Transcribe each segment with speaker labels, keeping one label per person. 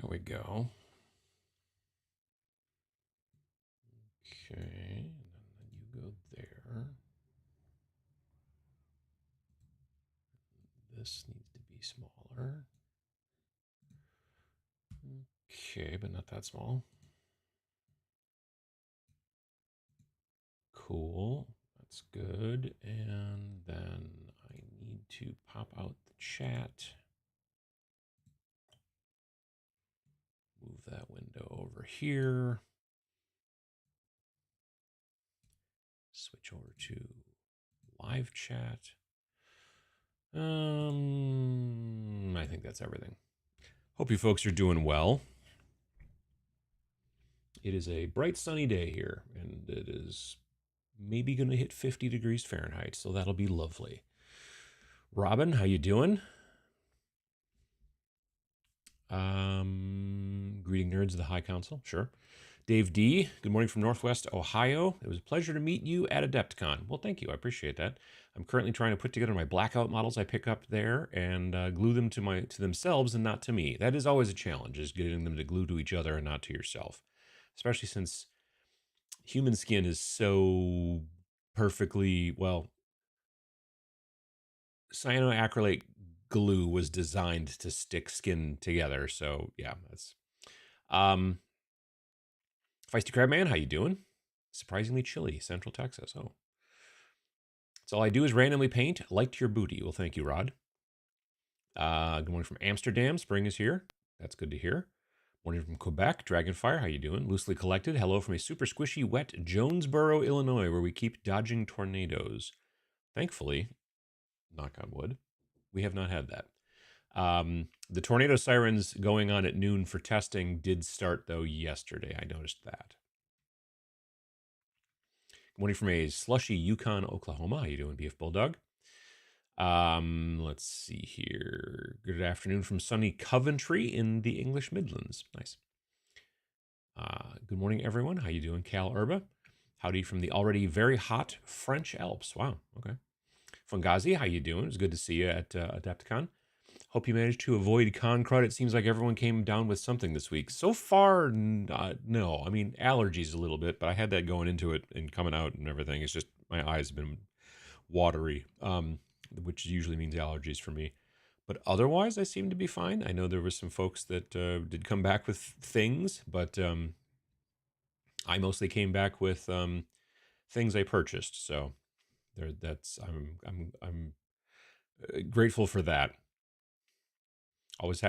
Speaker 1: There we go. Okay, and then you go there. This needs to be smaller. Okay, but not that small. Cool, that's good. And then I need to pop out the chat. Move that window over here. Switch over to live chat. I think that's everything. Hope you folks are doing well. It is a bright sunny day here, and it is maybe going to hit 50 degrees Fahrenheit, so that'll be lovely. Robin, how you doing? Greeting nerds of the High Council, sure. Dave D, good morning from Northwest Ohio. It was a pleasure to meet you at AdeptiCon. Well, thank you. I appreciate that. I'm currently trying to put together my blackout models I pick up there and glue them to themselves and not to me. That is always a challenge, is getting them to glue to each other and not to yourself, especially since human skin is so perfectly, well, cyanoacrylate glue was designed to stick skin together. So yeah, that's Feisty Crabman, how you doing? Surprisingly chilly, Central Texas. Oh. That's all I do is randomly paint. Liked your booty. Well, thank you, Rod. Good morning from Amsterdam. Spring is here. That's good to hear. Morning from Quebec. Dragonfire, how you doing? Loosely collected. Hello from a super squishy, wet Jonesboro, Illinois, where we keep dodging tornadoes. Thankfully, knock on wood, we have not had that. The tornado sirens going on at noon for testing did start, though, yesterday. I noticed that. Good morning from a slushy Yukon, Oklahoma. How you doing, BF Bulldog? Let's see here. Good afternoon from sunny Coventry in the English Midlands. Nice. Good morning, everyone. How you doing, Cal Urba? Howdy from the already very hot French Alps. Wow, okay. Fungazi, how you doing? It's good to see you at AdeptiCon. Hope you managed to avoid con crud. It seems like everyone came down with something this week. So far, no. I mean, allergies a little bit, but I had that going into it and coming out and everything. It's just my eyes have been watery, which usually means allergies for me. But otherwise, I seem to be fine. I know there were some folks that did come back with things, but I mostly came back with things I purchased. So that's I'm grateful for that.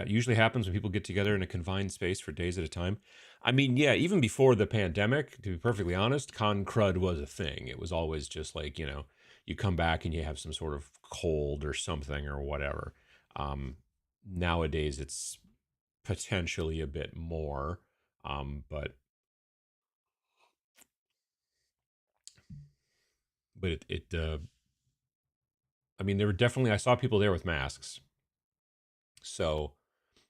Speaker 1: Usually happens when people get together in a confined space for days at a time. I mean, yeah, even before the pandemic, to be perfectly honest, con crud was a thing. It was always just like, you come back and you have some sort of cold or something or whatever. Nowadays, it's potentially a bit more, but I mean, there were definitely, I saw people there with masks. So,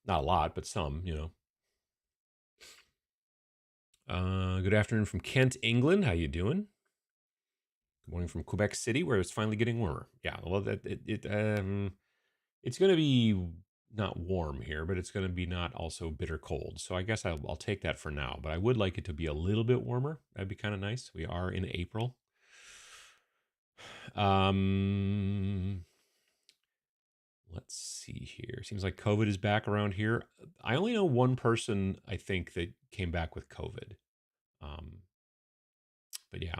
Speaker 1: not a lot, but some, Good afternoon from Kent, England. How you doing? Good morning from Quebec City, where it's finally getting warmer. Yeah, well, it's going to be not warm here, but it's going to be not also bitter cold. So I guess I'll take that for now. But I would like it to be a little bit warmer. That'd be kind of nice. We are in April. Let's see here. Seems like COVID is back around here. I only know one person, I think, that came back with COVID. But yeah.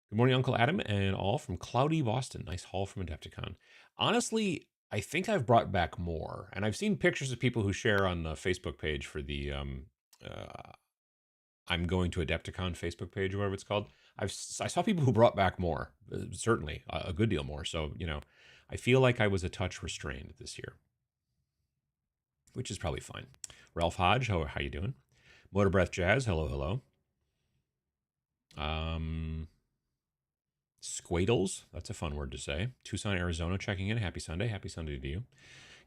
Speaker 1: Good morning, Uncle Adam and all from cloudy Boston. Nice haul from Adepticon. Honestly, I think I've brought back more. And I've seen pictures of people who share on the Facebook page for the I'm going to Adepticon Facebook page or whatever it's called. I saw people who brought back more, certainly a good deal more. So, I feel like I was a touch restrained this year, which is probably fine. Ralph Hodge, how you doing? Motor Breath Jazz, hello. Squadles, that's a fun word to say. Tucson, Arizona, checking in. Happy Sunday. Happy Sunday to you.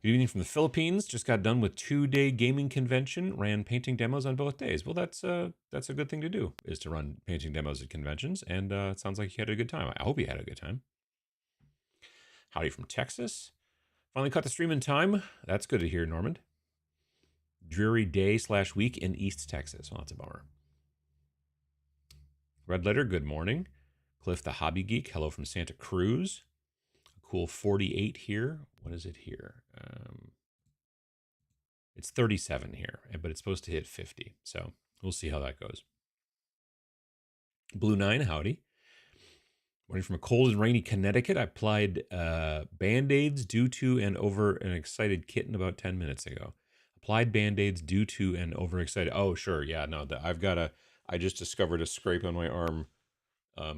Speaker 1: Good evening from the Philippines. Just got done with 2-day gaming convention. Ran painting demos on both days. Well, that's a good thing to do, is to run painting demos at conventions. And it sounds like you had a good time. I hope you had a good time. Howdy from Texas. Finally cut the stream in time. That's good to hear, Normand. dreary day/week in East Texas. Well, that's a bummer. Red Letter, good morning. Cliff the Hobby Geek, hello from Santa Cruz. A cool 48 here. What is it here? It's 37 here, but it's supposed to hit 50. So we'll see how that goes. Blue 9, howdy. Morning from a cold and rainy Connecticut. I applied Band-Aids due to and over an excited kitten about 10 minutes ago. Applied Band-Aids due to and overexcited. Oh, sure. Yeah, no, I just discovered a scrape on my arm. I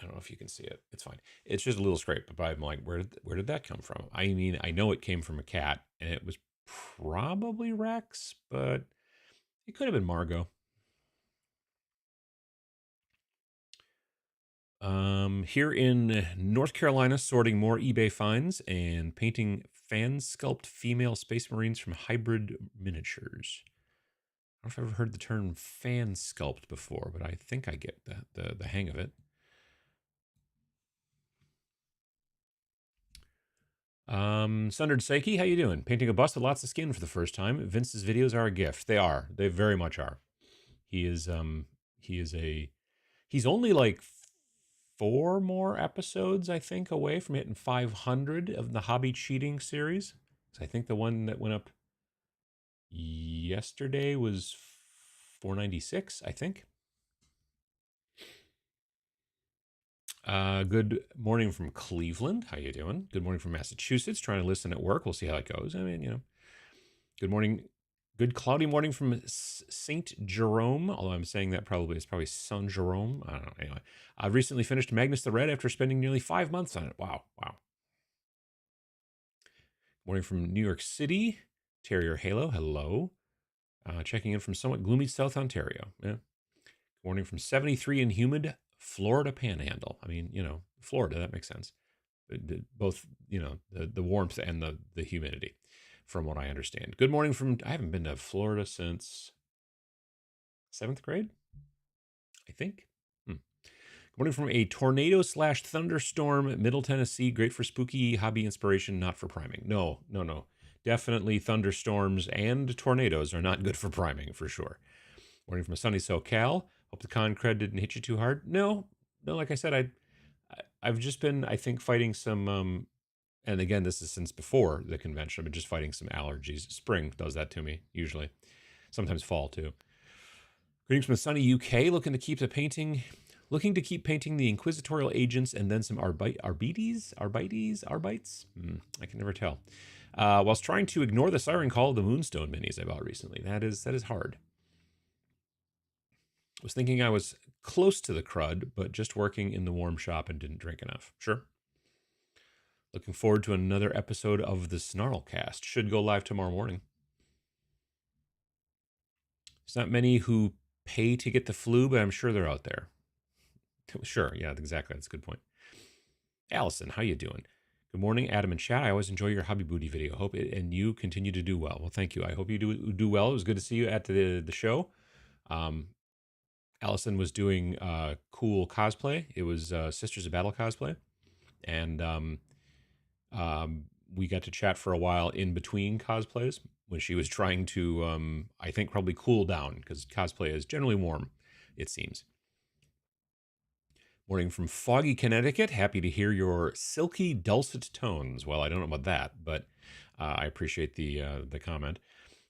Speaker 1: don't know if you can see it. It's fine. It's just a little scrape, but I'm like, where did that come from? I mean, I know it came from a cat, and it was probably Rex, but it could have been Margot. Here in North Carolina, sorting more eBay finds and painting fan sculpt female space marines from hybrid miniatures. I don't know if I've ever heard the term fan sculpt before, but I think I get the hang of it. Sundered Psyche, how you doing? Painting a bust with lots of skin for the first time. Vince's videos are a gift. They are. They very much are. He's only like 4 more episodes, I think, away from hitting 500 of the Hobby Cheating series. So I think the one that went up yesterday was 496, I think. Good morning from Cleveland. How you doing? Good morning from Massachusetts. Trying to listen at work. We'll see how it goes. I mean, good morning. Good cloudy morning from St. Jerome, although I'm saying that it's probably Saint Jerome. I don't know. Anyway, I've recently finished Magnus the Red after spending nearly 5 months on it. Wow. Morning from New York City. Terrier Halo, hello. Checking in from somewhat gloomy South Ontario. Yeah. Morning from 73 and humid Florida Panhandle. I mean, Florida, that makes sense. Both, the warmth and the humidity, from what I understand. Good morning I haven't been to Florida since 7th grade, I think. Good morning from a tornado/thunderstorm, Middle Tennessee. Great for spooky hobby inspiration, not for priming. No. Definitely thunderstorms and tornadoes are not good for priming, for sure. Morning from a sunny SoCal. Hope the con cred didn't hit you too hard. No, like I said, I've just been, I think, fighting some, and again, this is since before the convention, I've been just fighting some allergies. Spring does that to me, usually. Sometimes fall, too. Greetings from the sunny UK, looking to keep painting the inquisitorial agents and then some arbites? I can never tell. Whilst trying to ignore the siren call of the Moonstone minis I bought recently. That is hard. I was thinking I was close to the crud, but just working in the warm shop and didn't drink enough. Sure. Looking forward to another episode of the Snarlcast. Should go live tomorrow morning. There's not many who pay to get the flu, but I'm sure they're out there. Sure, yeah, exactly. That's a good point. Allison, how you doing? Good morning, Adam and chat. I always enjoy your Hobby Booty video. Hope it and you continue to do well. Well, thank you. I hope you do well. It was good to see you at the show. Allison was doing cool cosplay. It was Sisters of Battle cosplay, and we got to chat for a while in between cosplays when she was trying to, I think, probably cool down because cosplay is generally warm, it seems. Morning from foggy Connecticut. Happy to hear your silky, dulcet tones. Well, I don't know about that, but I appreciate the comment.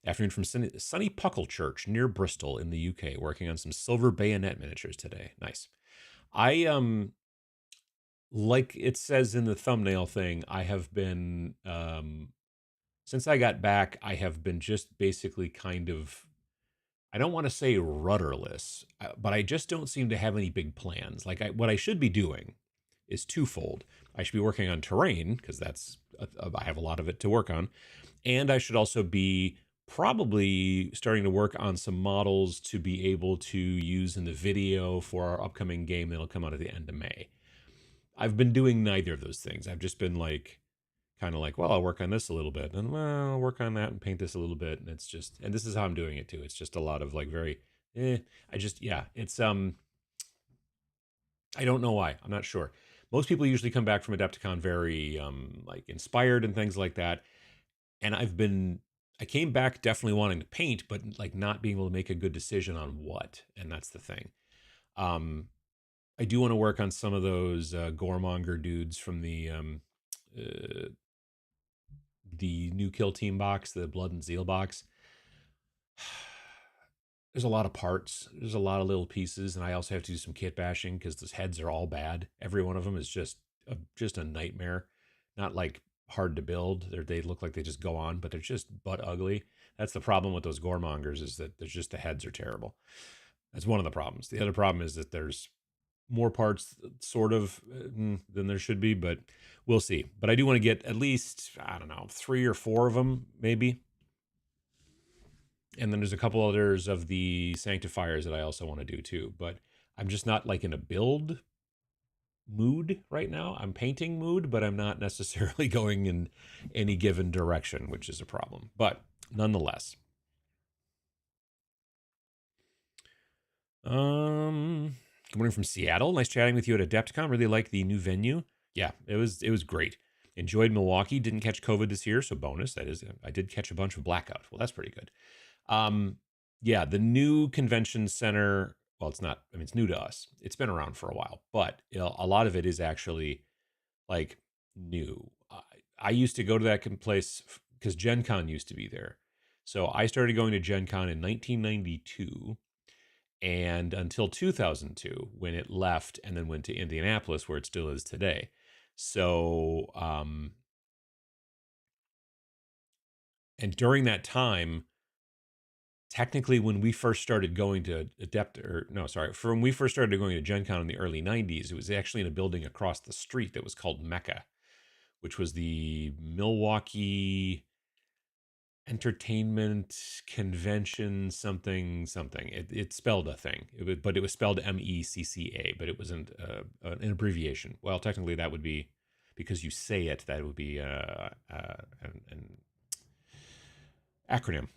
Speaker 1: Afternoon from sunny Puckle Church near Bristol in the UK, working on some silver bayonet miniatures today. Nice. I like it says in the thumbnail thing, I have been since I got back, I have been just basically kind of, I don't want to say rudderless, but I just don't seem to have any big plans. Like what I should be doing is twofold. I should be working on terrain because I have a lot of it to work on, and I should also be probably starting to work on some models to be able to use in the video for our upcoming game that'll come out at the end of May. I've been doing neither of those things. I've just been kind of like, well, I'll work on this a little bit, and well, I'll work on that and paint this a little bit, and it's just, and this is how I'm doing it too. It's just a lot of it's I don't know why. I'm not sure. Most people usually come back from AdeptiCon very inspired and things like that, and I came back definitely wanting to paint, but like not being able to make a good decision on what, and that's the thing. Um, I do want to work on some of those Goremonger dudes from uh, the new Kill Team box, the Blood and Zeal box. There's a lot of parts. There's a lot of little pieces, and I also have to do some kit bashing because those heads are all bad. Every one of them is just a nightmare. Not like hard to build. They look like they just go on, but they're just butt ugly. That's the problem with those Goremongers, is that there's just the heads are terrible. That's one of the problems. The other problem is that there's more parts sort of than there should be, but we'll see. But I do want to get at least, I don't know, 3 or 4 of them maybe. And then there's a couple others of the sanctifiers that I also want to do too, but I'm just not like in a build mood right now. I'm painting mood, but I'm not necessarily going in any given direction, which is a problem. But nonetheless. Good morning from Seattle. Nice chatting with you at AdeptiCon. Really like the new venue. Yeah, it was great. Enjoyed Milwaukee. Didn't catch COVID this year, so bonus. That is, I did catch a bunch of blackout. Well, that's pretty good. Yeah, the new convention center. Well, it's not. I mean, it's new to us. It's been around for a while, but a lot of it is actually like new. I used to go to that place because Gen Con used to be there. So I started going to Gen Con in 1992 and until 2002 when it left and then went to Indianapolis where it still is today. So, and during that time, technically when we first started going to when we first started going to Gen Con in the early 90s, it was actually in a building across the street that was called Mecca, which was the Milwaukee Entertainment Convention something something. It spelled a thing, but it was spelled MECCA, but it wasn't an abbreviation. Well, technically that would be, because you say it, that would be an acronym.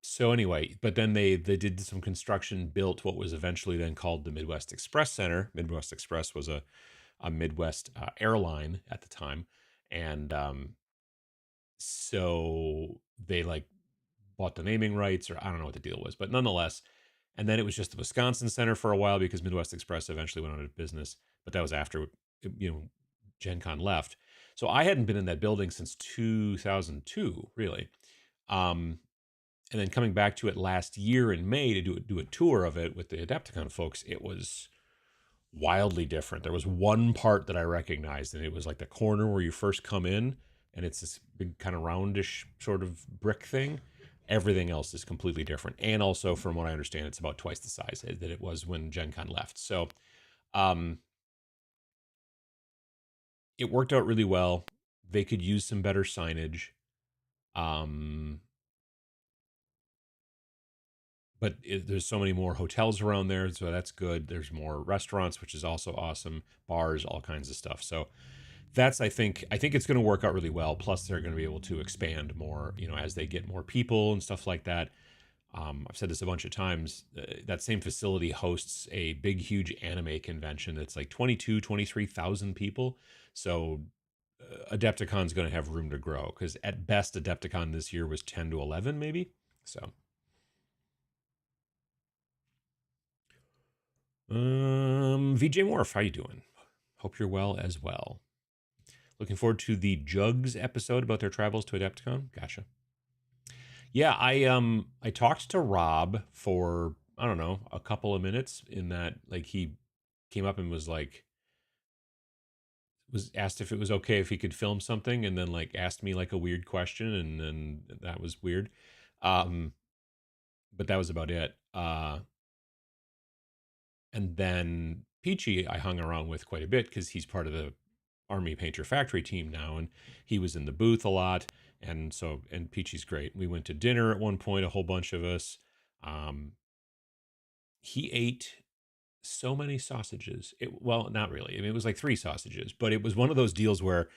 Speaker 1: So anyway, but then they did some construction, built what was eventually then called the Midwest Express Center. Midwest Express was a Midwest airline at the time, and so they like bought the naming rights, or I don't know what the deal was, but nonetheless. And then it was just the Wisconsin Center for a while because Midwest Express eventually went out of business, but that was after Gen Con left. So I hadn't been in that building since 2002, really. And then coming back to it last year in May to do a tour of it with the AdeptiCon folks, it was wildly different. There was one part that I recognized, and it was like the corner where you first come in, and it's this big kind of roundish sort of brick thing. Everything else is completely different. And also, from what I understand, it's about twice the size that it was when Gen Con left. So it worked out really well. They could use some better signage. But there's so many more hotels around there, so that's good. There's more restaurants, which is also awesome. Bars, all kinds of stuff. So that's, I think it's going to work out really well. Plus, they're going to be able to expand more, as they get more people and stuff like that. I've said this a bunch of times. That same facility hosts a big, huge anime convention that's like 23,000 people. So Adepticon's going to have room to grow, because at best, Adepticon this year was 10 to 11, maybe. So. VJ Morph, how you doing? Hope you're well as well. Looking forward to the Jugs episode about their travels to Adepticon. Gotcha. Yeah, I talked to Rob for, I don't know, a couple of minutes, in that like he came up and was asked if it was okay if he could film something, and then like asked me like a weird question, and then that was weird. But that was about it. And then Peachy I hung around with quite a bit because he's part of the Army Painter Factory team now, and he was in the booth a lot. And Peachy's great. We went to dinner at one point, a whole bunch of us. He ate so many sausages. Well, not really. I mean, it was like 3 sausages, but it was one of those deals where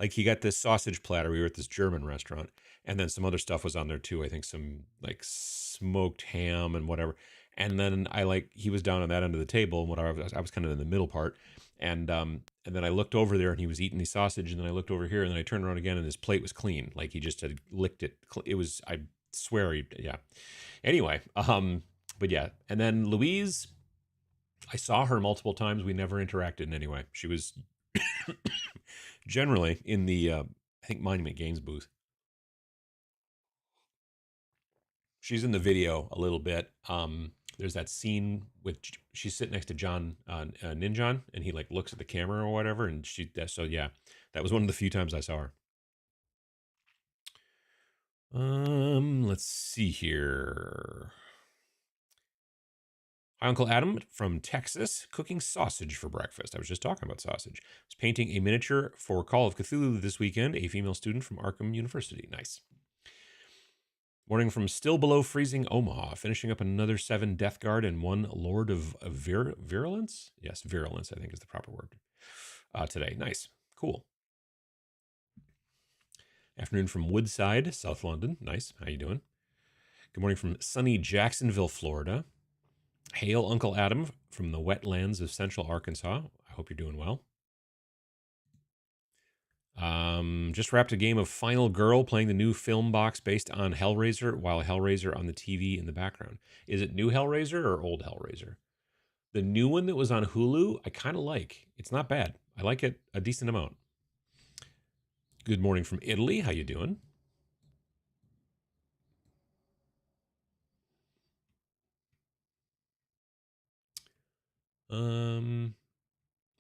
Speaker 1: like he got this sausage platter. We were at this German restaurant, and then some other stuff was on there too. I think some like smoked ham and whatever. And then he was down on that end of the table, and I was kind of in the middle part, and then I looked over there and he was eating the sausage, and then I looked over here and then I turned around again and his plate was clean, like he just had licked it. It was, I swear, yeah. Anyway, but yeah, and then Louise, I saw her multiple times. We never interacted in any way. She was generally in the I think Monument Games booth. She's in the video a little bit. There's that scene with she's sitting next to John Ninjon, and he like looks at the camera or whatever, and so yeah, that was one of the few times I saw her. Let's see here. Hi, Uncle Adam from Texas, cooking sausage for breakfast. I was just talking about sausage. I was painting a miniature for Call of Cthulhu this weekend. A female student from Arkham University. Nice. Morning from still below freezing Omaha, finishing up another 7 Death Guard and 1 Lord of Virulence? Yes, Virulence, I think is the proper word. Today. Nice. Cool. Afternoon from Woodside, South London. Nice. How you doing? Good morning from sunny Jacksonville, Florida. Hail, Uncle Adam from the wetlands of central Arkansas. I hope you're doing well. Just wrapped a game of Final Girl, playing the new film box based on Hellraiser, while Hellraiser on the TV in the background. Is it new Hellraiser or old Hellraiser? The new one that was on Hulu, I kind of like. It's not bad. I like it a decent amount. Good morning from Italy. How you doing?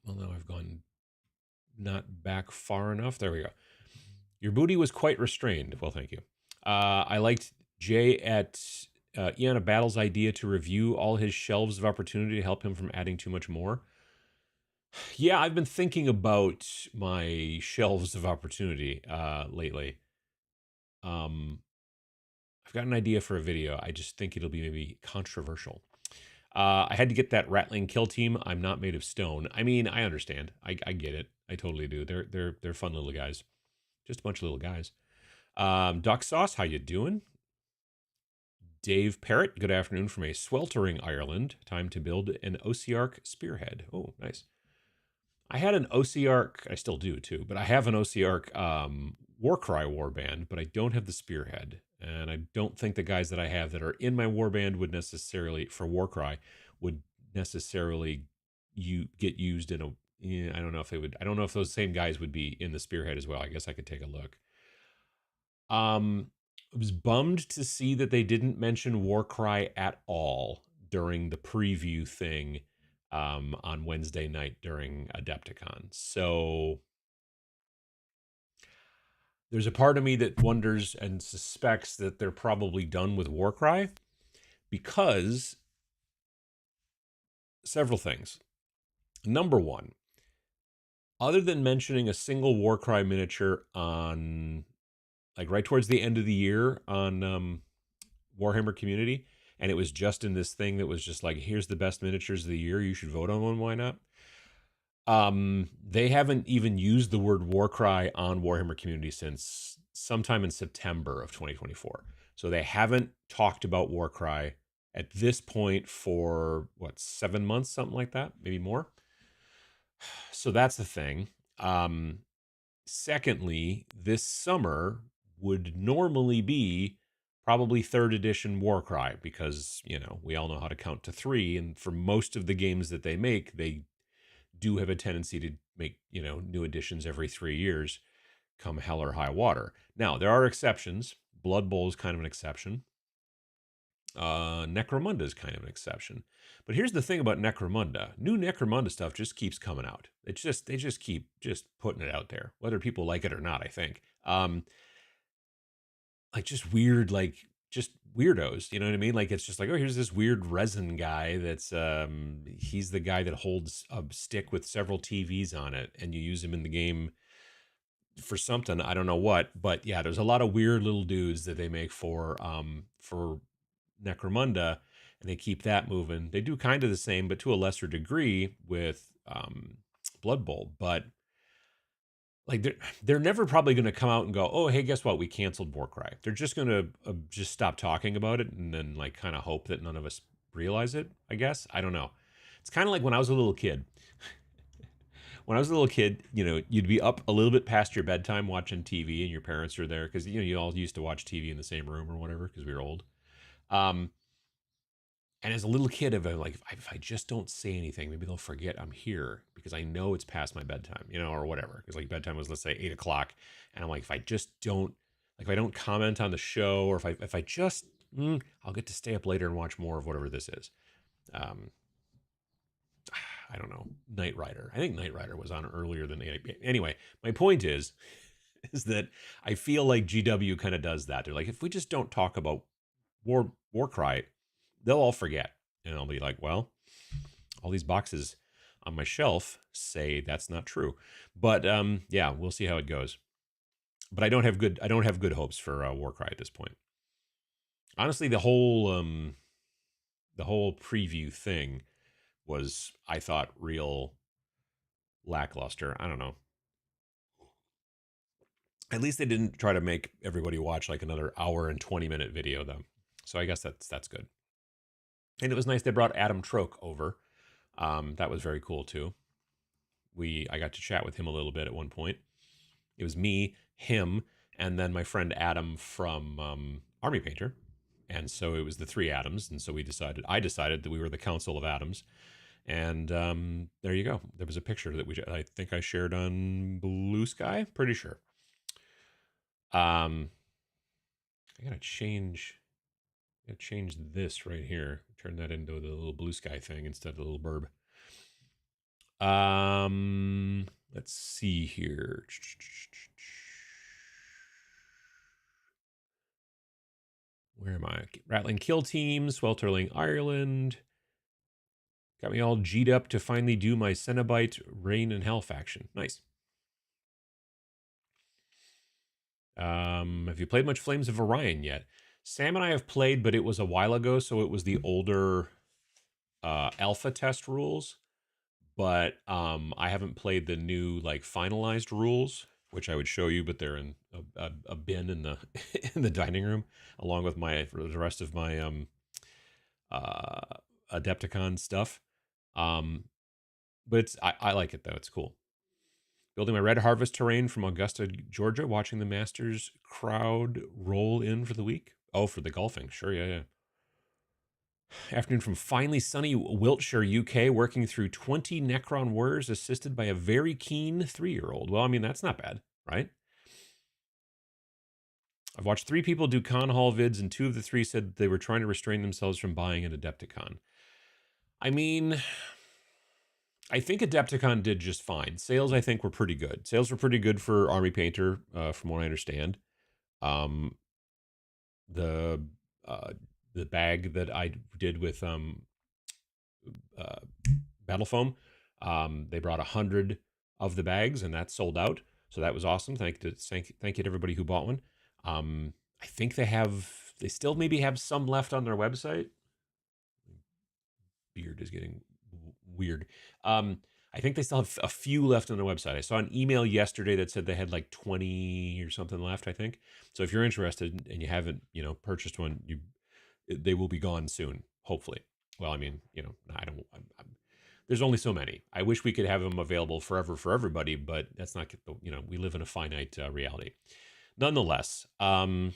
Speaker 1: Well, now I've gone not back far enough. There we go. Your booty was quite restrained. Well, thank you. I liked Jay at Eon of Battle's idea to review all his shelves of opportunity to help him from adding too much more. Yeah, I've been thinking about my shelves of opportunity lately. I've got an idea for a video. I just think it'll be maybe controversial. I had to get that Rattling Kill Team. I'm not made of stone. I mean, I understand. I get it. I totally do. They're fun little guys. Just a bunch of little guys. Duck Sauce, how you doing? Dave Parrott, good afternoon from a sweltering Ireland. Time to build an OCARC spearhead. Oh, nice. I had an OCARC, I still do too, but I have an OCARC Warcry warband, but I don't have the spearhead. And I don't think the guys that I have that are in my warband would necessarily, for Warcry, would necessarily get used in a, I don't know if they would, I don't know if those same guys would be in the spearhead as well. I guess I could take a look. I was bummed to see that they didn't mention Warcry at all during the preview thing on Wednesday night during AdeptiCon. So there's a part of me that wonders and suspects that they're probably done with Warcry, because several things. Number one, other than mentioning a single Warcry miniature on, like, right towards the end of the year on Warhammer Community, and it was just in this thing that was just like, here's the best miniatures of the year, you should vote on one, why not? They haven't even used the word Warcry on Warhammer Community since sometime in September of 2024. So they haven't talked about Warcry at this point for, what, 7 months, something like that, maybe more. So that's the thing. Secondly, this summer would normally be probably 3rd edition Warcry, because, you know, we all know how to count to 3, and for most of the games that they make, they do have a tendency to make, you know, new editions every 3 years, come hell or high water. Now, there are exceptions. Blood Bowl is kind of an exception. Necromunda is kind of an exception. But here's the thing about Necromunda. New Necromunda stuff just keeps coming out. They just keep just putting it out there, whether people like it or not, I think. Like, just weird, like, just weirdos, you know what I mean? Like, it's just like, oh, here's this weird resin guy that's he's the guy that holds a stick with several TVs on it, and you use him in the game for something, I don't know what. But yeah, there's a lot of weird little dudes that they make for Necromunda, and they keep that moving. They do kind of the same, but to a lesser degree with Blood Bowl. But like, they're never probably going to come out and go, oh, hey, guess what? We canceled Warcry. They're just going to just stop talking about it, and then, like, kind of hope that none of us realize it, I guess. I don't know. It's kind of like when I was a little kid. When I was a little kid, you'd be up a little bit past your bedtime watching TV, and your parents are there because you all used to watch TV in the same room or whatever because we were old. Um, and as a little kid, I'm like, if I just don't say anything, maybe they'll forget I'm here because I know it's past my bedtime, or whatever. Because like bedtime was, let's say, 8 o'clock, and I'm like, if I just don't, like, if I don't comment on the show, or if I just, I'll get to stay up later and watch more of whatever this is. Um, I don't know, Knight Rider. I think Knight Rider was on earlier than 8. Anyway, my point is that I feel like GW kind of does that. They're like, if we just don't talk about Warcry, they'll all forget. And I'll be like, well, all these boxes on my shelf say that's not true. But yeah, we'll see how it goes. But I don't have good hopes for Warcry at this point. Honestly, the whole preview thing was, I thought, real lackluster. I don't know. At least they didn't try to make everybody watch like another hour and 20-minute video, though. So I guess that's good. And it was nice they brought Adam Troke over. That was very cool too. I got to chat with him a little bit at one point. It was me, him, and then my friend Adam from Army Painter. And so it was the three Adams. And so I decided that we were the Council of Adams. And there you go. There was a picture that I think I shared on Blue Sky. Pretty sure. I gotta change this right here. Turn that into the little Blue Sky thing instead of the little burb. Let's see here. Where am I? Rattling Kill Team, Swelterling Ireland. Got me all G'd up to finally do my Cenobite Rain and Hell faction. Nice. Have you played much Flames of Orion yet? Sam and I have played, but it was a while ago, so it was the older alpha test rules. But I haven't played the new like finalized rules, which I would show you, but they're in a bin in the in the dining room, along with the rest of my Adepticon stuff. But I like it though; it's cool. Building my Red Harvest terrain from Augusta, Georgia, watching the Masters crowd roll in for the week. Oh, for the golfing. Sure, yeah. Afternoon from finally sunny Wiltshire, UK, working through 20 Necron Warriors assisted by a very keen 3-year-old. Well, I mean, that's not bad, right? I've watched 3 people do Con Hall vids, and 2 of the 3 said they were trying to restrain themselves from buying an Adepticon. I mean, I think Adepticon did just fine. Sales, I think, were pretty good. Sales were pretty good for Army Painter, from what I understand. The bag that I did with Battle Foam, they brought 100 of the bags, and that sold out. So that was awesome. Thank you to everybody who bought one. I think they still maybe have some left on their website. Beard is getting weird. I think they still have a few left on their website. I saw an email yesterday that said they had like 20 or something left, I think. So if you're interested and you haven't, purchased one, they will be gone soon, hopefully. Well, I mean, there's only so many. I wish we could have them available forever for everybody, but that's not, we live in a finite reality. Nonetheless, that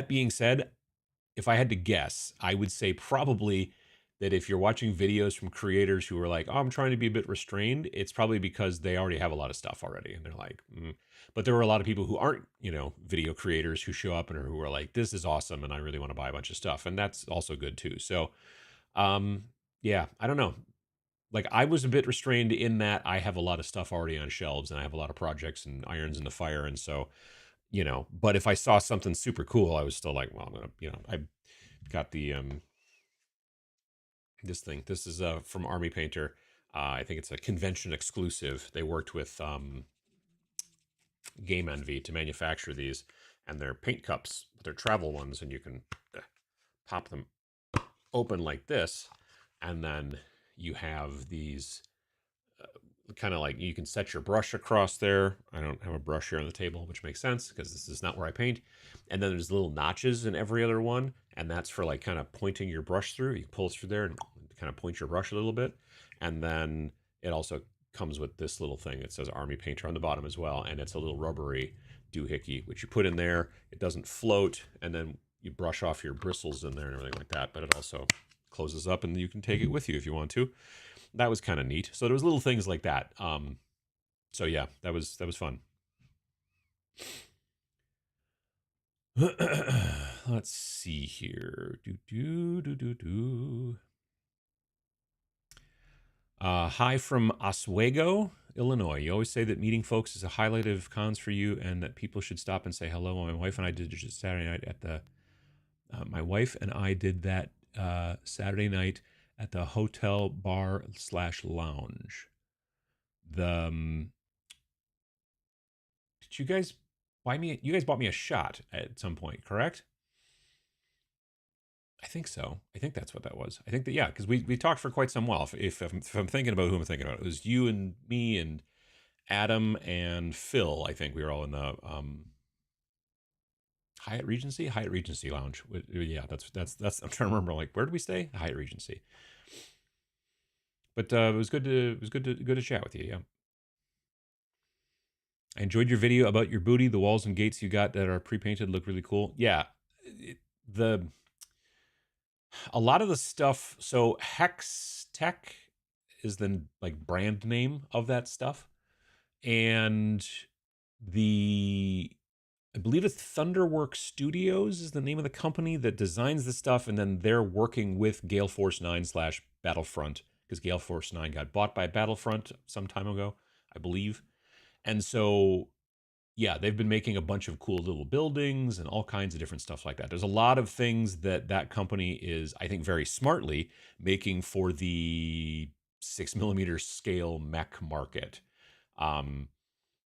Speaker 1: being said, if I had to guess, I would say probably that if you're watching videos from creators who are like, oh, I'm trying to be a bit restrained, it's probably because they already have a lot of stuff already. And they're like, But there are a lot of people who aren't, video creators who show up and who are like, this is awesome, and I really want to buy a bunch of stuff. And that's also good too. So, yeah, I don't know. Like, I was a bit restrained in that I have a lot of stuff already on shelves, and I have a lot of projects and irons in the fire. And so, but if I saw something super cool, I was still like, well, I'm going to, I got the, this thing. This is from Army Painter. I think it's a convention exclusive. They worked with Game Envy to manufacture these, and they're paint cups, but they're travel ones, and you can pop them open like this, and then you have these kind of like, you can set your brush across there. I don't have a brush here on the table, which makes sense because this is not where I paint. And then there's little notches in every other one, and that's for like kind of pointing your brush through. You pull through there and kind of point your brush a little bit, and then it also comes with this little thing that says Army Painter on the bottom as well, and it's a little rubbery doohickey which you put in there. It doesn't float, and then you brush off your bristles in there and everything like that, but it also closes up and you can take it with you if you want to. That was kind of neat. So there was little things like that. So yeah, that was fun. Let's see here. Hi from Oswego, Illinois. You always say that meeting folks is a highlight of cons for you, and that people should stop and say hello. My wife and I did just Saturday night at the. My wife and I did that Saturday night at the hotel bar / lounge. Did you guys buy me? You guys bought me a shot at some point, correct? I think so. I think that's what that was. I think that, yeah, because we talked for quite some while. If I'm thinking about who I'm thinking about, it was you and me and Adam and Phil. I think we were all in the Hyatt Regency Lounge. Yeah, that's. I'm trying to remember. Like, where did we stay? Hyatt Regency. But it was good to chat with you. Yeah. I enjoyed your video about your booty. The walls and gates you got that are pre-painted look really cool. Yeah, a lot of the stuff. So Hex Tech is the like brand name of that stuff, and I believe it's Thunderworks Studios is the name of the company that designs the stuff, and then they're working with Gale Force 9 / Battlefront, because Gale Force 9 got bought by Battlefront some time ago, I believe. And so, yeah, they've been making a bunch of cool little buildings and all kinds of different stuff like that. There's a lot of things that company is, I think, very smartly making for the 6mm scale mech market.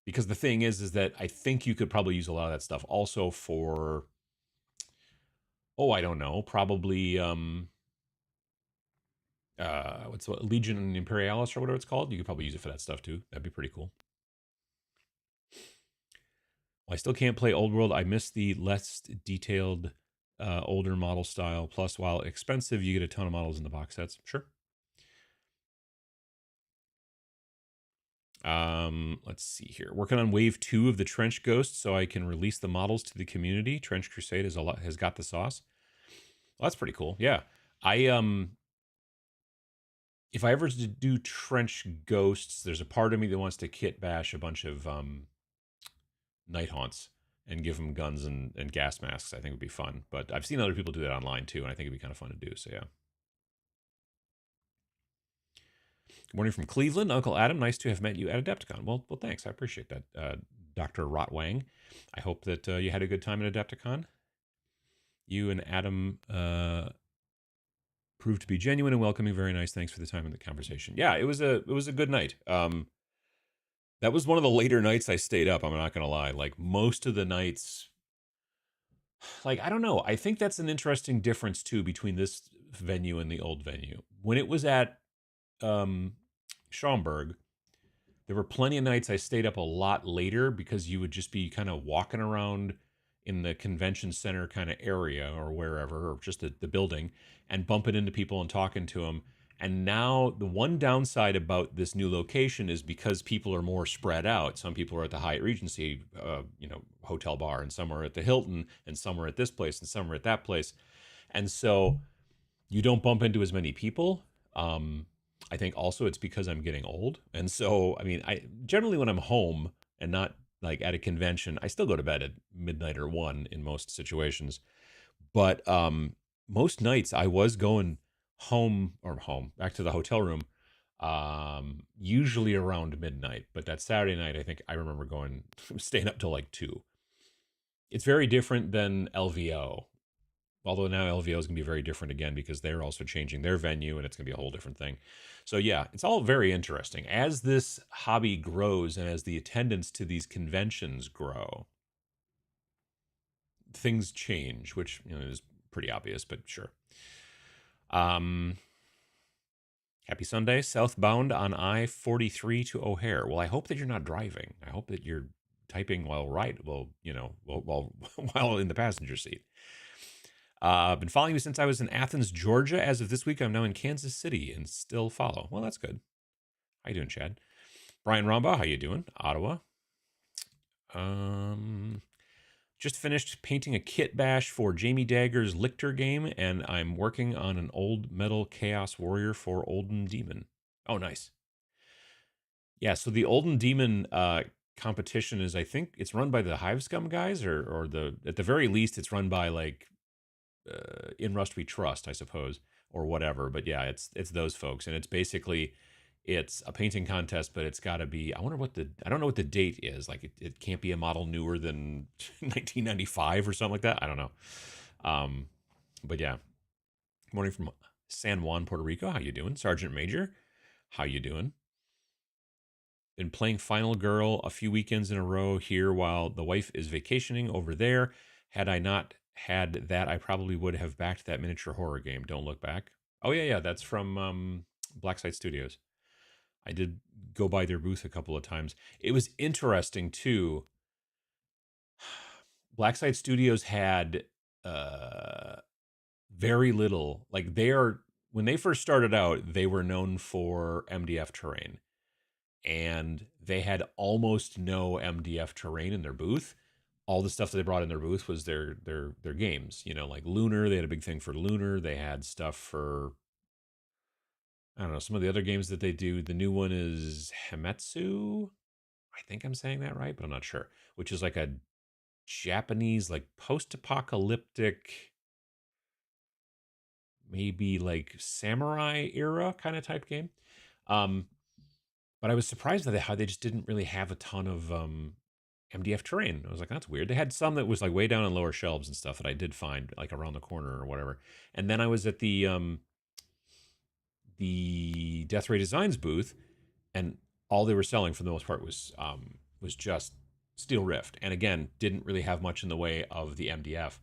Speaker 1: Because the thing is that I think you could probably use a lot of that stuff also for, I don't know, probably what's Legion and Imperialis or whatever it's called. You could probably use it for that stuff too. That'd be pretty cool. Well, I still can't play Old World. I miss the less detailed, older model style. Plus, while expensive, you get a ton of models in the box sets. Sure. Let's see here. Working on wave 2 of the Trench Ghost, so I can release the models to the community. Trench Crusade has got the sauce. Well, that's pretty cool. Yeah, if I ever do Trench Ghosts, there's a part of me that wants to kit bash a bunch of Night Haunts and give them guns and gas masks. I think would be fun. But I've seen other people do that online too, and I think it'd be kind of fun to do. So yeah. Good morning from Cleveland, Uncle Adam. Nice to have met you at Adepticon. Well, thanks. I appreciate that, Dr. Rotwang. I hope that you had a good time at Adepticon. You and Adam proved to be genuine and welcoming. Very nice. Thanks for the time and the conversation. Yeah, it was a good night. That was one of the later nights I stayed up. I'm not gonna lie. Like most of the nights, like I don't know. I think that's an interesting difference too between this venue and the old venue. When it was at Schaumburg, there were plenty of nights I stayed up a lot later because you would just be kind of walking around in the convention center kind of area or wherever, or just the building, and bumping into people and talking to them. And now the one downside about this new location is because people are more spread out. Some people are at the Hyatt Regency, hotel bar, and some are at the Hilton, and some are at this place, and some are at that place. And so you don't bump into as many people. I think also it's because I'm getting old. And so, I mean, I generally when I'm home and not like at a convention, I still go to bed at midnight or 1 in most situations. But most nights I was going home back to the hotel room, usually around midnight. But that Saturday night, I think I remember staying up till like 2. It's very different than LVO. Although now LVO is going to be very different again because they're also changing their venue and it's going to be a whole different thing. So yeah, it's all very interesting. As this hobby grows and as the attendance to these conventions grow, things change, which is pretty obvious, but sure. Happy Sunday. Southbound on I-43 to O'Hare. Well, I hope that you're not driving. I hope that you're typing while in the passenger seat. I've been following you since I was in Athens, Georgia. As of this week, I'm now in Kansas City and still follow. Well, that's good. How you doing, Chad? Brian Romba, how you doing? Ottawa. Um, just finished painting a kit bash for Jamie Dagger's Lictor game, and I'm working on an old metal Chaos Warrior for Olden Demon. Oh, nice. Yeah, so the Olden Demon competition is, I think it's run by the Hive Scum guys, or the at the very least, it's run by like In Rust We Trust, I suppose, or whatever. But yeah, it's those folks, and it's basically it's a painting contest, but it's got to be. I don't know what the date is. Like it can't be a model newer than 1995 or something like that. I don't know. Um, but yeah, morning from San Juan, Puerto Rico. How you doing, Sergeant Major? How you doing? Been playing Final Girl a few weekends in a row here while the wife is vacationing over there. Had I not had that, I probably would have backed that miniature horror game, Don't Look Back. Oh, yeah, yeah, that's from Blacksite Studios. I did go by their booth a couple of times. It was interesting, too. Blacksite Studios had very little. Like, when they first started out, they were known for MDF terrain, and they had almost no MDF terrain in their booth. All the stuff that they brought in their booth was their games. You know, like Lunar. They had a big thing for Lunar. They had stuff for, I don't know, some of the other games that they do. The new one is Hemetsu. I think I'm saying that right, but I'm not sure. Which is like a Japanese, like post-apocalyptic, maybe like samurai era kind of type game. Um, but I was surprised at how they just didn't really have a ton of MDF terrain. I was like, that's weird. They had some that was like way down on lower shelves and stuff that I did find like around the corner or whatever. And then I was at the Death Ray Designs booth, and all they were selling for the most part was just Steel Rift, and again, didn't really have much in the way of the MDF.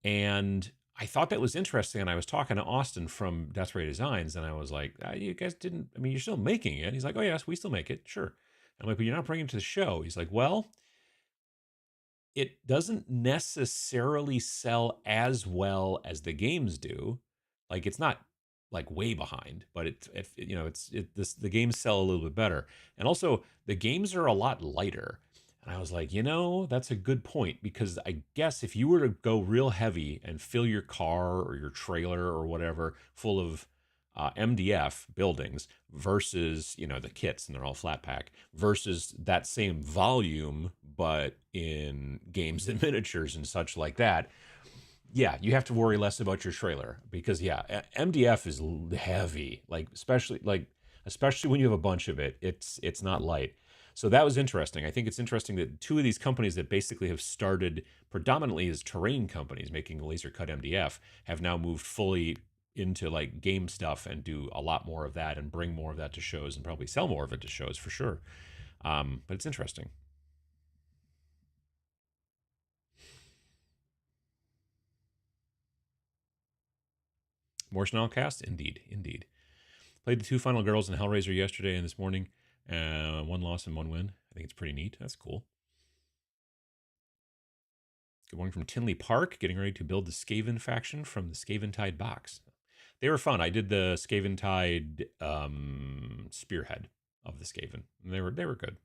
Speaker 1: And I thought that was interesting. And I was talking to Austin from Death Ray Designs, and I was like, you guys didn't, I mean, you're still making it. He's like, oh, yes, we still make it. Sure. I'm like, but you're not bringing it to the show. He's like, well, it doesn't necessarily sell as well as the games do. Like it's not like way behind, but the games sell a little bit better. And also the games are a lot lighter. And I was like, that's a good point, because I guess if you were to go real heavy and fill your car or your trailer or whatever full of MDF buildings versus the kits, and they're all flat pack, versus that same volume but in games and miniatures and such like that, yeah, you have to worry less about your trailer, because MDF is heavy, like especially when you have a bunch of it. It's not light. So that was interesting. I think it's interesting that two of these companies that basically have started predominantly as terrain companies making laser cut MDF have now moved fully into like game stuff and do a lot more of that and bring more of that to shows and probably sell more of it to shows for sure. But it's interesting. More Snellcast? Indeed, indeed. Played the two final girls in Hellraiser yesterday and this morning. One loss and one win. I think it's pretty neat. That's cool. Good morning from Tinley Park. Getting ready to build the Skaven faction from the Skaventide box. They were fun. I did the Skaventide spearhead of the Skaven. And they were good.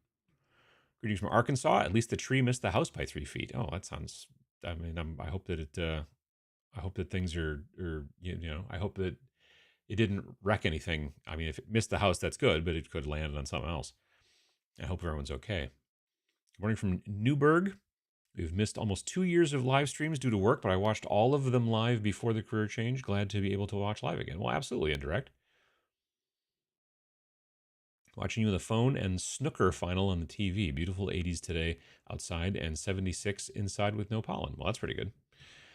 Speaker 1: Greetings from Arkansas. At least the tree missed the house by 3 feet. Oh, that sounds. I mean, I hope that it. I hope that things are. I hope that it didn't wreck anything. I mean, if it missed the house, that's good, but it could land on something else. I hope everyone's okay. Good morning from Newburgh. We've missed almost 2 years of live streams due to work, but I watched all of them live before the career change. Glad to be able to watch live again. Well, absolutely, Indirect. Watching you on the phone and snooker final on the TV. Beautiful 80s today outside and 76 inside with no pollen. Well, that's pretty good.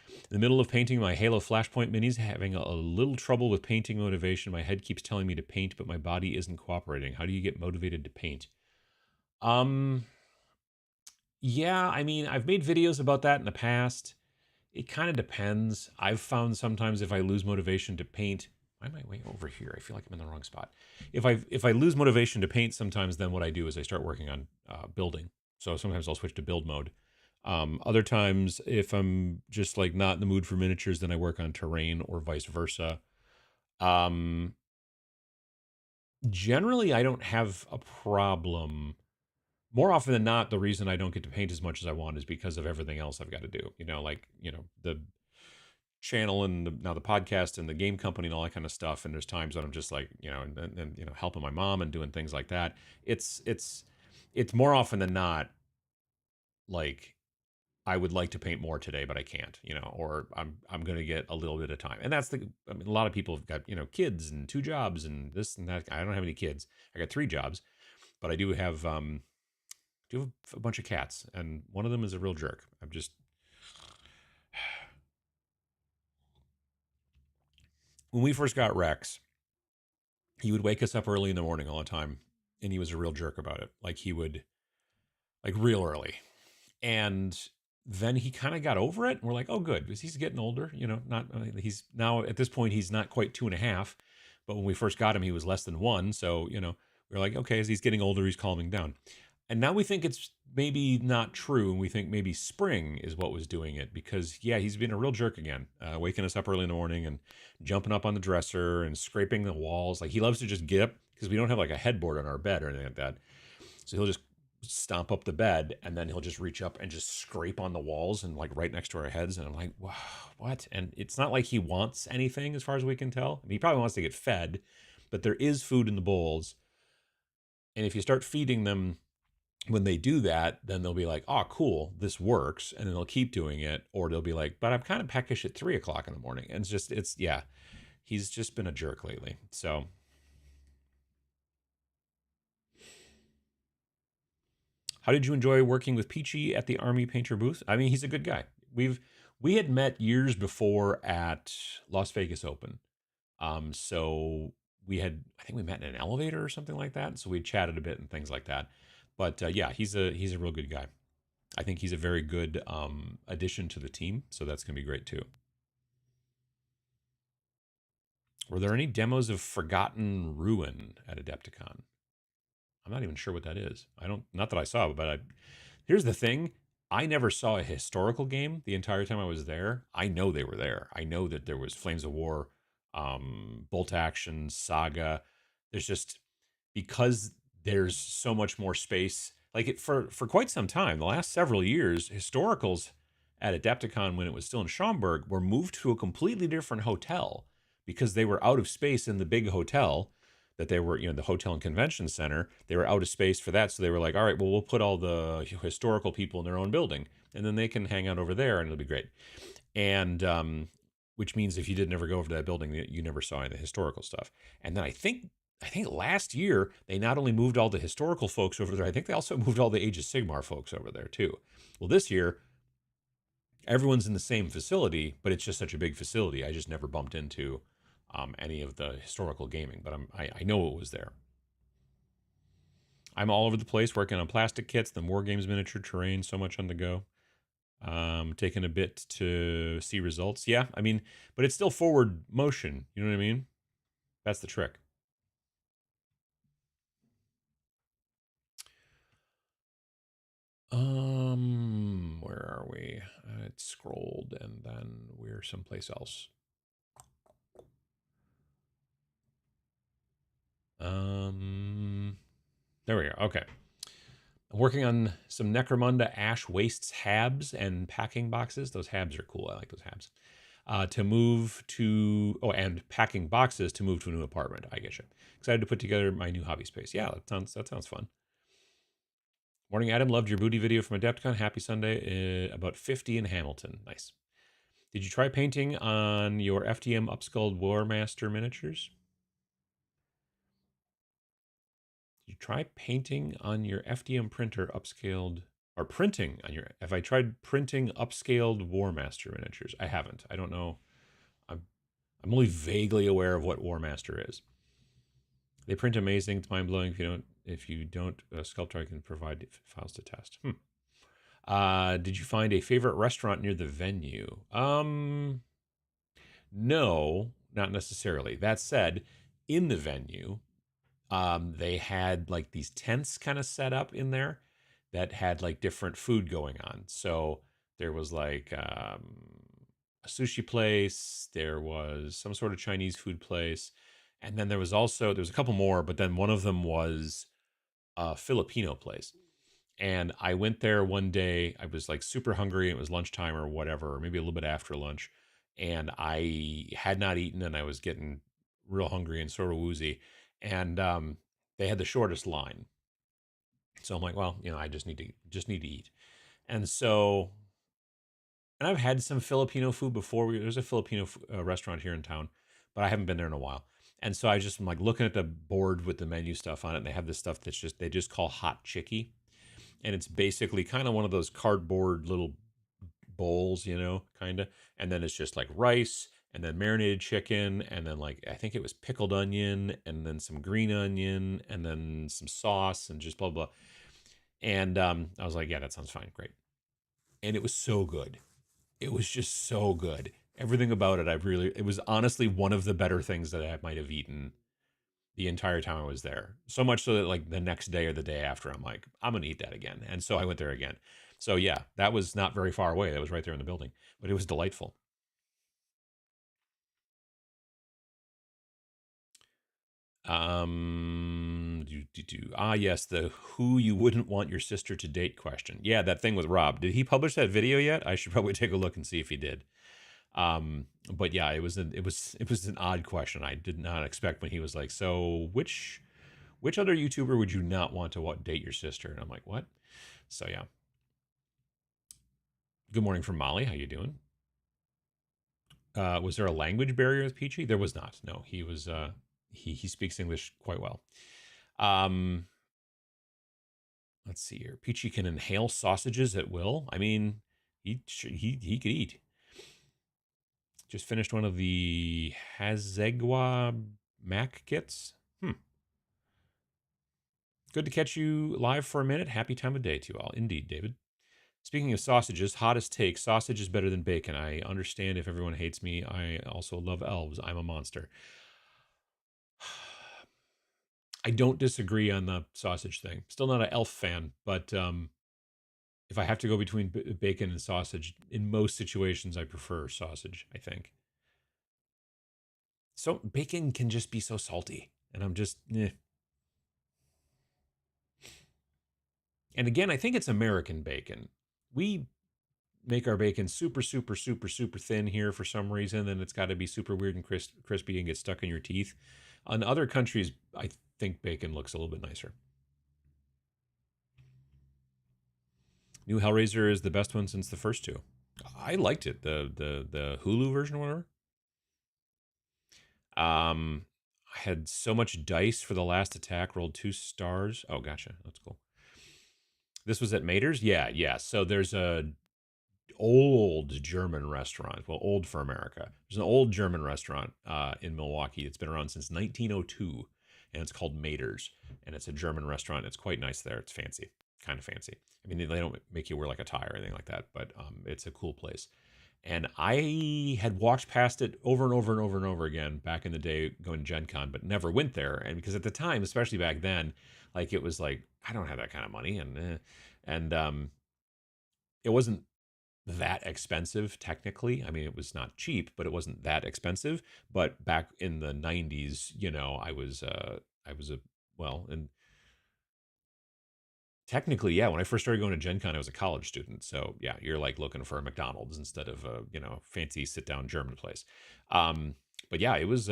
Speaker 1: In the middle of painting my Halo Flashpoint minis, having a little trouble with painting motivation. My head keeps telling me to paint, but my body isn't cooperating. How do you get motivated to paint? Yeah, I mean, I've made videos about that in the past. It kind of depends. I've found sometimes if I lose motivation to paint, why am I way over here? I feel like I'm in the wrong spot. If I lose motivation to paint, sometimes then what I do is I start working on building. So sometimes I'll switch to build mode. Other times, if I'm just like not in the mood for miniatures, then I work on terrain or vice versa. Um, Generally, I don't have a problem. More often than not, the reason I don't get to paint as much as I want is because of everything else I've got to do. Like the channel and now the podcast and the game company and all that kind of stuff. And there's times that I'm just like, and helping my mom and doing things like that. It's more often than not like I would like to paint more today, but I can't, or I'm going to get a little bit of time. And I mean, a lot of people have got, kids and 2 jobs and this and that. I don't have any kids. I got 3 jobs, but I do have a bunch of cats, and one of them is a real jerk. I'm just when we first got Rex, he would wake us up early in the morning all the time, and he was a real jerk about it. Like he would like real early, and then he kind of got over it. And we're like, oh, good, because he's getting older. Not he's now at this point he's not quite 2.5, but when we first got him, he was less than 1. So we're like, okay, as he's getting older, he's calming down. And now we think it's maybe not true, and we think maybe spring is what was doing it because yeah, he's been a real jerk again, waking us up early in the morning and jumping up on the dresser and scraping the walls. Like he loves to just get up because we don't have like a headboard on our bed or anything like that. So he'll just stomp up the bed and then he'll just reach up and just scrape on the walls and like right next to our heads. And I'm like, wow, what? And it's not like he wants anything as far as we can tell. I mean, he probably wants to get fed, but there is food in the bowls. And if you start feeding them when they do that, then they'll be like, oh, cool, this works. And then they'll keep doing it. Or they'll be like, but I'm kind of peckish at 3 o'clock in the morning. And yeah, he's just been a jerk lately. So, how did you enjoy working with Peachy at the Army Painter booth? I mean, he's a good guy. We had met years before at Las Vegas Open. So I think we met in an elevator or something like that. So we chatted a bit and things like that. But yeah, he's a real good guy. I think he's a very good addition to the team. So that's gonna be great too. Were there any demos of Forgotten Ruin at Adepticon? I'm not even sure what that is. Not that I saw, but here's the thing. I never saw a historical game the entire time I was there. I know they were there. I know that there was Flames of War, Bolt Action, Saga. There's just because there's so much more space. Like for quite some time, the last several years, historicals at Adepticon when it was still in Schaumburg were moved to a completely different hotel because they were out of space in the big hotel that they were, the hotel and convention center. They were out of space for that. So they were like, all right, well, we'll put all the historical people in their own building and then they can hang out over there and it'll be great. And, which means if you did never go over to that building, you never saw any of the historical stuff. And then I think last year they not only moved all the historical folks over there, I think they also moved all the Age of Sigmar folks over there too. Well, this year everyone's in the same facility, but it's just such a big facility. I just never bumped into any of the historical gaming, but I know it was there. I'm all over the place working on plastic kits, the War Games miniature terrain, so much on the go. Taking a bit to see results. Yeah, I mean, but it's still forward motion. You know what I mean? That's the trick. Where are we? It scrolled and then we're someplace else. There we go. Okay. I'm working on some Necromunda Ash Wastes habs and packing boxes. Those habs are cool. I like those habs. To move to, and packing boxes to move to a new apartment. I get you. Excited to put together my new hobby space. Yeah, that sounds fun. Morning, Adam. Loved your booty video from Adepticon. Happy Sunday. About 50 in Hamilton. Nice. Did you try painting on your FDM upscaled Warmaster miniatures? Did you try painting on your FDM printer upscaled, or printing on your, have I tried printing upscaled Warmaster miniatures? I haven't. I don't know. I'm only vaguely aware of what Warmaster is. They print amazing. It's mind blowing. If you don't, Sculptor can provide files to test. Did you find a favorite restaurant near the venue? No, not necessarily. That said, in the venue, they had like these tents kind of set up in there that had like different food going on. So there was like a sushi place, there was some sort of Chinese food place, and then there was a couple more, but then one of them was a Filipino place. And I went there one day. I was like super hungry. It was lunchtime or whatever, or maybe a little bit after lunch. And I had not eaten and I was getting real hungry and sort of woozy. And they had the shortest line. So I'm like, well, I just need to eat. And so, and I've had some Filipino food before. There's a Filipino restaurant here in town, but I haven't been there in a while. And so I just am like looking at the board with the menu stuff on it, and they have this stuff they just call hot chicky, and it's basically kind of one of those cardboard little bowls, kind of. And then it's just like rice and then marinated chicken and then like I think it was pickled onion and then some green onion and then some sauce and just blah blah. And I was like, yeah, that sounds fine, great. And it was so good. It was just so good. Everything about it, it was honestly one of the better things that I might have eaten the entire time I was there. So much so that like the next day or the day after, I'm like, I'm gonna eat that again. And so I went there again. So yeah, that was not very far away. That was right there in the building, but it was delightful. Yes, the who you wouldn't want your sister to date question. Yeah, that thing with Rob. Did he publish that video yet? I should probably take a look and see if he did. But yeah, it was an odd question. I did not expect when he was like, so which other YouTuber would you not want to date your sister? And I'm like, what? So yeah. Good morning from Molly. How you doing? Was there a language barrier with Peachy? There was not. No, he was. He speaks English quite well. Um, let's see here. Peachy can inhale sausages at will. I mean, he could eat. Just finished one of the Hazegwa Mac kits. Good to catch you live for a minute. Happy time of day to you all. Indeed, David. Speaking of sausages, hottest take, sausage is better than bacon. I understand if everyone hates me. I also love elves. I'm a monster. I don't disagree on the sausage thing. Still not an elf fan, but if I have to go between bacon and sausage, in most situations, I prefer sausage, I think. So bacon can just be so salty, and I'm just, eh. And again, I think it's American bacon. We make our bacon super, super, super, super thin here for some reason, and it's got to be super weird and crispy and get stuck in your teeth. On other countries, I think bacon looks a little bit nicer. New Hellraiser is the best one since the first two. I liked it. The Hulu version or whatever. I had so much dice for the last attack. Rolled 2 stars. Oh, gotcha. That's cool. This was at Mater's. Yeah, yeah. So there's a old German restaurant. Well, old for America. There's an old German restaurant in Milwaukee. It's been around since 1902, and it's called Mater's. And it's a German restaurant. It's quite nice there. It's fancy, kind of fancy. I mean, they don't make you wear like a tie or anything like that, but it's a cool place. And I had walked past it over and over and over and over again back in the day going to Gen Con, but never went there. And because at the time, especially back then, like it was like, I don't have that kind of money. And it wasn't that expensive technically. I mean, it was not cheap, but it wasn't that expensive. But back in the 90s, I was a, well, and technically, yeah, when I first started going to Gen Con, I was a college student. So yeah, you're like looking for a McDonald's instead of a, fancy sit down German place. But yeah, it was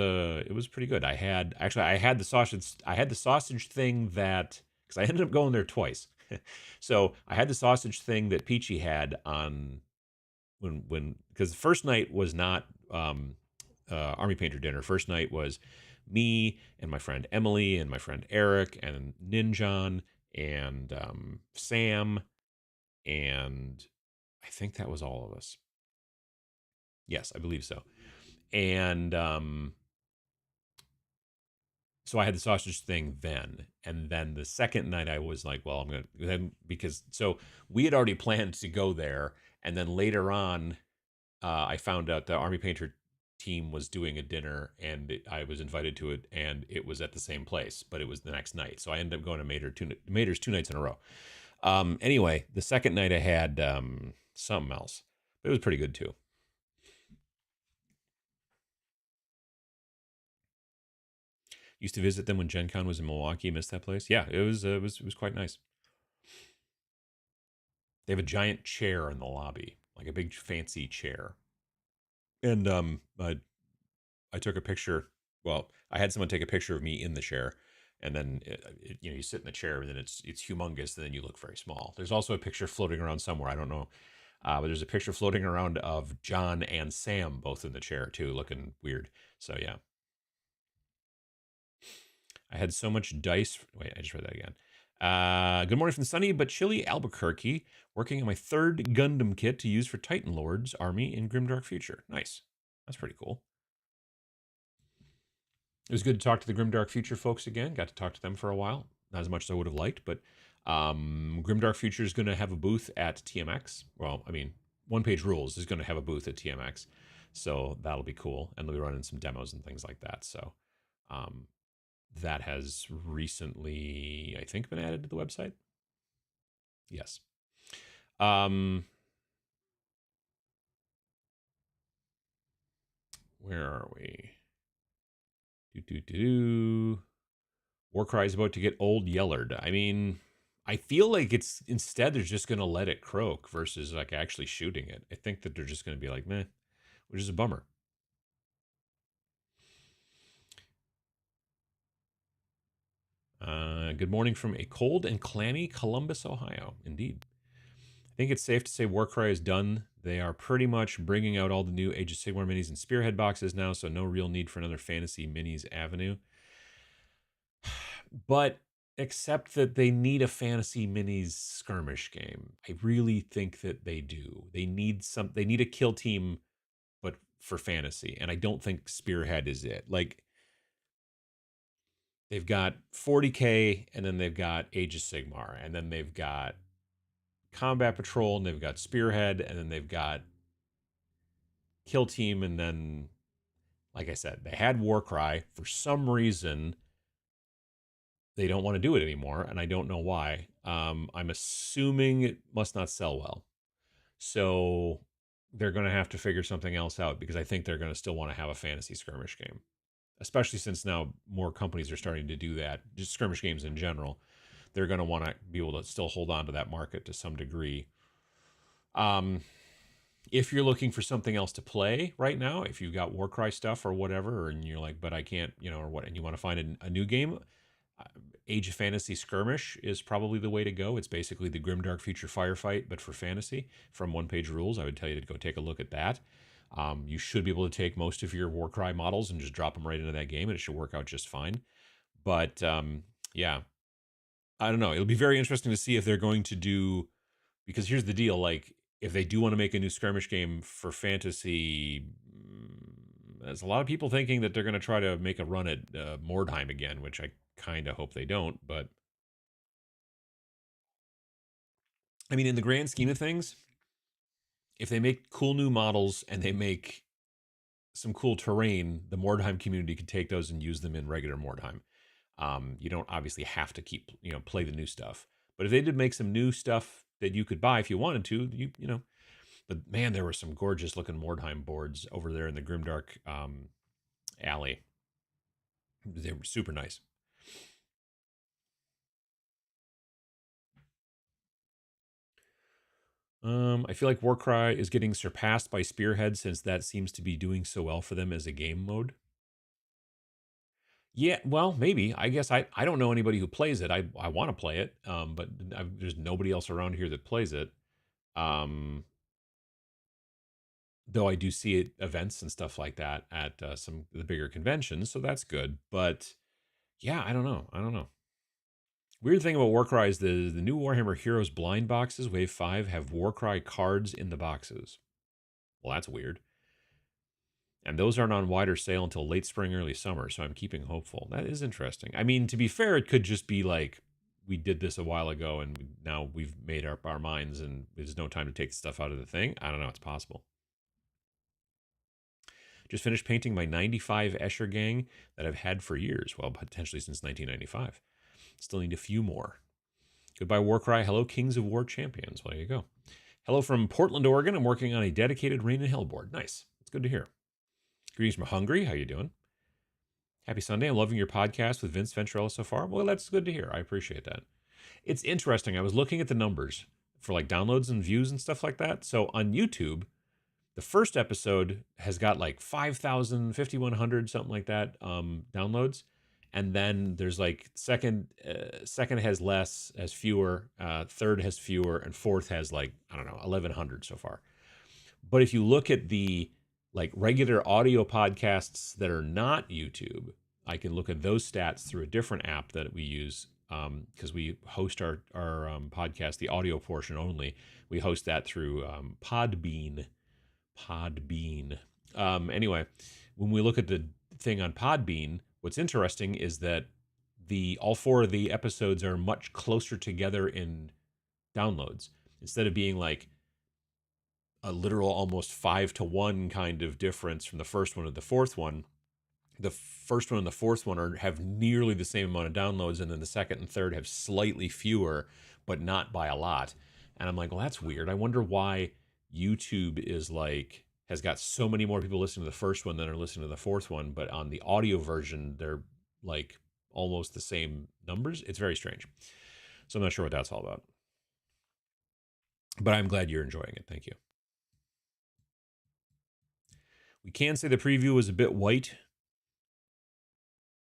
Speaker 1: pretty good. I had the sausage thing that, because I ended up going there twice. So I had the sausage thing that Peachy had on when because the first night was not Army Painter dinner. First night was me and my friend Emily and my friend Eric and Ninjan and Sam, and I think that was all of us. Yes, I believe so. And so I had the sausage thing then, and then the second night I was like, well, I'm gonna then because so we had already planned to go there, and then later on, I found out the Army Painter team was doing a dinner, and I was invited to it, and it was at the same place, but it was the next night, so I ended up going to Mater's 2 nights in a row. Anyway, the second night I had something else. But it was pretty good too. Used to visit them when Gen Con was in Milwaukee. Missed that place. Yeah, it was quite nice. They have a giant chair in the lobby, like a big fancy chair. And I took a picture. Well, I had someone take a picture of me in the chair, and then you sit in the chair, and then it's humongous, and then you look very small. There's also a picture floating around somewhere. I don't know, but there's a picture floating around of John and Sam both in the chair too, looking weird. So yeah, I had so much dice. Wait, I just read that again. Good morning from sunny but chilly Albuquerque. Working on my third Gundam kit to use for Titan Lord's army in Grimdark Future. Nice. That's pretty cool. It was good to talk to the Grimdark Future folks again. Got to talk to them for a while. Not as much as I would have liked, but Grimdark Future is going to have a booth at TMX. Well, I mean, One Page Rules is going to have a booth at TMX. So that'll be cool. And they'll be running some demos and things like that. So that has recently, I think, been added to the website. Yes. Where are we? Warcry is about to get old Yellard. I mean, I feel like it's instead they're just going to let it croak versus like actually shooting it. I think that they're just going to be like, meh, which is a bummer. Good morning from a cold and clammy Columbus, Ohio. Indeed. I think it's safe to say Warcry is done. They are pretty much bringing out all the new Age of Sigmar minis and Spearhead boxes now, so no real need for another fantasy minis avenue. But except that they need a fantasy minis skirmish game. I really think that they do. They need a kill team but for fantasy, and I don't think Spearhead is it. Like they've got 40K and then they've got Age of Sigmar and then they've got Combat Patrol and they've got Spearhead and then they've got Kill Team and then like I said, they had Warcry for some reason. They don't want to do it anymore, and I don't know why. I'm assuming it must not sell well. So they're going to have to figure something else out because I think they're going to still want to have a fantasy skirmish game, especially since now more companies are starting to do that, just skirmish games in general. They're going to want to be able to still hold on to that market to some degree. If you're looking for something else to play right now, if you've got Warcry stuff or whatever, and you're like, but I can't, or what, and you want to find a new game, Age of Fantasy Skirmish is probably the way to go. It's basically the Grimdark Future Firefight, but for fantasy from One Page Rules. I would tell you to go take a look at that. You should be able to take most of your Warcry models and just drop them right into that game, and it should work out just fine. But yeah, I don't know. It'll be very interesting to see if they're going to do, because here's the deal: like if they do want to make a new skirmish game for fantasy, there's a lot of people thinking that they're going to try to make a run at Mordheim again, which I kind of hope they don't. But I mean, in the grand scheme of things, if they make cool new models and they make some cool terrain, the Mordheim community could take those and use them in regular Mordheim. You don't obviously have to keep, play the new stuff. But if they did make some new stuff that you could buy if you wanted to, But man, there were some gorgeous looking Mordheim boards over there in the Grimdark alley. They were super nice. I feel like Warcry is getting surpassed by Spearhead since that seems to be doing so well for them as a game mode. Yeah, well, maybe. I guess I don't know anybody who plays it. I want to play it, but there's nobody else around here that plays it. Though I do see it events and stuff like that at some of the bigger conventions, so that's good. But yeah, I don't know. I don't know. Weird thing about Warcry is the new Warhammer Heroes blind boxes, Wave 5, have Warcry cards in the boxes. Well, that's weird. And those aren't on wider sale until late spring, early summer, so I'm keeping hopeful. That is interesting. I mean, to be fair, it could just be like, we did this a while ago and now we've made up our minds and there's no time to take the stuff out of the thing. I don't know. It's possible. Just finished painting my 95 Escher gang that I've had for years. Well, potentially since 1995. Still need a few more. Goodbye, Warcry. Hello, Kings of War champions. Well, there you go. Hello from Portland, Oregon. I'm working on a dedicated Rain and Hell board. Nice. It's good to hear. Greetings from Hungary. How you doing? Happy Sunday. I'm loving your podcast with Vince Venturella so far. Well, that's good to hear. I appreciate that. It's interesting. I was looking at the numbers for like downloads and views and stuff like that. So on YouTube, the first episode has got like 5,000, 5,100, something like that, downloads. And then there's like second has less, has fewer, third has fewer, and fourth has like, I don't know, 1,100 so far. But if you look at the like regular audio podcasts that are not YouTube, I can look at those stats through a different app that we use because we host our podcast, the audio portion only. We host that through Podbean. Anyway, when we look at the thing on Podbean, what's interesting is that all four of the episodes are much closer together in downloads. Instead of being like a literal almost 5-to-1 kind of difference from the first one to the fourth one, the first one and the fourth one have nearly the same amount of downloads, and then the second and third have slightly fewer, but not by a lot. And I'm like, well, that's weird. I wonder why YouTube has got so many more people listening to the first one than are listening to the fourth one, but on the audio version, they're like almost the same numbers. It's very strange. So I'm not sure what that's all about. But I'm glad you're enjoying it. Thank you. We can say the preview was a bit white.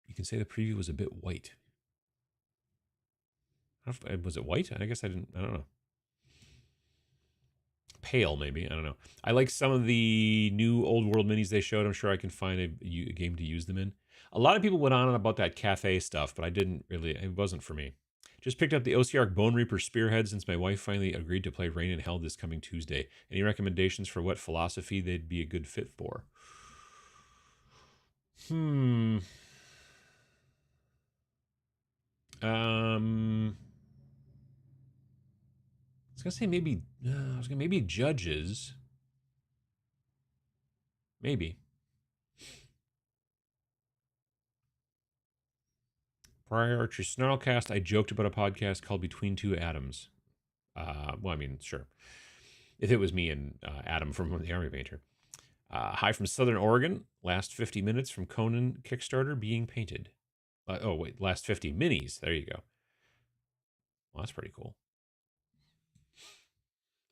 Speaker 1: You can say the preview was a bit white. Was it white? I guess I don't know. Pale, maybe. I don't know. I like some of the new Old World minis they showed. I'm sure I can find a game to use them in. A lot of people went on about that cafe stuff, but I didn't really. It wasn't for me. Just picked up the OCR Bone Reaper Spearhead since my wife finally agreed to play Rain and Hell this coming Tuesday. Any recommendations for what philosophy they'd be a good fit for? I was gonna say maybe. Maybe judges. Maybe. Prior Archery Snarlcast, I joked about a podcast called Between Two Atoms. Well, I mean, sure. If it was me and Adam from the Army Painter. Hi from Southern Oregon. Last 50 minutes from Conan Kickstarter being painted. Last 50 minis. There you go. Well, that's pretty cool.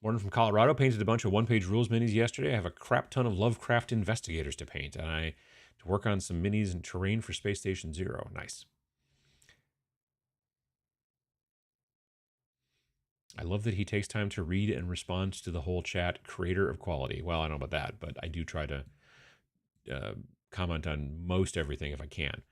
Speaker 1: Morning from Colorado. Painted a bunch of one-page rules minis yesterday. I have a crap ton of Lovecraft investigators to paint, and to work on some minis and terrain for Space Station Zero. Nice. I love that he takes time to read and respond to the whole chat. Creator of quality. Well, I don't know about that, but I do try to comment on most everything if I can.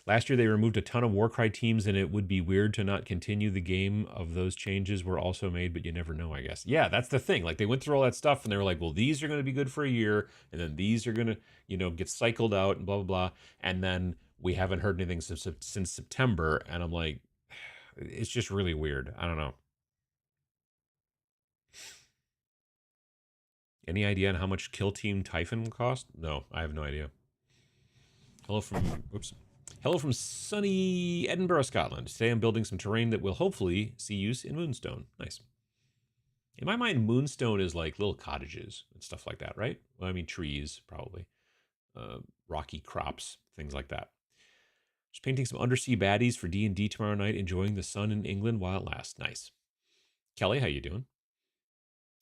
Speaker 1: Last year, they removed a ton of Warcry teams, and it would be weird to not continue the game of those changes were also made, but you never know, I guess. Yeah, that's the thing. Like, they went through all that stuff, and they were like, well, these are going to be good for a year, and then these are going to, get cycled out, and blah, blah, blah. And then we haven't heard anything since September, and I'm like, it's just really weird. I don't know. Any idea on how much Kill Team Typhon will cost? No, I have no idea. Hello from sunny Edinburgh, Scotland. Today I'm building some terrain that will hopefully see use in Moonstone. Nice. In my mind, Moonstone is like little cottages and stuff like that, right? Well, I mean, trees, probably. Rocky crops, things like that. Just painting some undersea baddies for D&D tomorrow night, enjoying the sun in England while it lasts. Nice. Kelly, how you doing?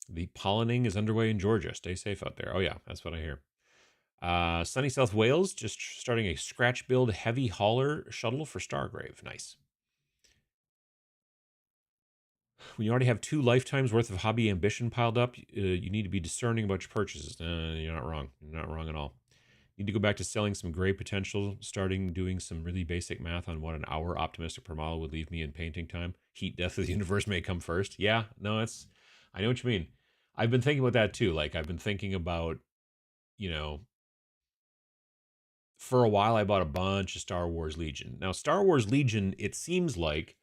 Speaker 1: The pollinating is underway in Georgia. Stay safe out there. Oh, yeah, that's what I hear. Sunny South Wales, just starting a scratch build heavy hauler shuttle for Stargrave. Nice. When you already have 2 lifetimes worth of hobby ambition piled up, you need to be discerning about your purchases. You're not wrong. You're not wrong at all. You need to go back to selling some gray potential, starting doing some really basic math on what an hour optimistic per model would leave me in painting time. Heat death of the universe may come first. Yeah, no, I know what you mean. I've been thinking about that too. Like, I've been thinking about, for a while I bought a bunch of Star Wars Legion. Now, Star Wars Legion, it seems like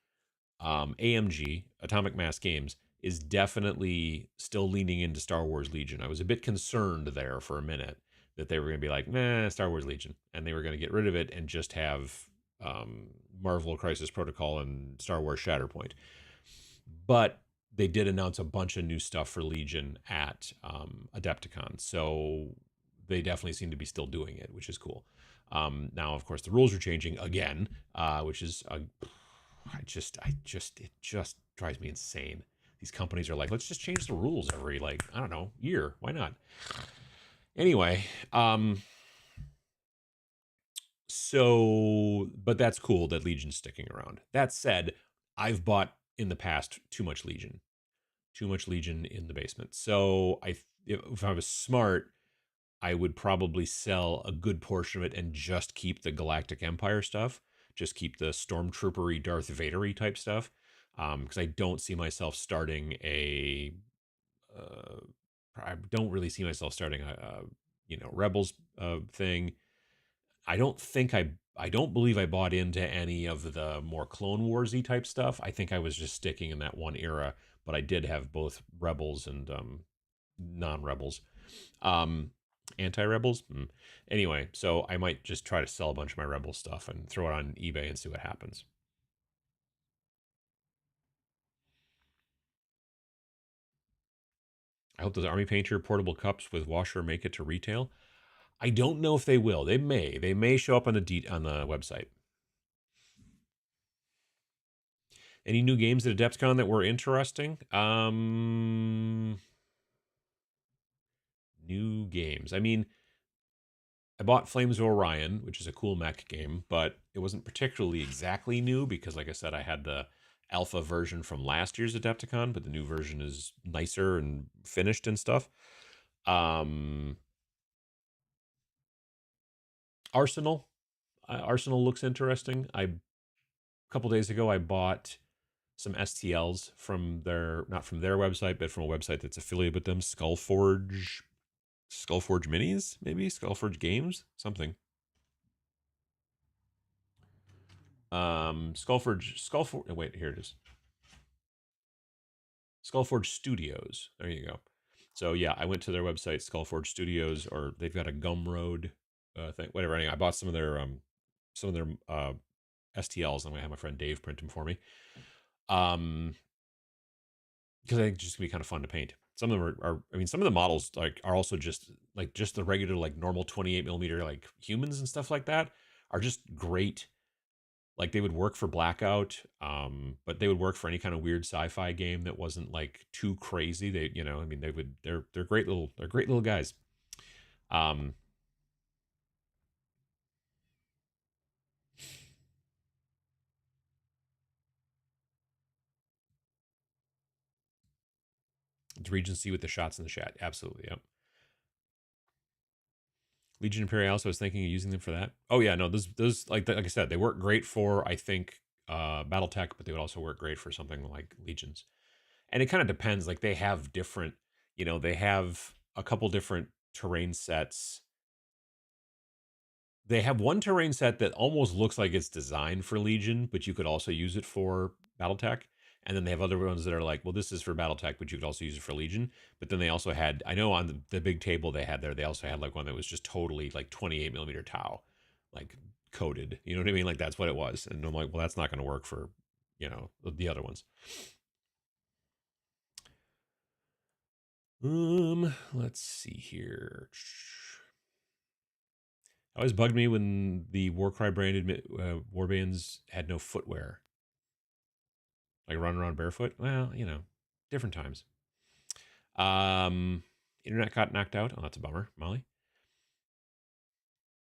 Speaker 1: AMG, Atomic Mass Games, is definitely still leaning into Star Wars Legion. I was a bit concerned there for a minute that they were going to be like, nah, Star Wars Legion. And they were going to get rid of it and just have Marvel Crisis Protocol and Star Wars Shatterpoint. but they did announce a bunch of new stuff for Legion at Adepticon, so they definitely seem to be still doing it, which is cool. Now, of course, the rules are changing again, which is it just drives me insane. These companies are like, let's just change the rules every, like, I don't know, year. Why not? Anyway, so, but that's cool that Legion's sticking around. That said, I've bought in the past too much Legion in the basement. So if I was smart, I would probably sell a good portion of it and just keep the Galactic Empire stuff, just keep the Stormtroopery, Darth Vadery type stuff, because I don't see myself starting a. I don't really see myself starting a Rebels thing. I don't think I don't believe I bought into any of the more Clone Warsy type stuff. I think I was just sticking in that one era, but I did have both Rebels and non-Rebels. Anti-Rebels. Anyway, so I might just try to sell a bunch of my Rebel stuff and throw it on eBay and see what happens. I hope those Army Painter portable cups with washer make it to retail. I don't know if they will. They may. They may show up on the website. Any new games at AdeptiCon that were interesting? New games. I mean, I bought Flames of Orion, which is a cool mech game, but it wasn't particularly exactly new because, like I said, I had the alpha version from last year's Adepticon, but the new version is nicer and finished and stuff. Arsenal. Arsenal looks interesting. A couple days ago, I bought some STLs from not from their website, but from a website that's affiliated with them, Skullforge Minis, maybe Skullforge Games, something. Skullforge. Oh, wait, here it is. Skullforge Studios. There you go. So yeah, I went to their website, Skullforge Studios, or they've got a Gumroad thing, whatever. Anyway, I bought some of their STLs. I'm gonna have my friend Dave print them for me. Because I think it's just gonna be kind of fun to paint. Some of them are I mean, some of the models are also just the regular normal 28mm humans and stuff like that are just great. Like they would work for Blackout, but they would work for any kind of weird sci-fi game that wasn't too crazy. I mean, they're great little guys. Um, it's Regency with the shots in the chat, absolutely. Yep. Legion Imperialis, I was thinking of using them for that. Oh yeah, no, those like I said, they work great for I think BattleTech, but they would also work great for something like Legions. And it kind of depends. Like they have different, they have a couple different terrain sets. They have one terrain set that almost looks like it's designed for Legion, but you could also use it for BattleTech. And then they have other ones that are like, well, this is for BattleTech, but you could also use it for Legion. But then they also had, I know on the big table they had there, they also had one that was just totally 28mm Tau, coated. You know what I mean? Like that's what it was. And I'm like, well, that's not going to work for, the other ones. Let's see here. It always bugged me when the Warcry branded warbands had no footwear. Like running around barefoot. Well, different times. Internet got knocked out. Oh, that's a bummer. Molly.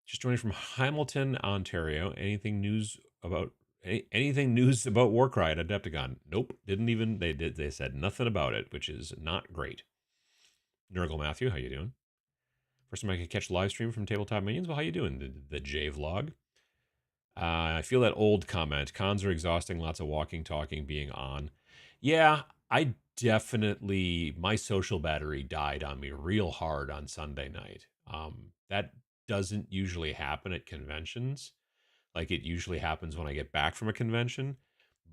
Speaker 1: Just joining from Hamilton, Ontario. Anything news about Warcry at Adepticon? Nope. Didn't even they said nothing about it, which is not great. Nurgle Matthew, how you doing? First time I could catch live stream from Tabletop Minions. Well, how you doing? The J vlog. I feel that old comment. Cons are exhausting. Lots of walking, talking, being on. Yeah, I definitely my social battery died on me real hard on Sunday night. That doesn't usually happen at conventions. Like it usually happens when I get back from a convention.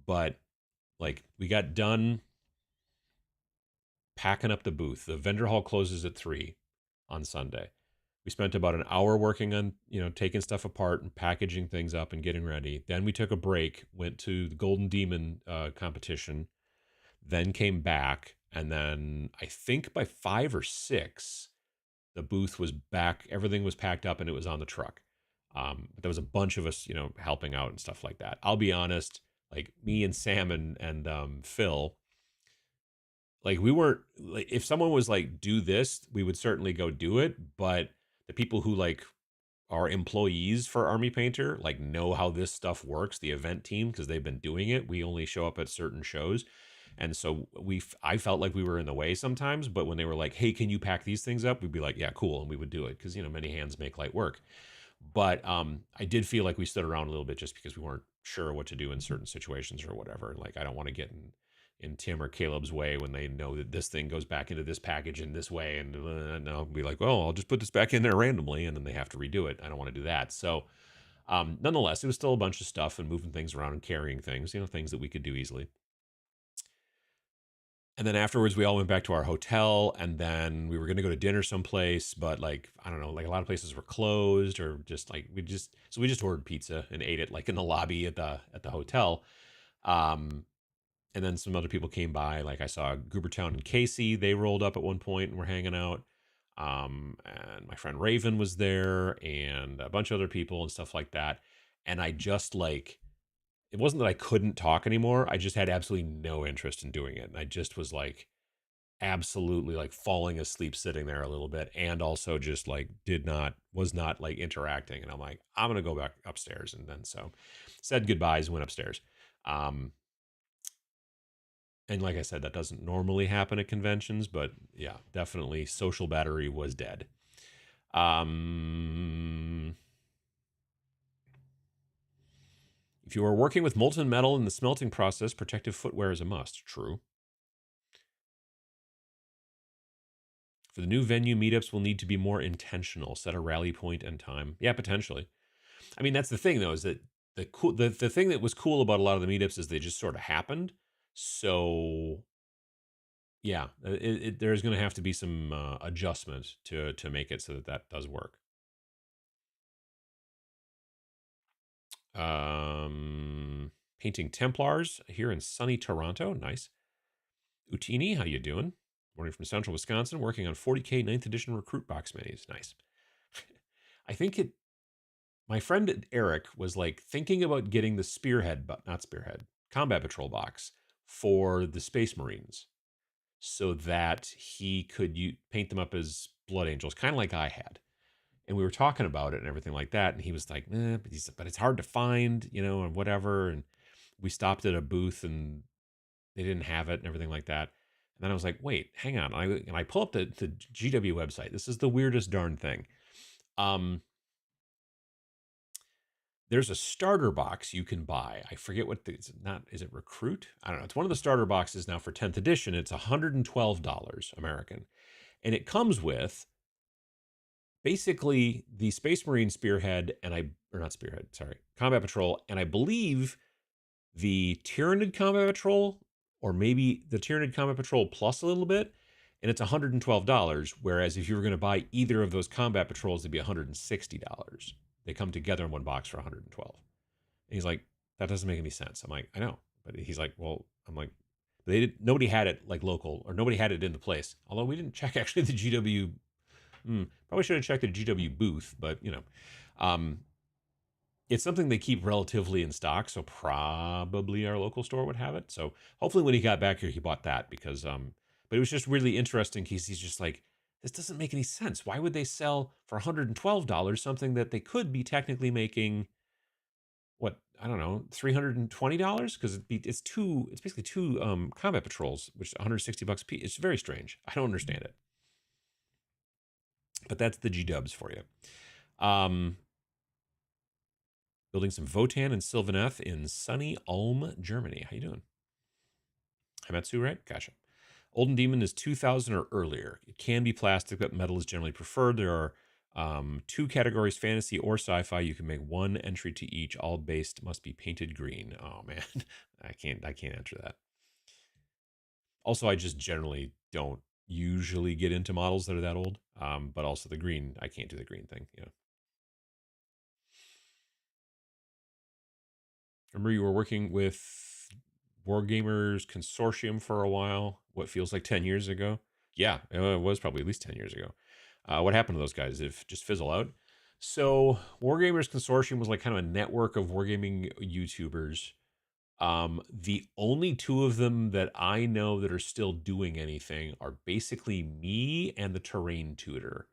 Speaker 1: But we got done packing up the booth. The vendor hall closes at 3 on Sunday. We spent about an hour working on, taking stuff apart and packaging things up and getting ready. Then we took a break, went to the Golden Demon competition. then came back, and then I think by 5 or 6, the booth was back. Everything was packed up and it was on the truck. But there was a bunch of us, helping out and stuff like that. I'll be honest, like me and Sam and Phil, like we weren't like, if someone was like, do this, we would certainly go do it. But the people who like are employees for Army Painter like know how this stuff works, the event team, because they've been doing it. We only show up at certain shows. And so I felt like we were in the way sometimes, but when they were like, hey, can you pack these things up? We'd be like, yeah, cool. And we would do it because, many hands make light work. But I did feel like we stood around a little bit just because we weren't sure what to do in certain situations or whatever. Like, I don't want to get in Tim or Caleb's way when they know that this thing goes back into this package in this way. And I'll be like, well, I'll just put this back in there randomly. And then they have to redo it. I don't want to do that. So nonetheless, it was still a bunch of stuff and moving things around and carrying things, things that we could do easily. And then afterwards, we all went back to our hotel, and then we were going to go to dinner someplace, but like, I don't know, like a lot of places were closed or just like, so we just ordered pizza and ate it like in the lobby at the hotel. Um, and then some other people came by. Like I saw Goobertown and Casey, they rolled up at one point and were hanging out. And my friend Raven was there and a bunch of other people and stuff like that. And I just like, it wasn't that I couldn't talk anymore. I just had absolutely no interest in doing it. And I just was like absolutely like falling asleep sitting there a little bit, and also just like was not like interacting. And I'm like, I'm gonna go back upstairs. And then so said goodbyes and went upstairs. And like I said, that doesn't normally happen at conventions, but yeah, definitely social battery was dead. If you are working with molten metal in the smelting process, protective footwear is a must. True. For the new venue, meetups will need to be more intentional, set a rally point and time. Yeah, potentially. I mean, that's the thing though, is that the thing that was cool about a lot of the meetups is they just sort of happened. So yeah, there's going to have to be some adjustment to make it so that does work. Painting Templars here in sunny Toronto. Nice. Utini, how you doing? Morning from Central Wisconsin, working on 40K 9th edition recruit box minis. Nice. I think my friend Eric was like thinking about getting the Spearhead, but not Spearhead, Combat Patrol box for the Space Marines so that he could paint them up as Blood Angels, kind of like I had. And we were talking about it and everything like that. And he was like, but it's hard to find, and whatever. And we stopped at a booth and they didn't have it and everything like that. And then I was like, wait, hang on. And I pull up the GW website. This is the weirdest darn thing. There's a starter box you can buy. I forget is it Recruit? I don't know. It's one of the starter boxes now for 10th edition. It's $112 American. And it comes with basically the Space Marine Spearhead Combat Patrol. And I believe the Tyranid Combat Patrol, or maybe the Tyranid Combat Patrol plus a little bit. And it's $112. Whereas if you were going to buy either of those Combat Patrols, it'd be $160. They come together in one box for 112. And he's like, that doesn't make any sense. I'm like, I know. But he's like, well, I'm like, nobody had it like local, or nobody had it in the place. Although we didn't check actually the GW. Probably should have checked the GW booth, but it's something they keep relatively in stock. So probably our local store would have it. So hopefully when he got back here, he bought that because, but it was just really interesting because he's just like, this doesn't make any sense. Why would they sell for $112 something that they could be technically making, what, I don't know, $320? Because it's basically two combat patrols, which $160 a piece. It's very strange. I don't understand it. But that's the G-dubs for you. Building some Votan and Sylvaneth in sunny Ulm, Germany. How you doing? Hametsu, right? Gotcha. Olden Demon is 2000 or earlier. It can be plastic, but metal is generally preferred. There are 2 categories, fantasy or sci-fi. You can make 1 entry to each. All based must be painted green. Oh man, I can't enter that. Also, I just generally don't usually get into models that are that old. But also the green, I can't do the green thing. Yeah. Remember you were working with Wargamers Consortium for a while. What feels like 10 years ago. Yeah, it was probably at least 10 years ago. What happened to those guys? If just fizzle out. So Wargamers Consortium was like kind of a network of wargaming YouTubers. The only two of them that I know that are still doing anything are basically me and the terrain tutor,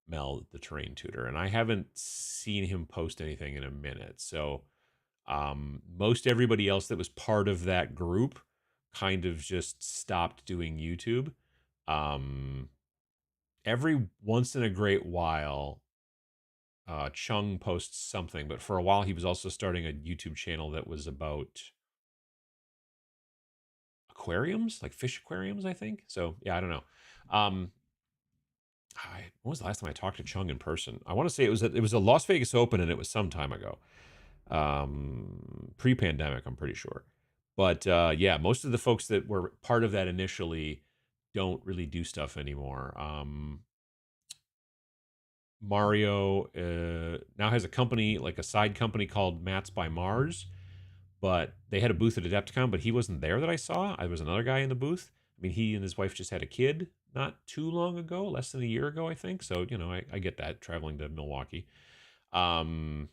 Speaker 1: Mel, the terrain tutor, and I haven't seen him post anything in a minute. So most everybody else that was part of that group kind of just stopped doing YouTube. Um, every once in a great while, Chung posts something, but for a while he was also starting a YouTube channel that was about aquariums, like fish aquariums, I think. So yeah, I don't know. Um, when was the last time I talked to Chung in person? I want to say it was a Las Vegas Open, and it was some time ago, pre-pandemic, I'm pretty sure. But yeah, most of the folks that were part of that initially don't really do stuff anymore. Mario now has a company, like a side company called Mats by Mars, but they had a booth at Adepticon, but he wasn't there that I saw. I was another guy in the booth. I mean, he and his wife just had a kid not too long ago, less than a year ago, I think. So, you know, I get that traveling to Milwaukee. Um,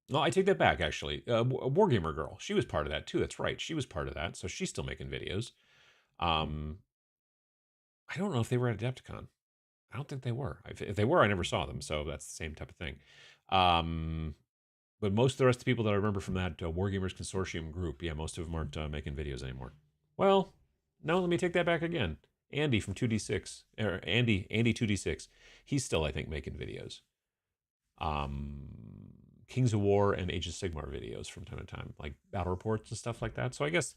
Speaker 1: no, I take that back, actually. Wargamer Girl, she was part of that too. That's right. She was part of that. So she's still making videos. Um, I don't know if they were at Adepticon. I don't think they were. If they were, I never saw them. So that's the same type of thing. Um, but most of the rest of the people that I remember from that Wargamers Consortium group, yeah, most of them aren't making videos anymore. Well, no, let me take that back again. Andy from 2D6, or Andy 2D6, he's still, I think, making videos. Kings of War and Age of Sigmar videos from time to time, like battle reports and stuff like that. So I guess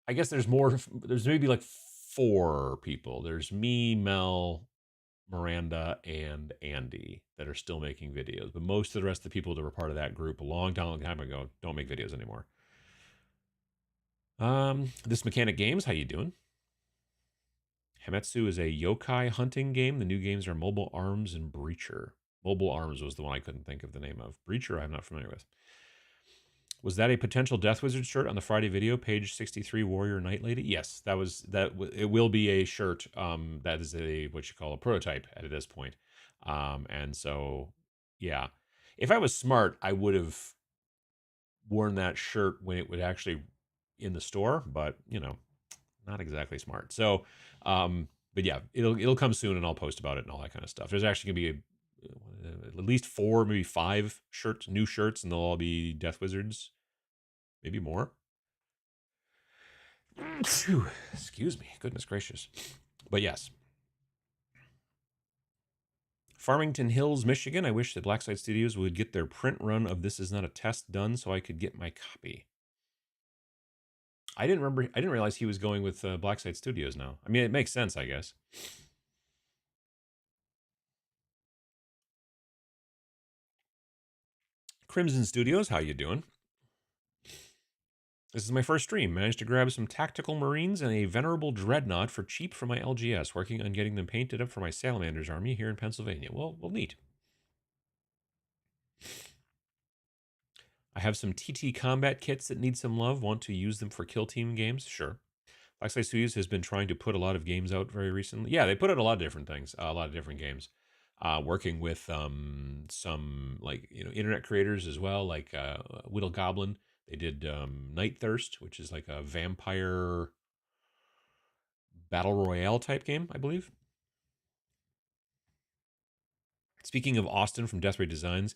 Speaker 1: there's more. There's maybe like four people. There's me, Mel, Miranda, and Andy that are still making videos. But most of the rest of the people that were part of that group a long time ago don't make videos anymore. This Mechanic Games, how you doing? Hametsu is a yokai hunting game. The new games are Mobile Arms and Breacher. Mobile Arms was the one I couldn't think of the name of. Breacher, I'm not familiar with. Was that a potential Death Wizard shirt on the Friday video? Page 63, Warrior Night Lady. Yes, that was that. It will be a shirt. That is a what you call a prototype at this point. And so, yeah, if I was smart, I would have worn that shirt when it was actually in the store. But you know, not exactly smart. So, but yeah, it'll come soon, and I'll post about it and all that kind of stuff. There's actually gonna be at least four, maybe five new shirts, and they'll all be Death Wizards, maybe more. Excuse me, goodness gracious. But yes, Farmington Hills, Michigan. I wish the Blackside Studios would get their print run of This Is Not a Test done so I could get my copy. I didn't realize he was going with Blackside Studios now. I mean, it makes sense, I guess. Crimson Studios, how you doing? This is my first stream. Managed to grab some tactical marines and a venerable dreadnought for cheap for my LGS. Working on getting them painted up for my salamanders army here in Pennsylvania. Well, neat. I have some TT combat kits that need some love. Want to use them for kill team games? Sure. Blackside Studios has been trying to put a lot of games out very recently. Yeah, they put out a lot of different things, a lot of different games. Working with some like internet creators as well, like Whittle Goblin. They did Night Thirst, which is like a vampire battle royale type game, I believe. Speaking of Austin from Death Ray Designs,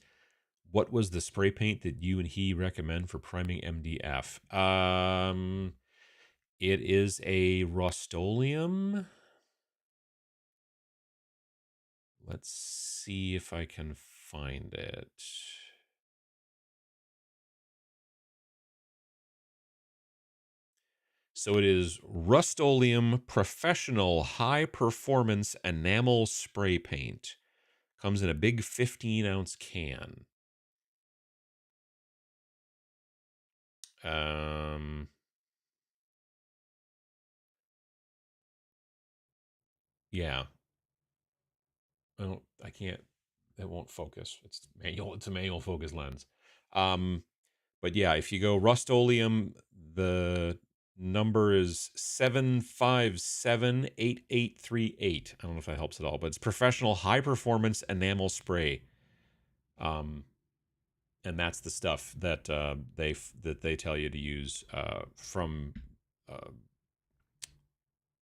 Speaker 1: what was the spray paint that you and he recommend for priming MDF? It is a Rust-Oleum. Let's see if I can find it. So it is Rust-Oleum Professional High Performance Enamel Spray Paint. Comes in a big 15-ounce can. Yeah. I can't. It won't focus. It's manual. It's a manual focus lens. Um, But yeah, if you go Rust-Oleum, the number is 7578838. I don't know if that helps at all, but it's professional high performance enamel spray. Um, and that's the stuff that they tell you to use from uh,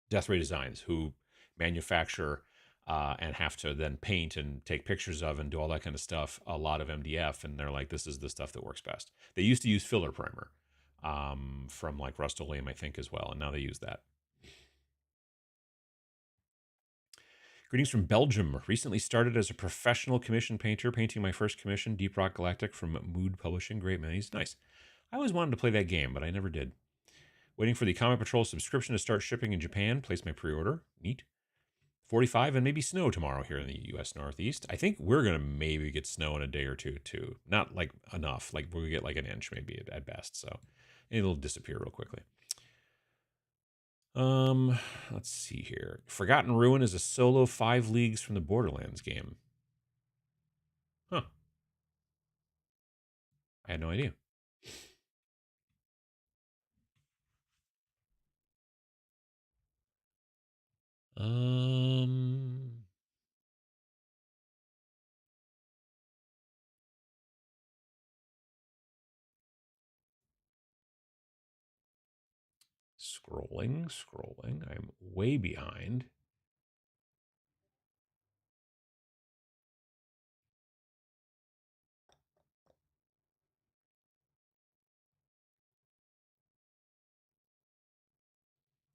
Speaker 1: Death Ray Designs, who manufacture and have to then paint and take pictures of and do all that kind of stuff. A lot of MDF, and they're like, this is the stuff that works best. They used to use filler primer from like Rust-Oleum, I think, as well, and now they use that. Greetings from Belgium. Recently started as a professional commission painter, painting my first commission, Deep Rock Galactic from Mood Publishing. Great man, he's nice. I always wanted to play that game, but I never did. Waiting for the Comic Patrol subscription to start shipping in Japan. Place my pre-order. Neat. 45 and maybe snow tomorrow here in the U.S. Northeast. I think we're going to maybe get snow in a day or two, too. Not like enough. Like we'll get like an inch maybe at best. So it'll disappear real quickly. Let's see here. Forgotten Ruin is a solo 5 leagues from the Borderlands game. Huh. I had no idea. Um, scrolling. I'm way behind.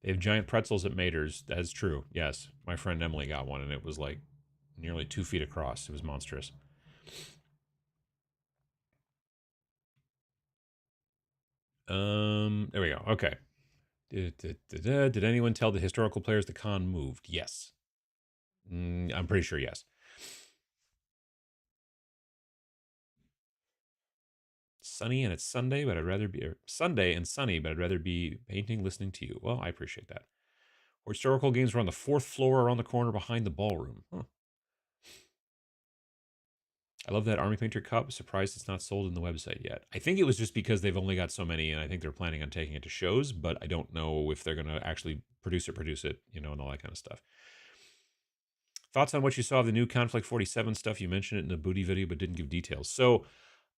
Speaker 1: They have giant pretzels at Mater's. That's true. Yes. My friend Emily got one, and it was like nearly 2 feet across. It was monstrous. There we go. Okay. Did anyone tell the historical players the con moved? Yes. I'm pretty sure yes. Sunny and it's Sunday, but I'd rather be Sunday and sunny, but I'd rather be painting, listening to you. Well, I appreciate that. Historical games were on the 4th floor around the corner behind the ballroom. Huh. I love that Army Painter cup. Surprised it's not sold in the website yet. I think it was just because they've only got so many, and I think they're planning on taking it to shows, but I don't know if they're going to actually produce it, and all that kind of stuff. Thoughts on what you saw of the new Conflict 47 stuff? You mentioned it in the booty video, but didn't give details. So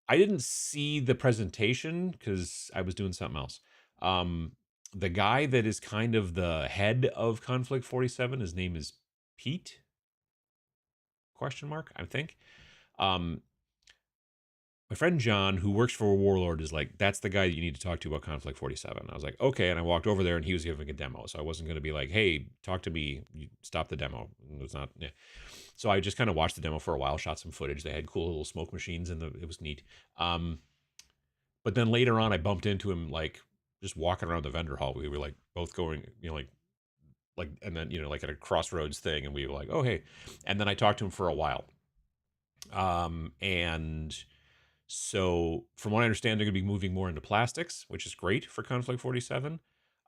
Speaker 1: I didn't see the presentation because I was doing something else. The guy that is kind of the head of Conflict 47, his name is Pete? Question mark, I think. My friend John, who works for Warlord, is like, that's the guy that you need to talk to about Conflict 47. I was like, okay. And I walked over there and he was giving a demo. So I wasn't going to be like, hey, talk to me. You stop the demo. It's not. Yeah. So I just kind of watched the demo for a while, shot some footage. They had cool little smoke machines and it was neat. But then later on, I bumped into him, like just walking around the vendor hall. We were like both going, and then, like at a crossroads thing. And we were like, oh, hey. And then I talked to him for a while. And so, from what I understand, they're going to be moving more into plastics, which is great for Conflict 47.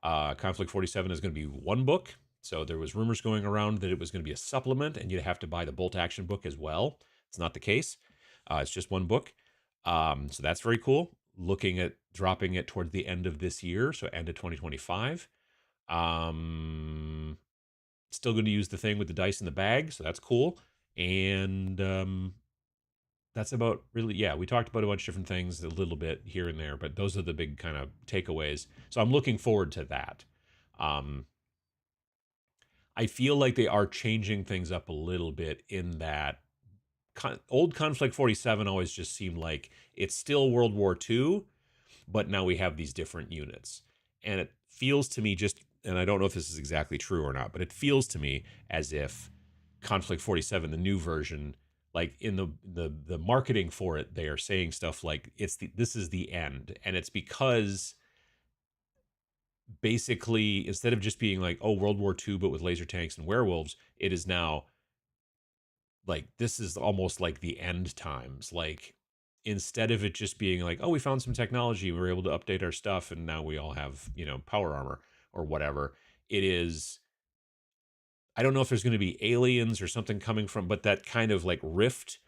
Speaker 1: Conflict 47 is going to be one book. So, there was rumors going around that it was going to be a supplement and you'd have to buy the bolt action book as well. It's not the case. It's just one book. So, that's very cool. Looking at dropping it towards the end of this year, so end of 2025. Still going to use the thing with the dice in the bag, so that's cool. And that's about really, yeah, we talked about a bunch of different things a little bit here and there, but those are the big kind of takeaways. So I'm looking forward to that. I feel like they are changing things up a little bit in that old Conflict 47 always just seemed like it's still World War II, but now we have these different units. And it feels to me and I don't know if this is exactly true or not, but it feels to me as if Conflict 47, the new version, like in the marketing for it, they are saying stuff like this is the end. And it's because basically instead of just being like, oh, World War II, but with laser tanks and werewolves, it is now like this is almost like the end times. Like instead of it just being like, oh, we found some technology, we were able to update our stuff, and now we all have, power armor or whatever. It is, I don't know if there's going to be aliens or something coming from, but that kind of like rift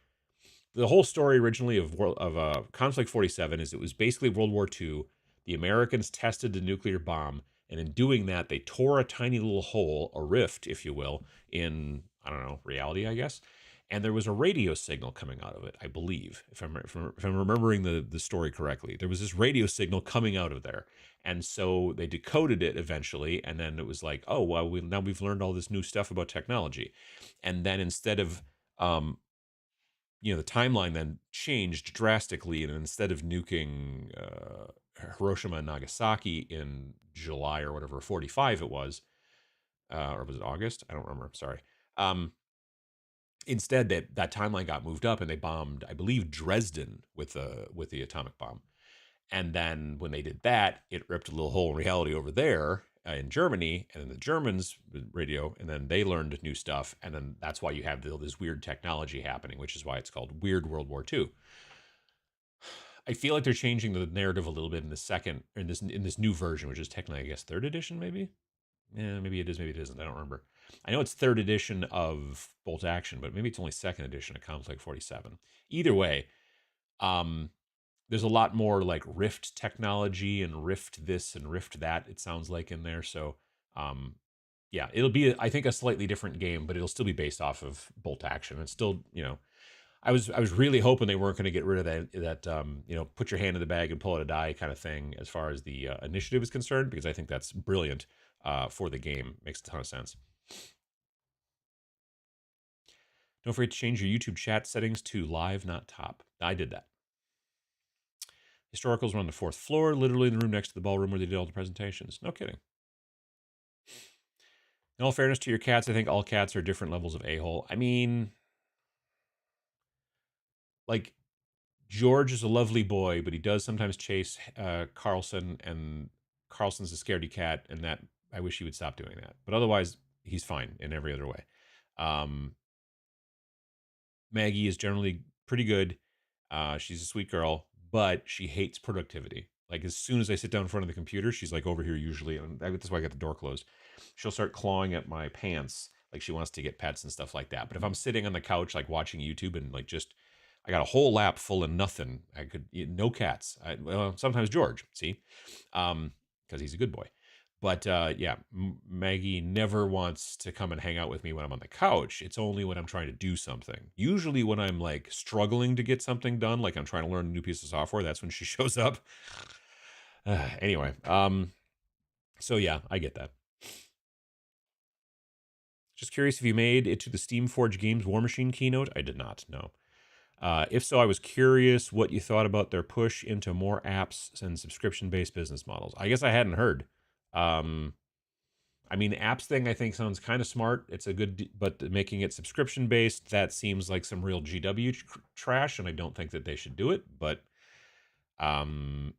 Speaker 1: the whole story originally of Conflict 47 is it was basically World War II. The Americans tested the nuclear bomb, and in doing that, they tore a tiny little hole, a rift, if you will, in, I don't know, reality, I guess. And there was a radio signal coming out of it, I believe, if I'm remembering the story correctly. There was this radio signal coming out of there, and so they decoded it eventually, and then it was like, oh well, now we've learned all this new stuff about technology, and then instead of the timeline then changed drastically, and instead of nuking Hiroshima and Nagasaki in July or whatever 45 it was, or was it August? I don't remember. Sorry. Instead, that timeline got moved up, and they bombed, I believe, Dresden with the atomic bomb. And then when they did that, it ripped a little hole in reality over there in Germany, and then the Germans radio, and then they learned new stuff, and then that's why you have this weird technology happening, which is why it's called Weird World War II. I feel like they're changing the narrative a little bit in the second, in this new version, which is technically, I guess, third edition, maybe. Yeah, maybe it is, maybe it isn't. I don't remember. I know it's third edition of Bolt Action, but maybe it's only second edition of Conflict 47. Either way, there's a lot more like Rift technology and Rift this and Rift that, it sounds like, in there. So, yeah, it'll be, I think, a slightly different game, but it'll still be based off of Bolt Action. It's still, I was really hoping they weren't going to get rid of that put your hand in the bag and pull out a die kind of thing as far as the initiative is concerned, because I think that's brilliant for the game. Makes a ton of sense. Don't forget to change your YouTube chat settings to live, not top. I did that. Historicals were on the 4th floor, literally in the room next to the ballroom where they did all the presentations. No kidding. In all fairness to your cats, I think all cats are different levels of a-hole. I mean, like, George is a lovely boy, but he does sometimes chase Carlson, and Carlson's a scaredy cat, and that I wish he would stop doing that. But otherwise, he's fine in every other way. Maggie is generally pretty good. She's a sweet girl, but she hates productivity. Like, as soon as I sit down in front of the computer, she's like over here usually, and that's why I got the door closed. She'll start clawing at my pants, like she wants to get pets and stuff like that. But if I'm sitting on the couch, like watching YouTube, and like just, I got a whole lap full of nothing. I could, no cats. Well, sometimes George, see, because he's a good boy. But yeah, Maggie never wants to come and hang out with me when I'm on the couch. It's only when I'm trying to do something. Usually when I'm like struggling to get something done, like I'm trying to learn a new piece of software, that's when she shows up. Anyway, so yeah, I get that. Just curious if you made it to the Steamforge Games War Machine keynote. I did not, no. If so, I was curious what you thought about their push into more apps and subscription-based business models. I guess I hadn't heard. I mean, the apps thing I think sounds kind of smart. It's a good, but making it subscription-based, that seems like some real GW trash, and I don't think that they should do it. But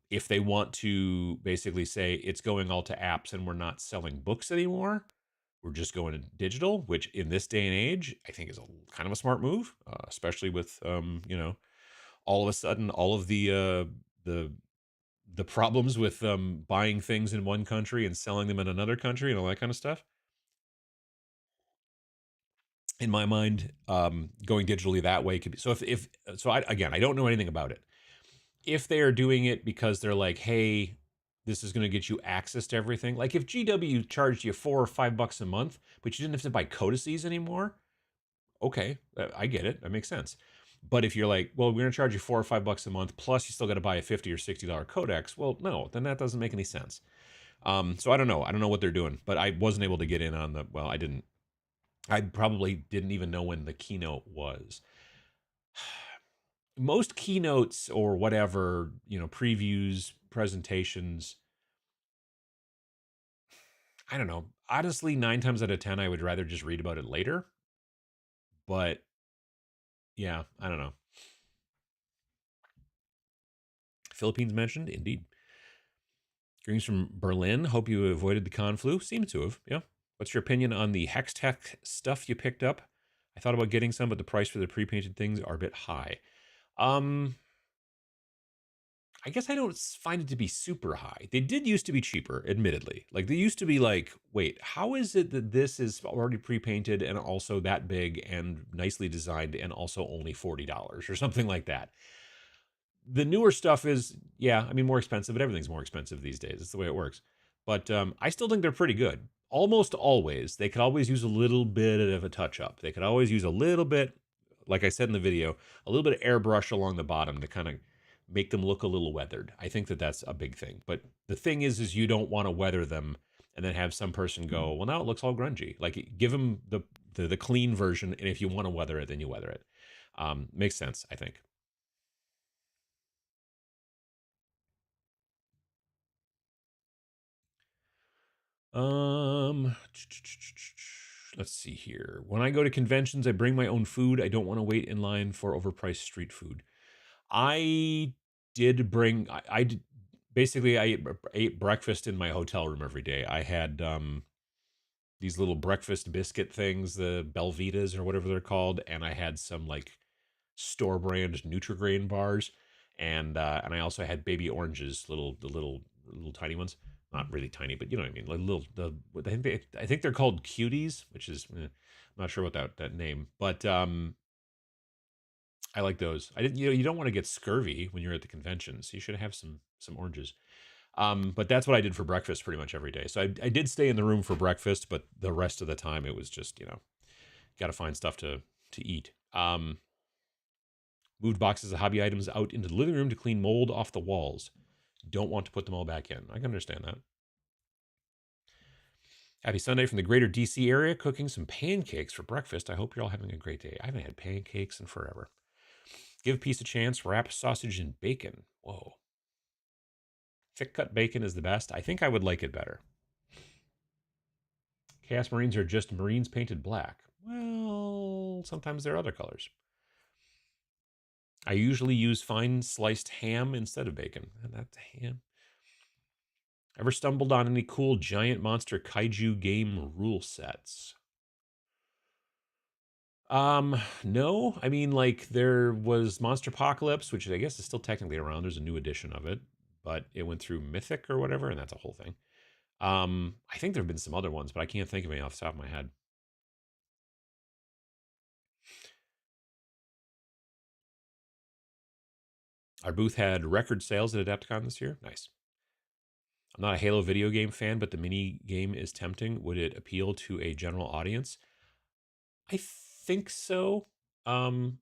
Speaker 1: if they want to basically say it's going all to apps and we're not selling books anymore, we're just going to digital, which in this day and age, I think is kind of a smart move, especially with, all of a sudden, all of the problems with buying things in one country and selling them in another country and all that kind of stuff. In my mind, going digitally that way could be, so I don't know anything about it. If they are doing it because they're like, hey, this is going to get you access to everything. Like if GW charged you $4 or $5 a month, but you didn't have to buy codices anymore. Okay, I get it. That makes sense. But if you're like, well, we're going to charge you $4 or $5 a month, plus you still got to buy a $50 or $60 codex. Well, no, then that doesn't make any sense. So I don't know. I don't know what they're doing, but I wasn't able to get in on I didn't. I probably didn't even know when the keynote was. Most keynotes or whatever, previews, presentations, I don't know. Honestly, 9 times out of 10, I would rather just read about it later. But yeah, I don't know. Philippines mentioned, indeed. Greetings from Berlin. Hope you avoided the con flu. Seems to have, yeah. What's your opinion on the Hex Tech stuff you picked up? I thought about getting some, but the price for the pre-painted things are a bit high. I guess I don't find it to be super high. They did used to be cheaper, admittedly. Like they used to be like, wait, how is it that this is already pre-painted and also that big and nicely designed and also only $40 or something like that? The newer stuff is, yeah, I mean, more expensive, but everything's more expensive these days. It's the way it works. But I still think they're pretty good. Almost always, they could always use a little bit of a touch up. They could always use a little bit, like I said in the video, a little bit of airbrush along the bottom to kind of make them look a little weathered. I think that that's a big thing. But the thing is you don't want to weather them and then have some person go, well, now it looks all grungy. Like give them the clean version, and if you want to weather it, then you weather it. Makes sense, I think. Um, let's see here. When I go to conventions, I bring my own food. I don't want to wait in line for overpriced street food. I did bring. I did basically. I ate breakfast in my hotel room every day. I had these little breakfast biscuit things, the Belvitas or whatever they're called, and I had some like store brand Nutri-Grain bars, and I also had baby oranges, little tiny ones, not really tiny, but you know what I mean, like little I think they're called cuties, which is I'm not sure what that name, but I like those. I didn't, you don't want to get scurvy when you're at the convention, so you should have some oranges. But that's what I did for breakfast pretty much every day. So I did stay in the room for breakfast, but the rest of the time it was just got to find stuff to eat. Moved boxes of hobby items out into the living room to clean mold off the walls. Don't want to put them all back in. I can understand that. Happy Sunday from the greater DC area, cooking some pancakes for breakfast. I hope you're all having a great day. I haven't had pancakes in forever. Give a piece a chance. Wrap sausage in bacon. Whoa. Thick cut bacon is the best. I think I would like it better. Chaos Marines are just Marines painted black. Well, sometimes there are other colors. I usually use fine sliced ham instead of bacon. And that's ham. Ever stumbled on any cool giant monster kaiju game rule sets? No. I mean, like there was Monster Apocalypse, which I guess is still technically around. There's a new edition of it, but it went through Mythic or whatever, and that's a whole thing. I think there have been some other ones, but I can't think of any off the top of my head. Our booth had record sales at Adepticon this year. Nice. I'm not a Halo video game fan, but the mini game is tempting. Would it appeal to a general audience? I think so. I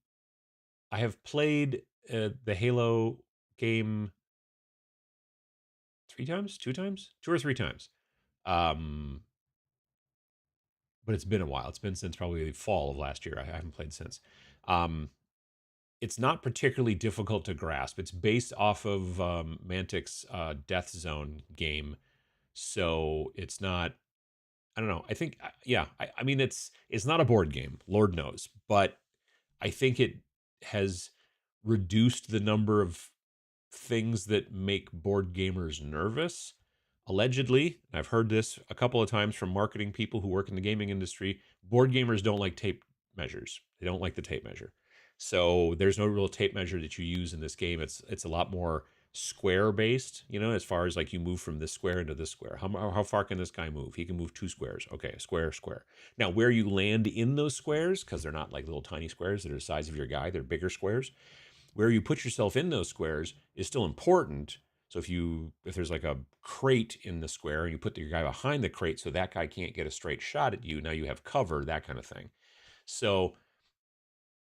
Speaker 1: have played the Halo game 3 times, 2 times, 2 or 3 times. But it's been a while. It's been since probably the fall of last year. I haven't played since. It's not particularly difficult to grasp. It's based off of Mantic's Death Zone game, so it's not. I don't know. I think, yeah. I mean, it's not a board game, Lord knows, but I think it has reduced the number of things that make board gamers nervous. Allegedly, I've heard this a couple of times from marketing people who work in the gaming industry, board gamers don't like tape measures. They don't like the tape measure. So there's no real tape measure that you use in this game. It's a lot more square based, as far as like you move from this square into this square. How far can this guy move? He can move 2 squares. Okay, square, square. Now, where you land in those squares, because they're not like little tiny squares that are the size of your guy, they're bigger squares. Where you put yourself in those squares is still important. So if there's like a crate in the square and you put your guy behind the crate so that guy can't get a straight shot at you, now you have cover, that kind of thing. So,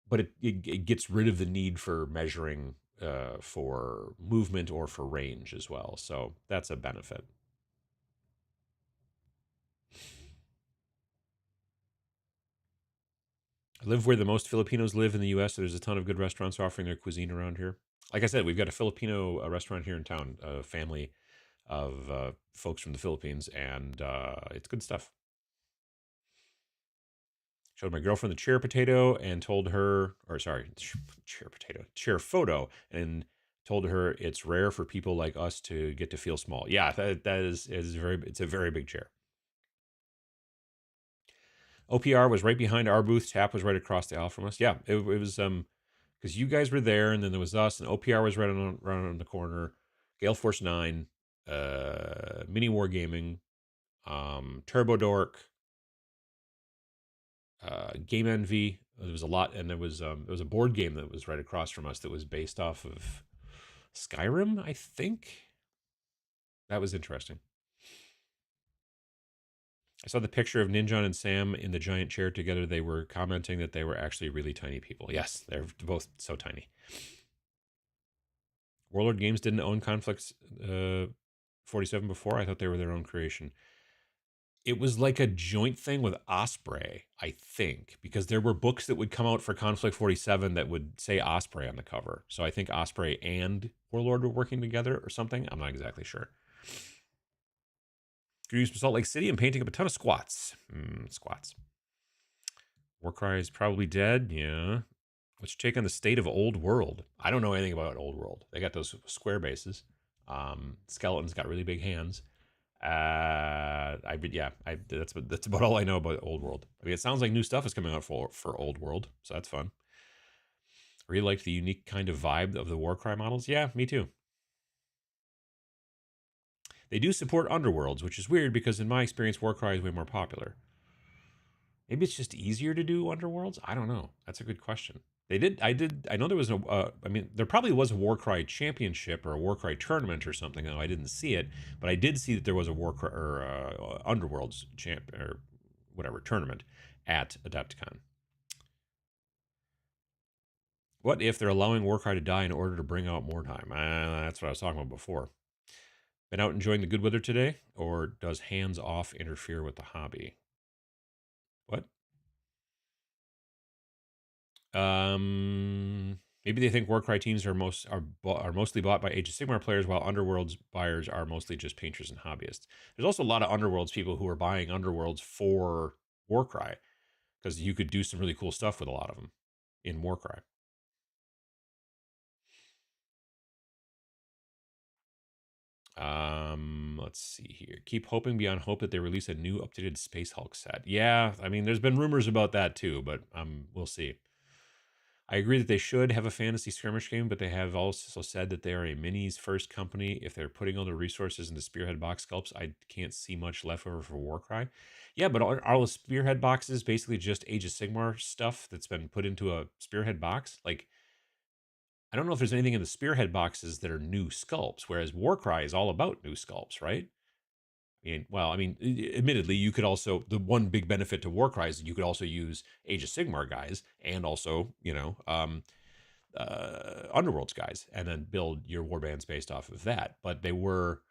Speaker 1: but it gets rid of the need for measuring for movement or for range as well. So that's a benefit. I live where the most Filipinos live in the U.S. So there's a ton of good restaurants offering their cuisine around here. Like I said, we've got a Filipino restaurant here in town, a family of folks from the Philippines, and it's good stuff. Showed my girlfriend the chair potato and told her, or sorry, chair photo, and told her it's rare for people like us to get to feel small. Yeah, that is it's a very big chair. OPR was right behind our booth. Tap was right across the aisle from us. Yeah, it was because you guys were there, and then there was us, and OPR was right on the corner. Gale Force 9, Mini Wargaming, Turbo Dork, Game Envy. There was a lot, and there was a board game that was right across from us that was based off of Skyrim, I think. That was interesting. I saw the picture of Ninjon and Sam in the giant chair together. They were commenting that they were actually really tiny people. Yes, they're both so tiny. Warlord Games didn't own Conflict 47 before. I thought they were their own creation. It was like a joint thing with Osprey, I think, because there were books that would come out for Conflict 47 that would say Osprey on the cover. So I think Osprey and Warlord were working together or something. I'm not exactly sure. Grew from Salt Lake City and painting up a ton of squats. Squats. Warcry is probably dead. Yeah. What's your take on the state of Old World? I don't know anything about Old World. They got those square bases. Skeletons got really big hands. That's about all I know about Old World. I mean, it sounds like new stuff is coming out for Old World, so that's fun. I really like the unique kind of vibe of the Warcry models. Yeah, me too. They do support Underworlds, which is weird because in my experience, Warcry is way more popular. Maybe it's just easier to do Underworlds. I don't know. That's a good question. I know there was there probably was a Warcry championship or a Warcry tournament or something. Though I didn't see it, but I did see that there was a Warcry or Underworlds champ or whatever tournament at AdeptiCon. What if they're allowing Warcry to die in order to bring out Mordheim? That's what I was talking about before. Been out enjoying the good weather today, or does hands off interfere with the hobby? What? Maybe they think Warcry teams are mostly bought by Age of Sigmar players, while Underworlds buyers are mostly just painters and hobbyists. There's also a lot of Underworlds people who are buying Underworlds for Warcry because you could do some really cool stuff with a lot of them in Warcry. Let's see here. Keep hoping beyond hope that they release a new updated Space Hulk set. Yeah, I mean, there's been rumors about that too, but we'll see. I agree that they should have a fantasy skirmish game, but they have also said that they are a minis first company. If they're putting all the resources into Spearhead box sculpts, I can't see much left over for Warcry. Yeah, but are the Spearhead boxes basically just Age of Sigmar stuff that's been put into a Spearhead box? Like, I don't know if there's anything in the Spearhead boxes that are new sculpts, whereas Warcry is all about new sculpts, right? Admittedly, you could also, the one big benefit to Warcry is you could also use Age of Sigmar guys and also, Underworlds guys, and then build your warbands based off of that. But they were,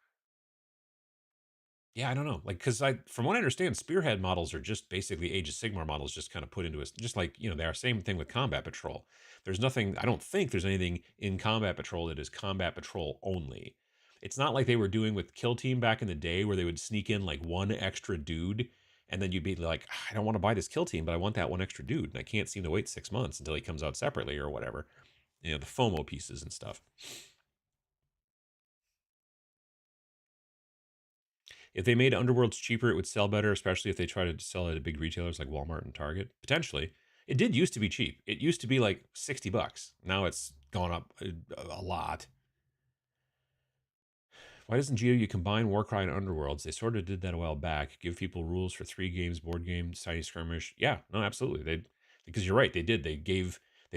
Speaker 1: yeah, I don't know, like because from what I understand, Spearhead models are just basically Age of Sigmar models, just kind of put into a, just like they are same thing with Combat Patrol. There's nothing, I don't think there's anything in Combat Patrol that is Combat Patrol only. It's not like they were doing with Kill Team back in the day where they would sneak in like one extra dude and then you'd be like, I don't want to buy this Kill Team, but I want that one extra dude. And I can't seem to wait 6 months until he comes out separately or whatever. The FOMO pieces and stuff. If they made Underworlds cheaper, it would sell better, especially if they try to sell it at big retailers like Walmart and Target. Potentially. It did used to be cheap. It used to be like $60. Now it's gone up a lot. Why doesn't GW combine Warcry and Underworlds? They sort of did that a while back. Give people rules for 3 games, board game, tiny skirmish. Yeah, no, absolutely. Because you're right, they did. They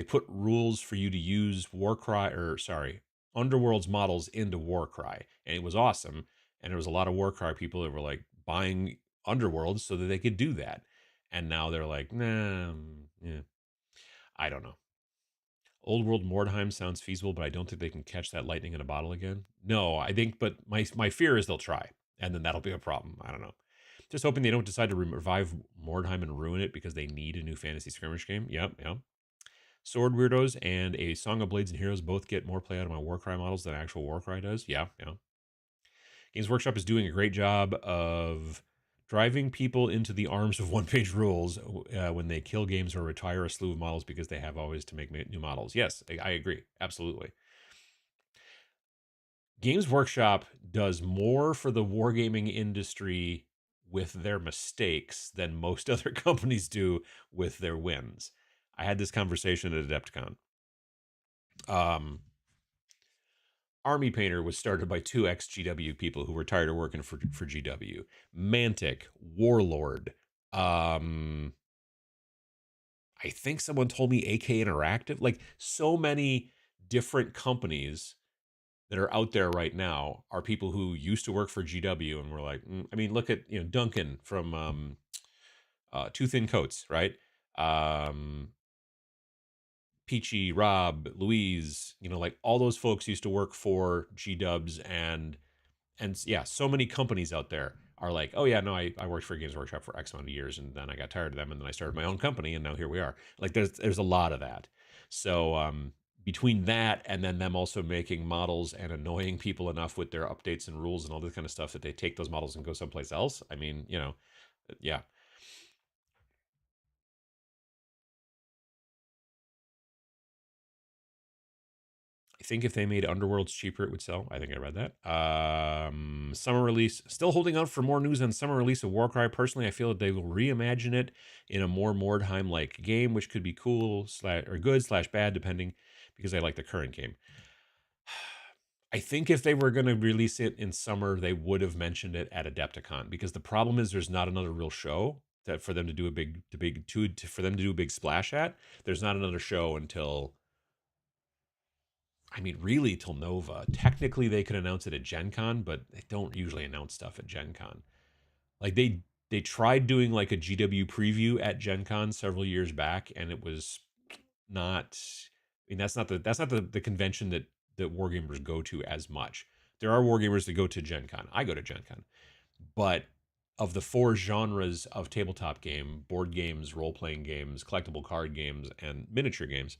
Speaker 1: put rules for you to use Underworlds models into Warcry, and it was awesome. And there was a lot of Warcry people that were like buying Underworlds so that they could do that. And now they're like, nah, yeah, I don't know. Old World Mordheim sounds feasible, but I don't think they can catch that lightning in a bottle again. No, I think, but my fear is they'll try, and then that'll be a problem. I don't know. Just hoping they don't decide to revive Mordheim and ruin it because they need a new fantasy skirmish game. Yep. Sword Weirdos and a Song of Blades and Heroes both get more play out of my Warcry models than actual Warcry does. Yeah. Games Workshop is doing a great job of driving people into the arms of one-page rules when they kill games or retire a slew of models because they have always to make new models. Yes, I agree. Absolutely. Games Workshop does more for the wargaming industry with their mistakes than most other companies do with their wins. I had this conversation at AdeptiCon. Army Painter was started by two ex-GW people who were tired of working for GW. Mantic, Warlord. I think someone told me AK Interactive. Like so many different companies that are out there right now are people who used to work for GW and were like, I mean, look at Duncan from Two Thin Coats, right? Um, Peachy, Rob, Louise, like all those folks used to work for G Dubs and yeah, so many companies out there are like, oh yeah, no, I worked for Games Workshop for X amount of years, and then I got tired of them, and then I started my own company, and now here we are. Like there's a lot of that. So between that and then them also making models and annoying people enough with their updates and rules and all this kind of stuff that they take those models and go someplace else. I mean, yeah. I think if they made Underworlds cheaper, it would sell. I think I read that. Summer release. Still holding out for more news on summer release of Warcry. Personally, I feel that they will reimagine it in a more Mordheim-like game, which could be cool or good / bad, depending, because I like the current game. I think if they were going to release it in summer, they would have mentioned it at Adepticon, because the problem is there's not another real show that for them to do a for them to do a big splash at. There's not another show until, I mean, really till Nova. Technically, they could announce it at Gen Con, but they don't usually announce stuff at Gen Con. Like they tried doing like a GW preview at Gen Con several years back, and it was not. I mean, that's not the convention that wargamers go to as much. There are wargamers that go to Gen Con. I go to Gen Con, but of the four genres of tabletop game, board games, role playing games, collectible card games, and miniature games,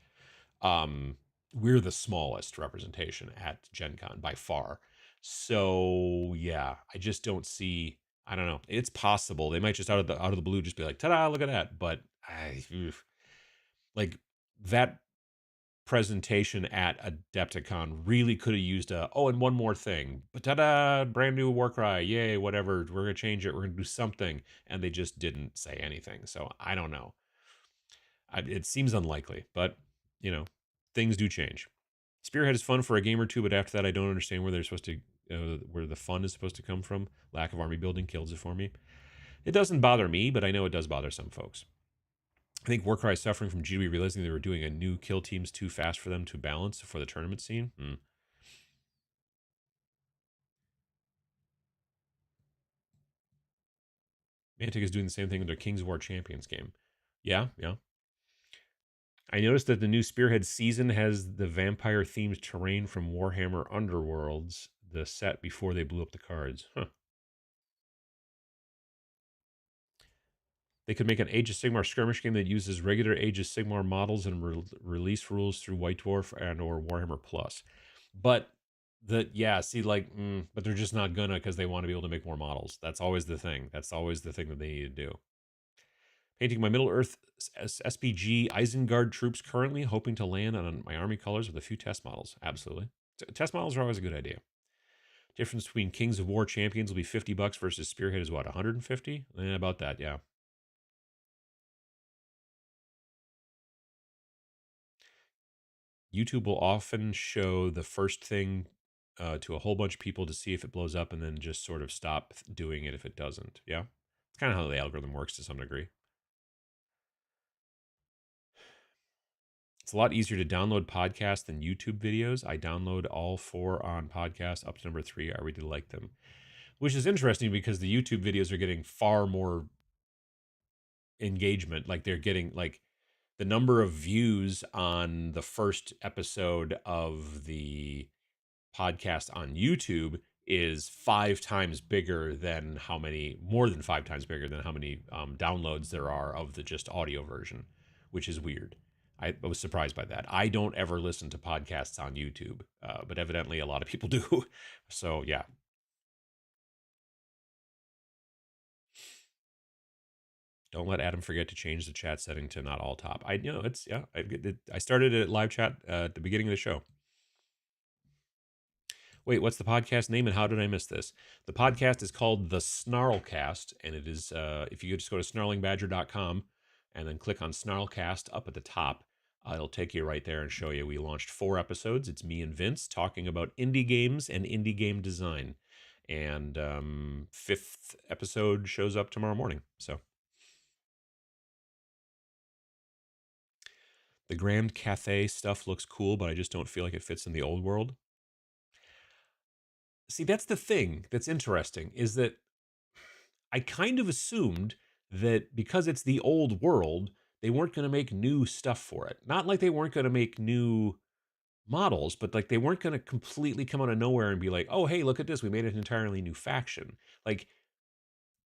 Speaker 1: um, we're the smallest representation at Gen Con by far. So yeah, I just don't see. I don't know. It's possible they might just out of the blue just be like, "Ta-da! Look at that!" But like that presentation at Adepticon really could have used and one more thing. But ta-da! Brand new Warcry, yay! Whatever. We're gonna change it. We're gonna do something, and they just didn't say anything. So I don't know. It seems unlikely, but things do change. Spearhead is fun for a game or two, but after that, I don't understand where they're supposed to, where the fun is supposed to come from. Lack of army building kills it for me. It doesn't bother me, but I know it does bother some folks. I think Warcry is suffering from GW realizing they were doing a new kill teams too fast for them to balance for the tournament scene. Mantic is doing the same thing with their Kings of War Champions game. Yeah, yeah. I noticed that the new Spearhead season has the vampire themed terrain from Warhammer Underworlds, the set before they blew up the cards. Huh. They could make an Age of Sigmar skirmish game that uses regular Age of Sigmar models and release rules through White Dwarf and or Warhammer Plus. But but they're just not gonna, because they want to be able to make more models. That's always the thing. That's always the thing that they need to do. Painting my Middle Earth SPG Isengard troops currently, hoping to land on my army colors with a few test models. Absolutely. Test models are always a good idea. Difference between Kings of War Champions will be $50 versus Spearhead is what, 150? About that, yeah. YouTube will often show the first thing to a whole bunch of people to see if it blows up, and then just sort of stop doing it if it doesn't. Yeah. It's kind of how the algorithm works to some degree. It's a lot easier to download podcasts than YouTube videos. I download all 4 on podcast up to number 3. I really like them, which is interesting because the YouTube videos are getting far more engagement. Like they're getting like the number of views on the first episode of the podcast on YouTube is 5 times bigger than more than 5 times bigger than how many downloads there are of the just audio version, which is weird. I was surprised by that. I don't ever listen to podcasts on YouTube, but evidently a lot of people do. So yeah. Don't let Adam forget to change the chat setting to not all top. It's yeah. I started it at live chat at the beginning of the show. Wait, what's the podcast name and how did I miss this? The podcast is called The Snarlcast, and it is, if you just go to snarlingbadger.com and then click on Snarlcast up at the top, It'll take you right there and show you. We launched 4 episodes. It's me and Vince talking about indie games and indie game design. And 5th episode shows up tomorrow morning. So the Grand Cathay stuff looks cool, but I just don't feel like it fits in the old world. See, that's the thing that's interesting, is that I kind of assumed that because it's the old world, they weren't going to make new stuff for it. Not like they weren't going to make new models, but like they weren't going to completely come out of nowhere and be like, oh, hey, look at this. We made an entirely new faction. Like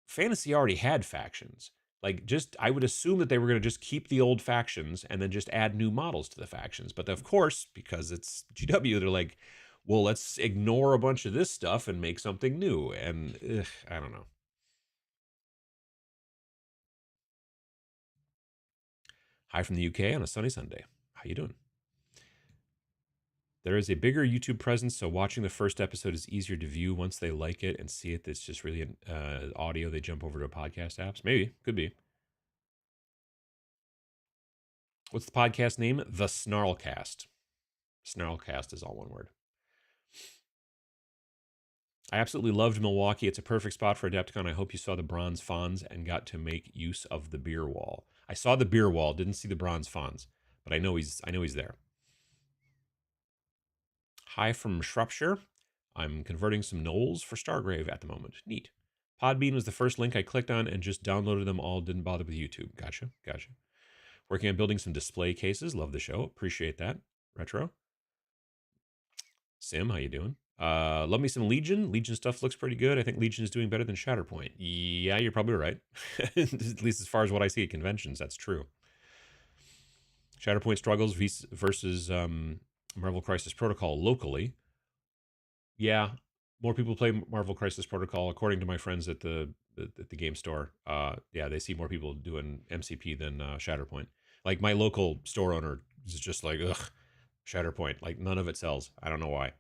Speaker 1: Fantasy already had factions. Like, just, I would assume that they were going to just keep the old factions and then just add new models to the factions. But of course, because it's GW, they're like, well, let's ignore a bunch of this stuff and make something new. And I don't know. Hi from the UK on a sunny Sunday. How you doing? There is a bigger YouTube presence, so watching the first episode is easier to view. Once they like it and see it, it's just really audio. They jump over to podcast apps. Maybe, could be. What's the podcast name? The Snarlcast. Snarlcast is all one word. I absolutely loved Milwaukee. It's a perfect spot for AdeptiCon. I hope you saw the bronze fawns and got to make use of the beer wall. I saw the beer wall, didn't see the bronze fawns, but I know he's there. Hi from Shropshire. I'm converting some Knolls for Stargrave at the moment. Neat. Podbean was the first link I clicked on and just downloaded them all. Didn't bother with YouTube. Gotcha. Working on building some display cases. Love the show. Appreciate that. Retro. Sim, how you doing? Love me some Legion. Legion stuff looks pretty good. I think Legion is doing better than Shatterpoint. Yeah, you're probably right. At least as far as what I see at conventions, that's true. Shatterpoint struggles versus Marvel Crisis Protocol locally. Yeah, more people play Marvel Crisis Protocol, according to my friends at the game store. Yeah, they see more people doing MCP than Shatterpoint. Like my local store owner is just like, ugh, Shatterpoint. Like none of it sells. I don't know why.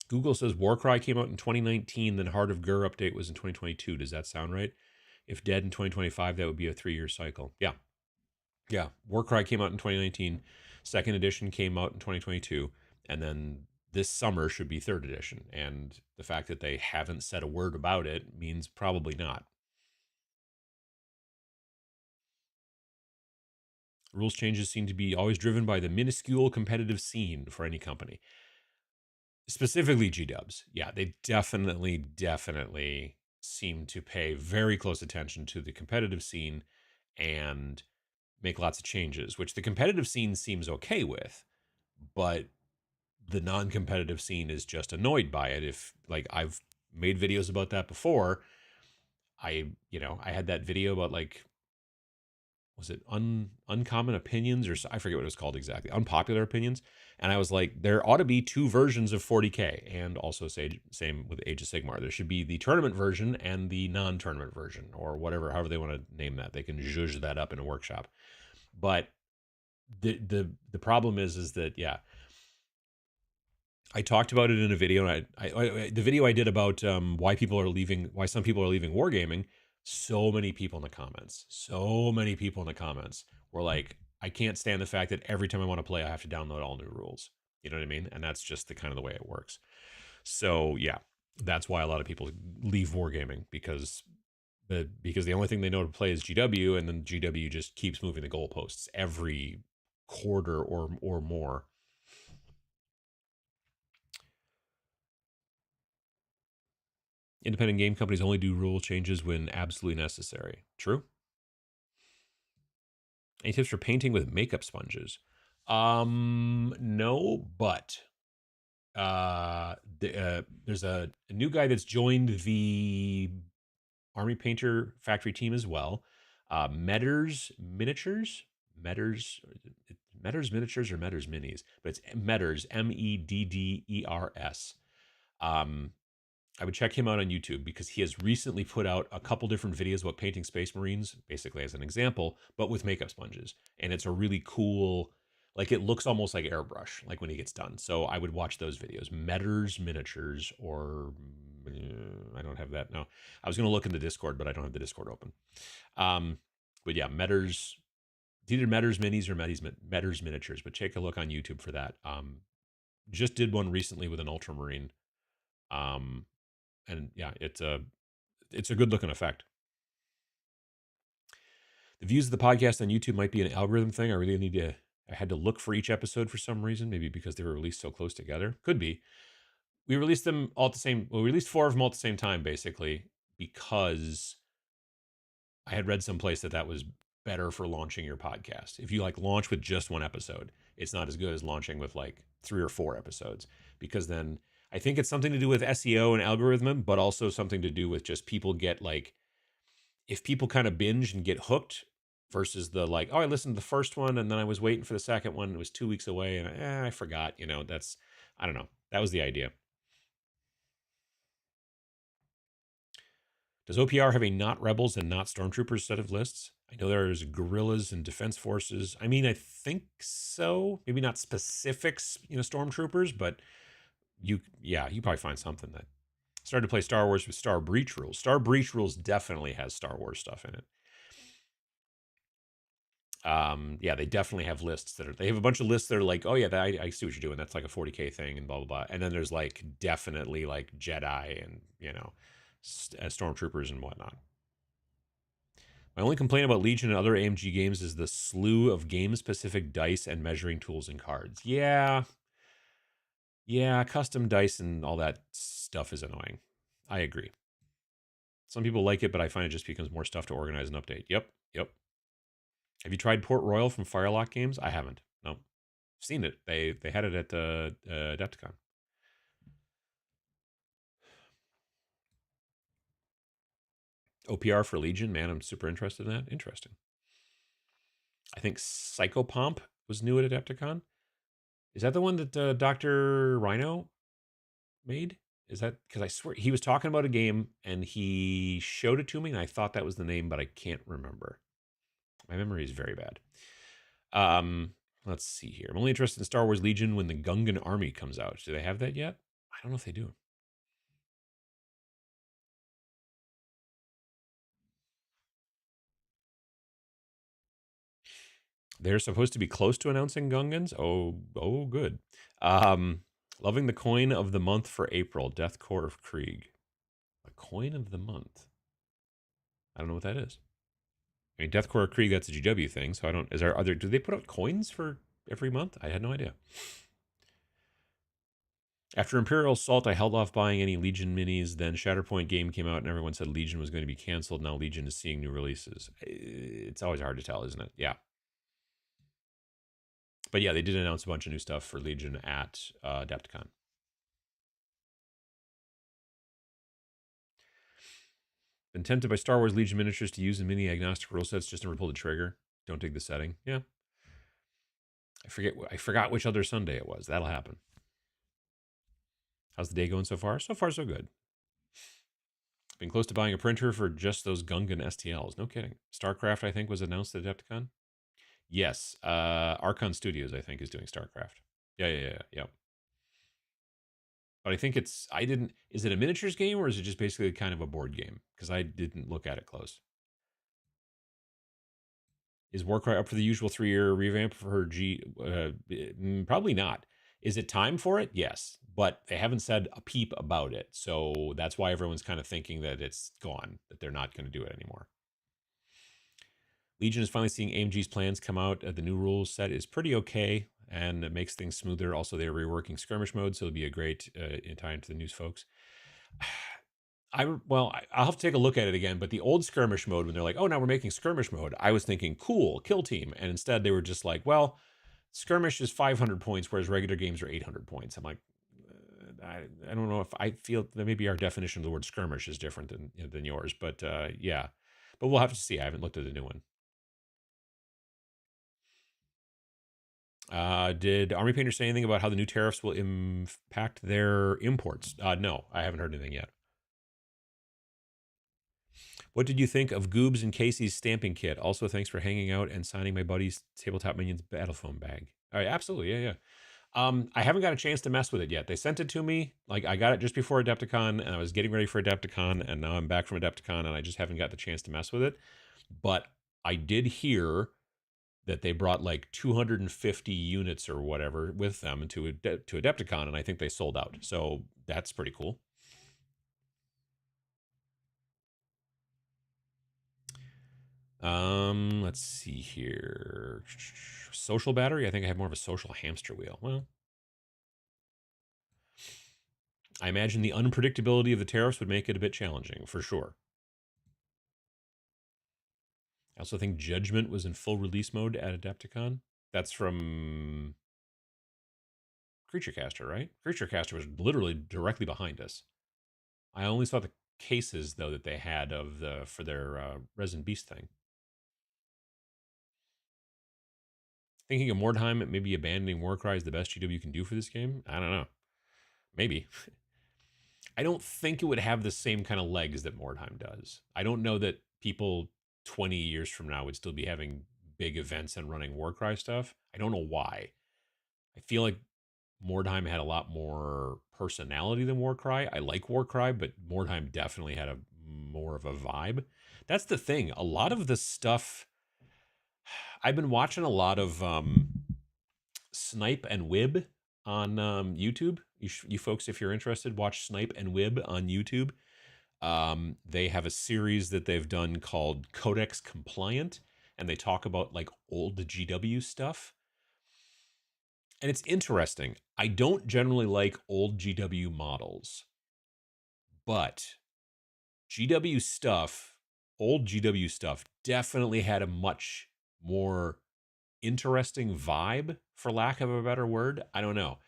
Speaker 1: Google says Warcry came out in 2019, then Heart of Gur update was in 2022. Does that sound right? If dead in 2025, that would be a 3-year cycle. Yeah. Yeah. Warcry came out in 2019. Second edition came out in 2022. And then this summer should be third edition. And the fact that they haven't said a word about it means probably not. Rules changes seem to be always driven by the minuscule competitive scene for any company. Specifically G-dubs. Yeah, they definitely seem to pay very close attention to the competitive scene and make lots of changes, which the competitive scene seems okay with, but the non-competitive scene is just annoyed by it. If, like, I've made videos about that before. I had that video about, like, was it uncommon opinions, or I forget what it was called exactly, unpopular opinions. And I was like, there ought to be 2 versions of 40K, and also same with Age of Sigmar. There should be the tournament version and the non-tournament version, or whatever, however they want to name that. They can zhuzh that up in a workshop. But the problem is that, yeah, I talked about it in a video, and the video I did about why some people are leaving wargaming. So many people in the comments were like, I can't stand the fact that every time I want to play, I have to download all new rules. You know what I mean? And that's just the kind of the way it works. So yeah, that's why a lot of people leave wargaming, because the only thing they know to play is GW, and then GW just keeps moving the goalposts every quarter or more. Independent game companies only do rule changes when absolutely necessary. True. Any tips for painting with makeup sponges? No, but there's a new guy that's joined the Army Painter Factory team as well. Medders Miniatures. Medders Miniatures or Medders Minis, but it's Medders, Medders. I would check him out on YouTube, because he has recently put out a couple different videos about painting Space Marines, basically as an example, but with makeup sponges. And it's a really cool, like, it looks almost like airbrush, like when he gets done. So I would watch those videos. Medders Miniatures, or I don't have that. No, I was going to look in the Discord, but I don't have the Discord open. But yeah, Metters, either Metters minis or Metters miniatures, but take a look on YouTube for that. Just did one recently with an Ultramarine. And yeah, it's a good looking effect. The views of the podcast on YouTube might be an algorithm thing. I had to look for each episode for some reason, maybe because they were released so close together. Could be. We released them all at the same, we released 4 of them all at the same time, basically, because I had read someplace that was better for launching your podcast. If you like launch with just 1 episode, it's not as good as launching with like 3 or 4 episodes, because then I think it's something to do with SEO and algorithm, but also something to do with just people get like, if people kind of binge and get hooked versus the like, oh, I listened to the first one and then I was waiting for the second one. It was 2 weeks away and I forgot, I don't know. That was the idea. Does OPR have a not rebels and not stormtroopers set of lists? I know there's guerrillas and defense forces. I mean, I think so. Maybe not specifics, stormtroopers, but you probably find something that started to play Star Wars with Star Breach Rules. Star Breach Rules definitely has Star Wars stuff in it. Yeah, they definitely have lists they have a bunch of lists that are like, oh yeah, I see what you're doing. That's like a 40K thing and blah, blah, blah. And then there's like definitely like Jedi and, stormtroopers and whatnot. My only complaint about Legion and other AMG games is the slew of game-specific dice and measuring tools and cards. Yeah, custom dice and all that stuff is annoying. I agree. Some people like it, but I find it just becomes more stuff to organize and update. Yep. Have you tried Port Royal from Firelock Games? I haven't. No. I've seen it. They had it at AdeptiCon. OPR for Legion, man, I'm super interested in that. Interesting. I think Psychopomp was new at Adepticon. Is that the one that Dr. Rhino made? Is that, because I swear he was talking about a game and he showed it to me and I thought that was the name, but I can't remember. My memory is very bad. Let's see here. I'm only interested in Star Wars Legion when the Gungan army comes out. Do they have that yet? I don't know if they do. They're supposed to be close to announcing Gungans. Oh, good. Loving the coin of the month for April. Death Core of Krieg. A coin of the month. I don't know what that is. I mean, Death Core of Krieg, that's a GW thing. So I don't. Is there other? Do they put out coins for every month? I had no idea. After Imperial Assault, I held off buying any Legion minis. Then Shatterpoint game came out, and everyone said Legion was going to be canceled. Now Legion is seeing new releases. It's always hard to tell, isn't it? Yeah. But yeah, they did announce a bunch of new stuff for Legion at AdeptiCon. Been tempted by Star Wars Legion miniatures to use in mini agnostic rule sets, just never pulled the trigger. Don't dig the setting. Yeah. I forgot which other Sunday it was. That'll happen. How's the day going so far? So far, so good. Been close to buying a printer for just those Gungan STLs. No kidding. StarCraft, I think, was announced at AdeptiCon. Yes. Archon Studios, I think, is doing StarCraft. Yeah. But I think is it a miniatures game or is it just basically kind of a board game? Because I didn't look at it close. Is Warcry up for the usual 3-year revamp for her probably not. Is it time for it? Yes. But they haven't said a peep about it. So that's why everyone's kind of thinking that it's gone, that they're not going to do it anymore. Legion is finally seeing AMG's plans come out. The new rules set is pretty okay, and it makes things smoother. Also, they're reworking skirmish mode, so it'll be a great tie into the news, folks. I'll have to take a look at it again, but the old skirmish mode, when they're like, oh, now we're making skirmish mode, I was thinking, cool, kill team. And instead they were just like, well, skirmish is 500 points, whereas regular games are 800 points. I'm like, I don't know if I feel that maybe our definition of the word skirmish is different than yours, but yeah. But we'll have to see. I haven't looked at the new one. Did Army Painter say anything about how the new tariffs will impact their imports? No, I haven't heard anything yet. What did you think of Goobs and Casey's stamping kit? Also, thanks for hanging out and signing my buddy's Tabletop Minions battle foam bag. All right, absolutely, yeah. I haven't got a chance to mess with it yet. They sent it to me. Like I got it just before Adepticon, and I was getting ready for Adepticon, and now I'm back from Adepticon, and I just haven't got the chance to mess with it. But I did hear that they brought like 250 units or whatever with them to Adepticon, and I think they sold out. So that's pretty cool. Let's see here. Social battery. I think I have more of a social hamster wheel. Well, I imagine the unpredictability of the tariffs would make it a bit challenging, for sure. I also think Judgment was in full release mode at Adepticon. That's from Creature Caster, right? Creature Caster was literally directly behind us. I only saw the cases though that they had of the for their Resin Beast thing. Thinking of Mordheim, maybe abandoning Warcry is the best GW can do for this game. I don't know. Maybe. I don't think it would have the same kind of legs that Mordheim does. I don't know that people 20 years from now would still be having big events and running Warcry stuff. I don't know why. I feel like Mordheim had a lot more personality than Warcry. I like Warcry, but Mordheim definitely had a more of a vibe. That's the thing. A lot of the stuff I've been watching a lot of Snipe and Wib on YouTube. You folks, if you're interested, watch Snipe and Wib on YouTube. They have a series that they've done called Codex Compliant, and they talk about like old GW stuff. And it's interesting. I don't generally like old GW models, but GW stuff, old GW stuff, definitely had a much more interesting vibe, for lack of a better word. I don't know.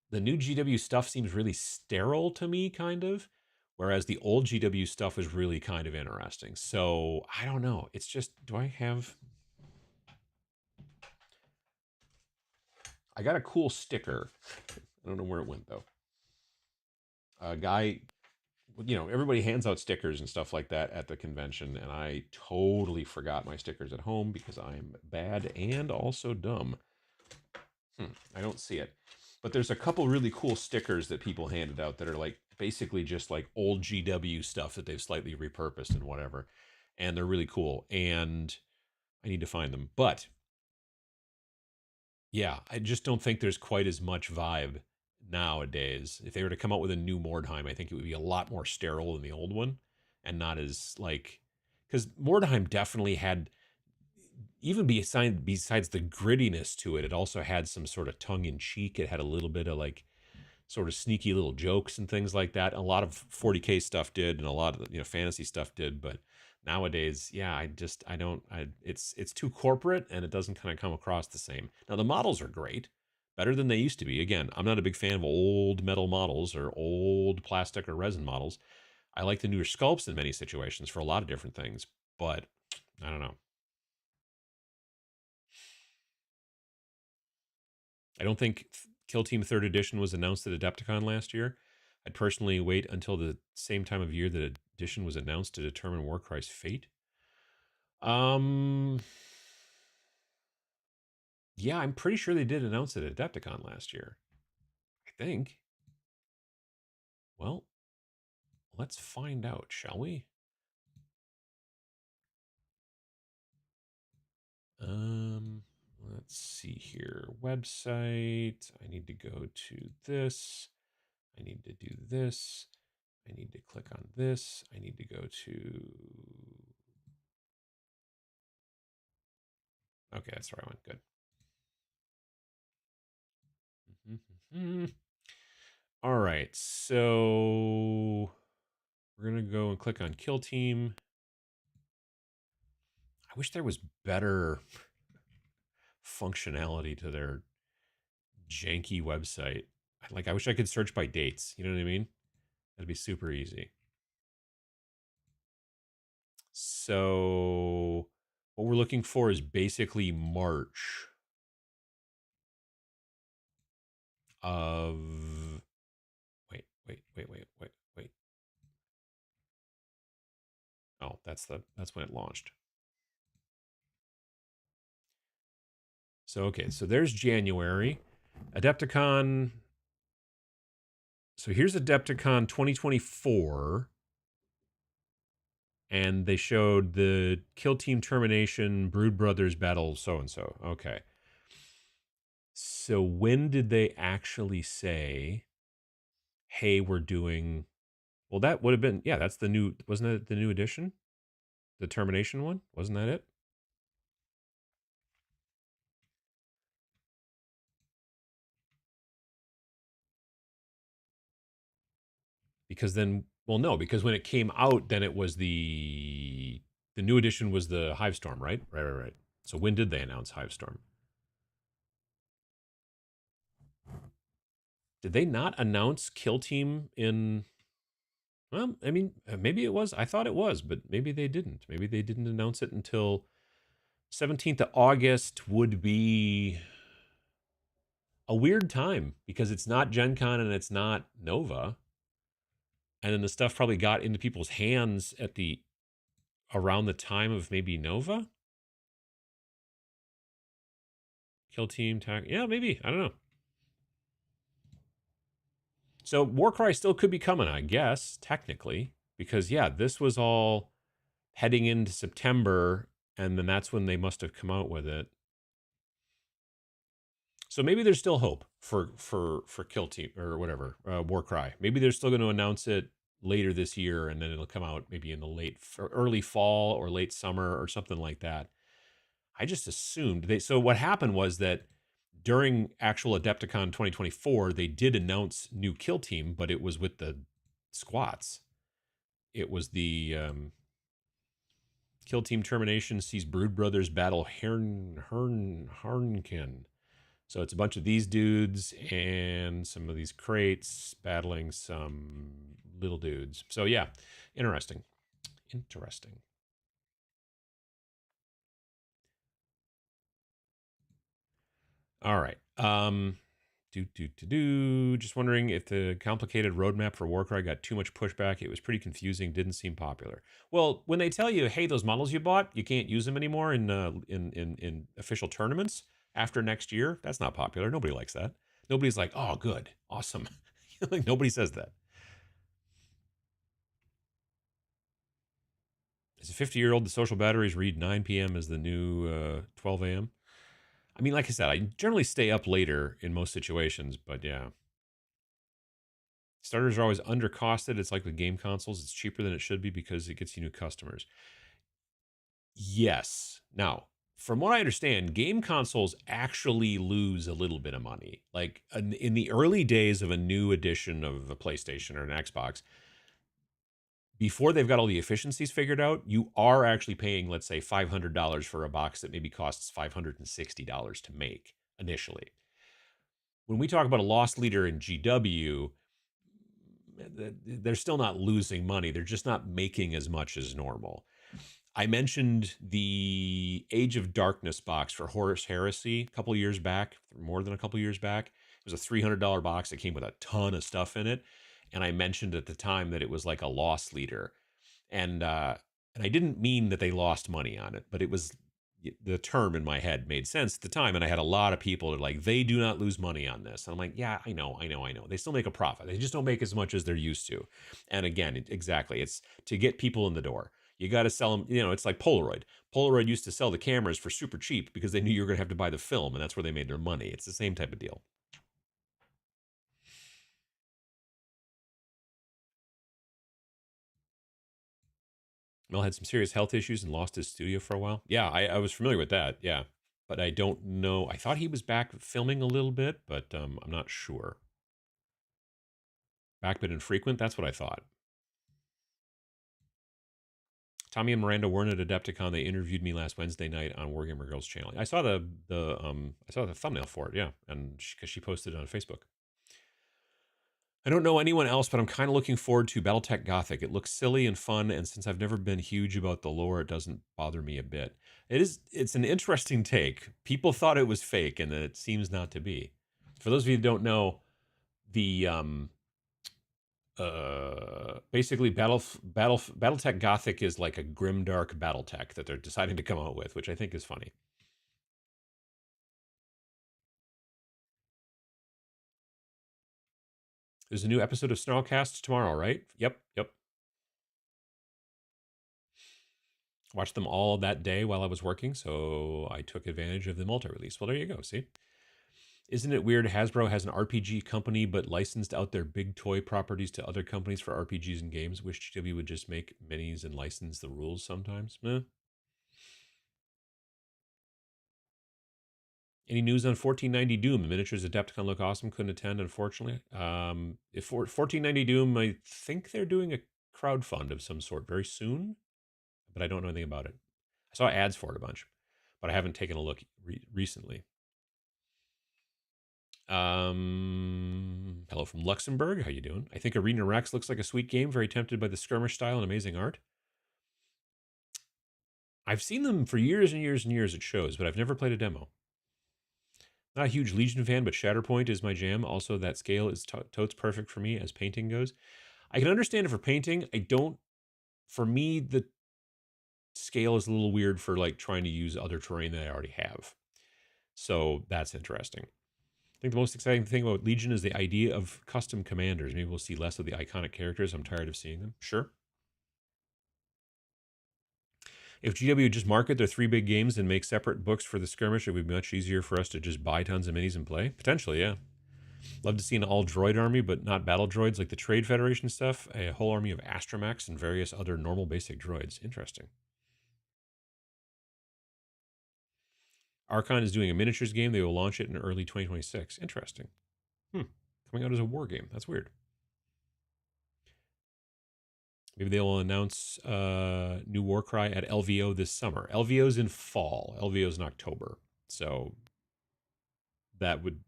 Speaker 1: The new GW stuff seems really sterile to me, kind of, whereas the old GW stuff was really kind of interesting. So I don't know. It's just, do I have. I got a cool sticker. I don't know where it went, though. A guy, everybody hands out stickers and stuff like that at the convention, and I totally forgot my stickers at home because I'm bad and also dumb. I don't see it. But there's a couple really cool stickers that people handed out that are like basically just like old GW stuff that they've slightly repurposed and whatever. And they're really cool. And I need to find them. But yeah, I just don't think there's quite as much vibe nowadays. If they were to come out with a new Mordheim, I think it would be a lot more sterile than the old one and not as like, because Mordheim definitely had, even besides the grittiness to it, it also had some sort of tongue in cheek. It had a little bit of like sort of sneaky little jokes and things like that. A lot of 40K stuff did, and a lot of fantasy stuff did. But nowadays, yeah, it's too corporate, and it doesn't kind of come across the same. Now the models are great, better than they used to be. Again, I'm not a big fan of old metal models or old plastic or resin models. I like the newer sculpts in many situations for a lot of different things, but I don't know. I don't think Kill Team 3rd Edition was announced at Adepticon last year. I'd personally wait until the same time of year that edition was announced to determine Warcry's fate. Um, yeah, I'm pretty sure they did announce it at Adepticon last year. I think. Well, let's find out, shall we? Let's see here. Website. I need to go to this. I need to do this. I need to click on this. I need to go to. Okay, that's the right one. Good. All right, so we're gonna go and click on Kill Team. I wish there was better functionality to their janky website. Like, I wish I could search by dates. You know what I mean? That'd be super easy. So, what we're looking for is basically March of. Wait. Oh, that's when it launched. So okay, so there's January. Adepticon. So here's Adepticon 2024. And they showed the Kill Team Termination, Brood Brothers Battle, so and so. Okay. So when did they actually say, hey, we're doing. Well, that would have been. Yeah, that's the new. Wasn't that the new edition? The Termination one? Wasn't that it? Because then. Well, no, because when it came out, then it was the new edition was the Hivestorm, right? Right. So when did they announce Hivestorm? Did they not announce Kill Team in? Well, I mean, maybe it was. I thought it was, but maybe they didn't. Maybe they didn't announce it until 17th of August would be a weird time because it's not Gen Con and it's not Nova. And then the stuff probably got into people's hands at the around the time of maybe Nova. Kill Team Tag. Yeah, maybe. I don't know. So Warcry still could be coming, I guess, technically, because yeah, this was all heading into September, and then that's when they must have come out with it. So maybe there's still hope for Kill Team or whatever, Warcry. Maybe they're still going to announce it later this year, and then it'll come out maybe in the early fall or late summer or something like that. I just assumed they. So what happened was that during actual Adepticon 2024, they did announce new Kill Team, but it was with the squats. It was the Kill Team Termination sees Brood Brothers battle Harnkin. So it's a bunch of these dudes and some of these crates battling some little dudes. So yeah, interesting. Interesting. All right. Just wondering if the complicated roadmap for Warcry got too much pushback. It was pretty confusing. Didn't seem popular. Well, when they tell you, hey, those models you bought, you can't use them anymore in official tournaments after next year, that's not popular. Nobody likes that. Nobody's like, oh, good, awesome. Like nobody says that. As a 50-year-old, the social batteries read 9 p.m. as the new 12 a.m. I mean, like I said, I generally stay up later in most situations, but yeah. Starters are always undercosted. It's like with game consoles. It's cheaper than it should be because it gets you new customers. Yes. Now, from what I understand, game consoles actually lose a little bit of money. Like in the early days of a new edition of a PlayStation or an Xbox, before they've got all the efficiencies figured out, you are actually paying, let's say, $500 for a box that maybe costs $560 to make initially. When we talk about a loss leader in GW, they're still not losing money. They're just not making as much as normal. I mentioned the Age of Darkness box for Horus Heresy a couple years back, more than a couple years back. It was a $300 box that came with a ton of stuff in it. And I mentioned at the time that it was like a loss leader. And I didn't mean that they lost money on it, but it was the term in my head made sense at the time. And I had a lot of people that are like, they do not lose money on this. And I'm like, yeah, I know. They still make a profit. They just don't make as much as they're used to. And again, exactly. It's to get people in the door. You got to sell them. It's like Polaroid. Polaroid used to sell the cameras for super cheap because they knew you were going to have to buy the film, and that's where they made their money. It's the same type of deal. Mel had some serious health issues and lost his studio for a while. Yeah, I was familiar with that. Yeah, but I don't know. I thought he was back filming a little bit, but I'm not sure. Back but infrequent. That's what I thought. Tommy and Miranda weren't at Adepticon. They interviewed me last Wednesday night on Wargamer Girls channel. I saw the thumbnail for it. Yeah, and because she posted it on Facebook. I don't know anyone else, but I'm kind of looking forward to BattleTech Gothic. It looks silly and fun, and since I've never been huge about the lore, it doesn't bother me a bit. It's an interesting take. People thought it was fake, and it seems not to be. For those of you who don't know, the basically BattleTech Gothic is like a grimdark BattleTech that they're deciding to come out with, which I think is funny. There's a new episode of Snarlcast tomorrow, right? Yep. Watched them all that day while I was working, so I took advantage of the multi-release. Well, there you go. See, isn't it weird? Hasbro has an RPG company, but licensed out their big toy properties to other companies for RPGs and games. Wish GW would just make minis and license the rules sometimes. Meh. Any news on 1490 Doom? The miniatures Adepticon look awesome. Couldn't attend, unfortunately. If 1490 Doom, I think they're doing a crowdfund of some sort very soon, but I don't know anything about it. I saw ads for it a bunch, but I haven't taken a look recently. Hello from Luxembourg. How you doing? I think Arena Rex looks like a sweet game. Very tempted by the skirmish style and amazing art. I've seen them for years and years and years at shows, but I've never played a demo. Not a huge Legion fan, but Shatterpoint is my jam. Also, that scale is totes perfect for me as painting goes. I can understand it for painting. I don't. For me, the scale is a little weird for like trying to use other terrain that I already have. So that's interesting. I think the most exciting thing about Legion is the idea of custom commanders. Maybe we'll see less of the iconic characters. I'm tired of seeing them. Sure. If GW would just market their 3 big games and make separate books for the skirmish, it would be much easier for us to just buy tons of minis and play. Potentially, yeah. Love to see an all droid army, but not battle droids like the Trade Federation stuff. A whole army of astromechs and various other normal basic droids. Interesting. Archon is doing a miniatures game. They will launch it in early 2026. Interesting. Coming out as a war game. That's weird. Maybe they will announce new Warcry at LVO this summer. LVO's in fall. LVO's in October. So that would,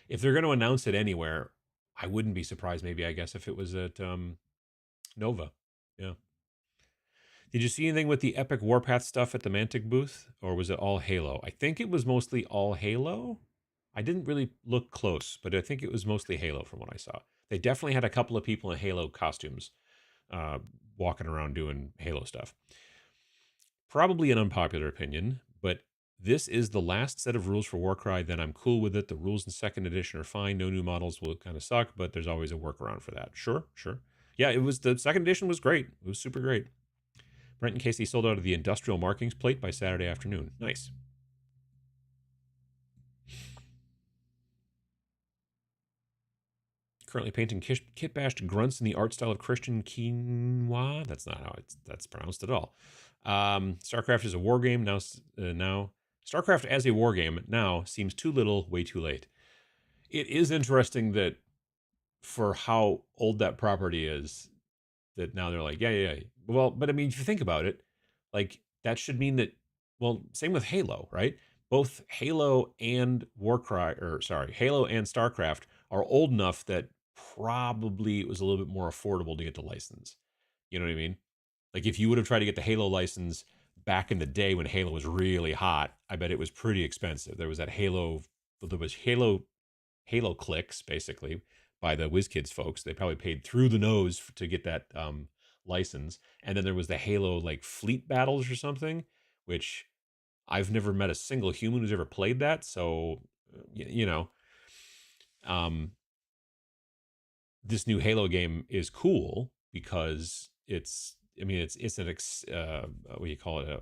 Speaker 1: if they're going to announce it anywhere, I wouldn't be surprised. Maybe I guess if it was at Nova. Yeah. Did you see anything with the Epic Warpath stuff at the Mantic booth, or was it all Halo? I think it was mostly all Halo. I didn't really look close, but I think it was mostly Halo from what I saw. They definitely had a couple of people in Halo costumes uh, walking around doing Halo stuff. Probably an unpopular opinion, but this is the last set of rules for Warcry. Then I'm cool with it. The rules in second edition are fine. No new models will kind of suck, but there's always a workaround for that. Sure. Yeah, it was the second edition was great. It was super great. Brent and Casey sold out of the industrial markings plate by Saturday afternoon. Nice. Currently painting kit-bashed grunts in the art style of Christian quinoa. That's not how that's pronounced at all. StarCraft is a war game now. StarCraft as a war game now seems too little, way too late. It is interesting that for how old that property is, that now they're like, yeah. Well, but I mean, if you think about it, like that should mean that, well, same with Halo, right? Both Halo and Halo and StarCraft are old enough that probably it was a little bit more affordable to get the license. You know what I mean? Like if you would have tried to get the Halo license back in the day when Halo was really hot, I bet it was pretty expensive. There was Halo clicks basically by the WizKids folks. They probably paid through the nose to get that license. And then there was the Halo like fleet battles or something, which I've never met a single human who's ever played that. So, you know, um, this new Halo game is cool because it's what do you call it?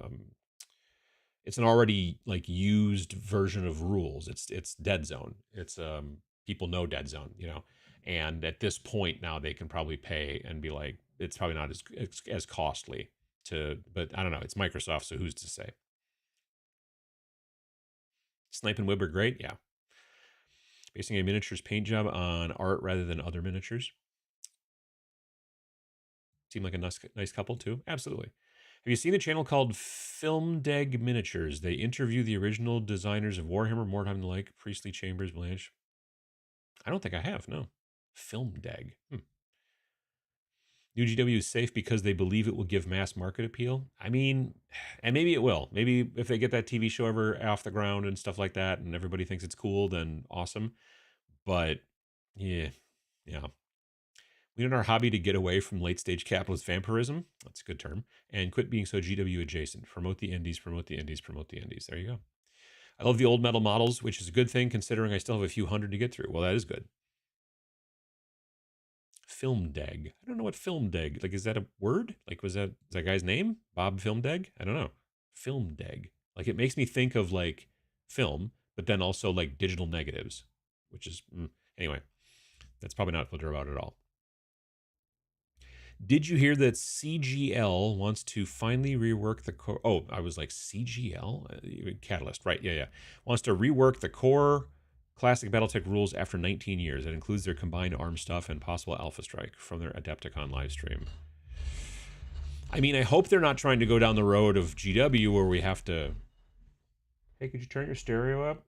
Speaker 1: It's an already like used version of rules. It's Dead Zone. It's people know Dead Zone, and at this point now they can probably pay and be like, it's probably not as costly to, but I don't know. It's Microsoft, so who's to say? Snipe and Wib are great, yeah. Basing a miniatures paint job on art rather than other miniatures. Seem like a nice couple too. Absolutely. Have you seen a channel called Filmdeg Miniatures? They interview the original designers of Warhammer, Mordheim and the like, Priestley, Chambers, Blanche. I don't think I have, no. Filmdeg. UGW is safe because they believe it will give mass market appeal. I mean, and maybe it will. Maybe if they get that TV show ever off the ground and stuff like that and everybody thinks it's cool, then awesome. But yeah. We need our hobby to get away from late stage capitalist vampirism. That's a good term. And quit being so GW adjacent. Promote the indies, promote the indies, promote the indies. There you go. I love the old metal models, which is a good thing considering I still have a few hundred to get through. Well, that is good. Filmdeg. I don't know what Filmdeg. Like, is that a word? Like, is that guy's name? Bob Filmdeg? I don't know. Filmdeg. Like, it makes me think of like film, but then also like digital negatives, which is anyway. That's probably not what they're about at all. Did you hear that CGL wants to finally rework the core? Oh, I was like, CGL? Catalyst, right. Yeah. Wants to rework the core classic Battletech rules after 19 years. It includes their combined arm stuff and possible Alpha Strike from their AdeptiCon livestream. I mean, I hope they're not trying to go down the road of GW where we have to... Hey, could you turn your stereo up?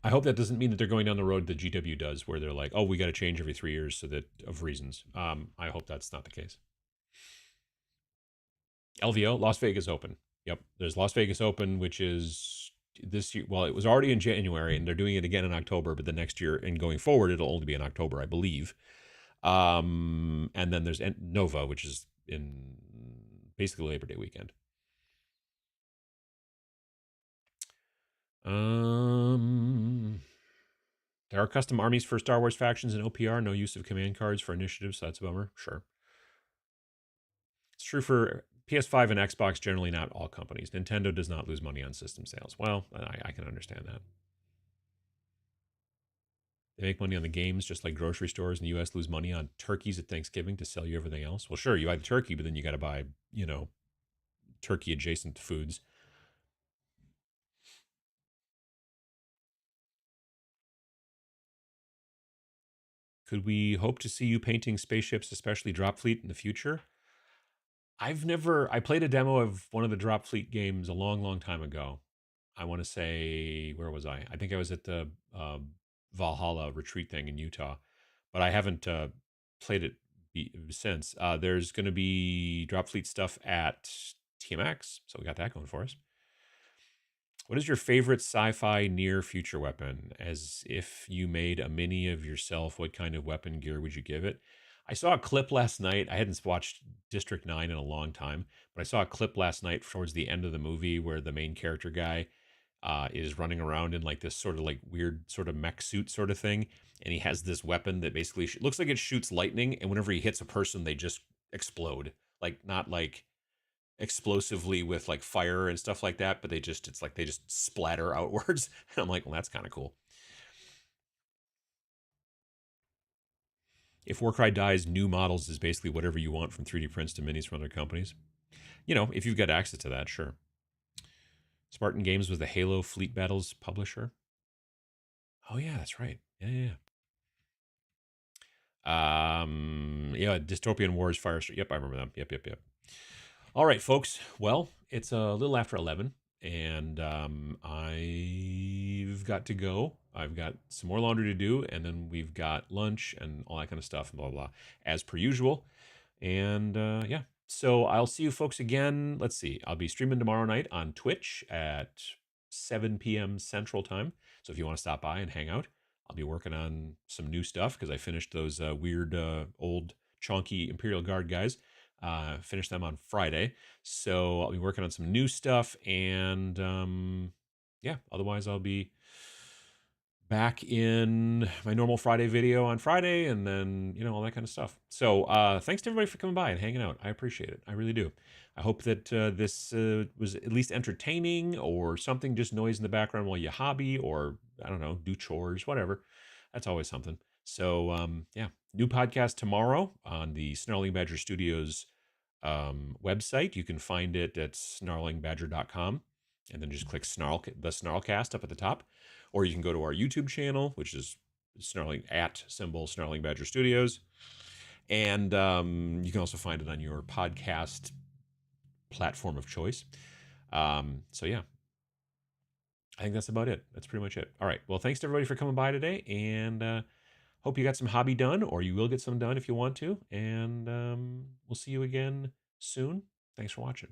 Speaker 1: I hope that doesn't mean that they're going down the road that GW does, where they're like, oh, we got to change every 3 years so that of reasons. I hope that's not the case. LVO, Las Vegas Open. Yep, there's Las Vegas Open, which is this year. Well, it was already in January, and they're doing it again in October. But the next year and going forward, it'll only be in October, I believe. And then there's Nova, which is in basically Labor Day weekend. There are custom armies for Star Wars factions in OPR. No use of command cards for initiatives, so that's a bummer. Sure. It's true for PS5 and Xbox, generally not all companies. Nintendo does not lose money on system sales. Well, I can understand that. They make money on the games, just like grocery stores in the U.S. lose money on turkeys at Thanksgiving to sell you everything else. Well, sure, you buy the turkey, but then you got to buy, turkey-adjacent foods. Could we hope to see you painting spaceships, especially Drop Fleet, in the future? I played a demo of one of the Drop Fleet games a long, long time ago. I want to say, where was I? I think I was at the Valhalla retreat thing in Utah, but I haven't played it since. There's going to be Drop Fleet stuff at TMX, so we got that going for us. What is your favorite sci-fi near future weapon? As if you made a mini of yourself, what kind of weapon gear would you give it? I saw a clip last night. I hadn't watched District 9 in a long time, but I saw a clip last night towards the end of the movie where the main character guy is running around in like this sort of like weird sort of mech suit sort of thing. And he has this weapon that basically looks like it shoots lightning. And whenever he hits a person, they just explode. Like, not like explosively with like fire and stuff like that, but it's like they just splatter outwards. And I'm like, well, that's kind of cool. If Warcry dies, new models is basically whatever you want, from 3D prints to minis from other companies. If you've got access to that, sure. Spartan Games was the Halo Fleet Battles publisher. Oh yeah, that's right. Yeah. Yeah, Dystopian Wars, Firestorm. Yep, I remember them. Yep. All right, folks. Well, it's a little after 11, and I've got to go. I've got some more laundry to do, and then we've got lunch and all that kind of stuff, and blah, blah, blah, as per usual. And yeah, so I'll see you folks again. Let's see. I'll be streaming tomorrow night on Twitch at 7 p.m. Central Time. So if you want to stop by and hang out, I'll be working on some new stuff because I finished those weird old chonky Imperial Guard guys. Finished them on Friday. So I'll be working on some new stuff. And yeah, otherwise I'll be back in my normal Friday video on Friday, and then, all that kind of stuff. So thanks to everybody for coming by and hanging out. I appreciate it. I really do. I hope that this was at least entertaining or something, just noise in the background while you hobby or, I don't know, do chores, whatever. That's always something. So yeah, new podcast tomorrow on the Snarling Badger Studios website. You can find it at snarlingbadger.com, and then just click the Snarlcast up at the top. Or you can go to our YouTube channel, which is Snarling Badger Studios. And you can also find it on your podcast platform of choice. So yeah, I think that's about it. That's pretty much it. All right. Well, thanks to everybody for coming by today, and hope you got some hobby done, or you will get some done if you want to. And we'll see you again soon. Thanks for watching.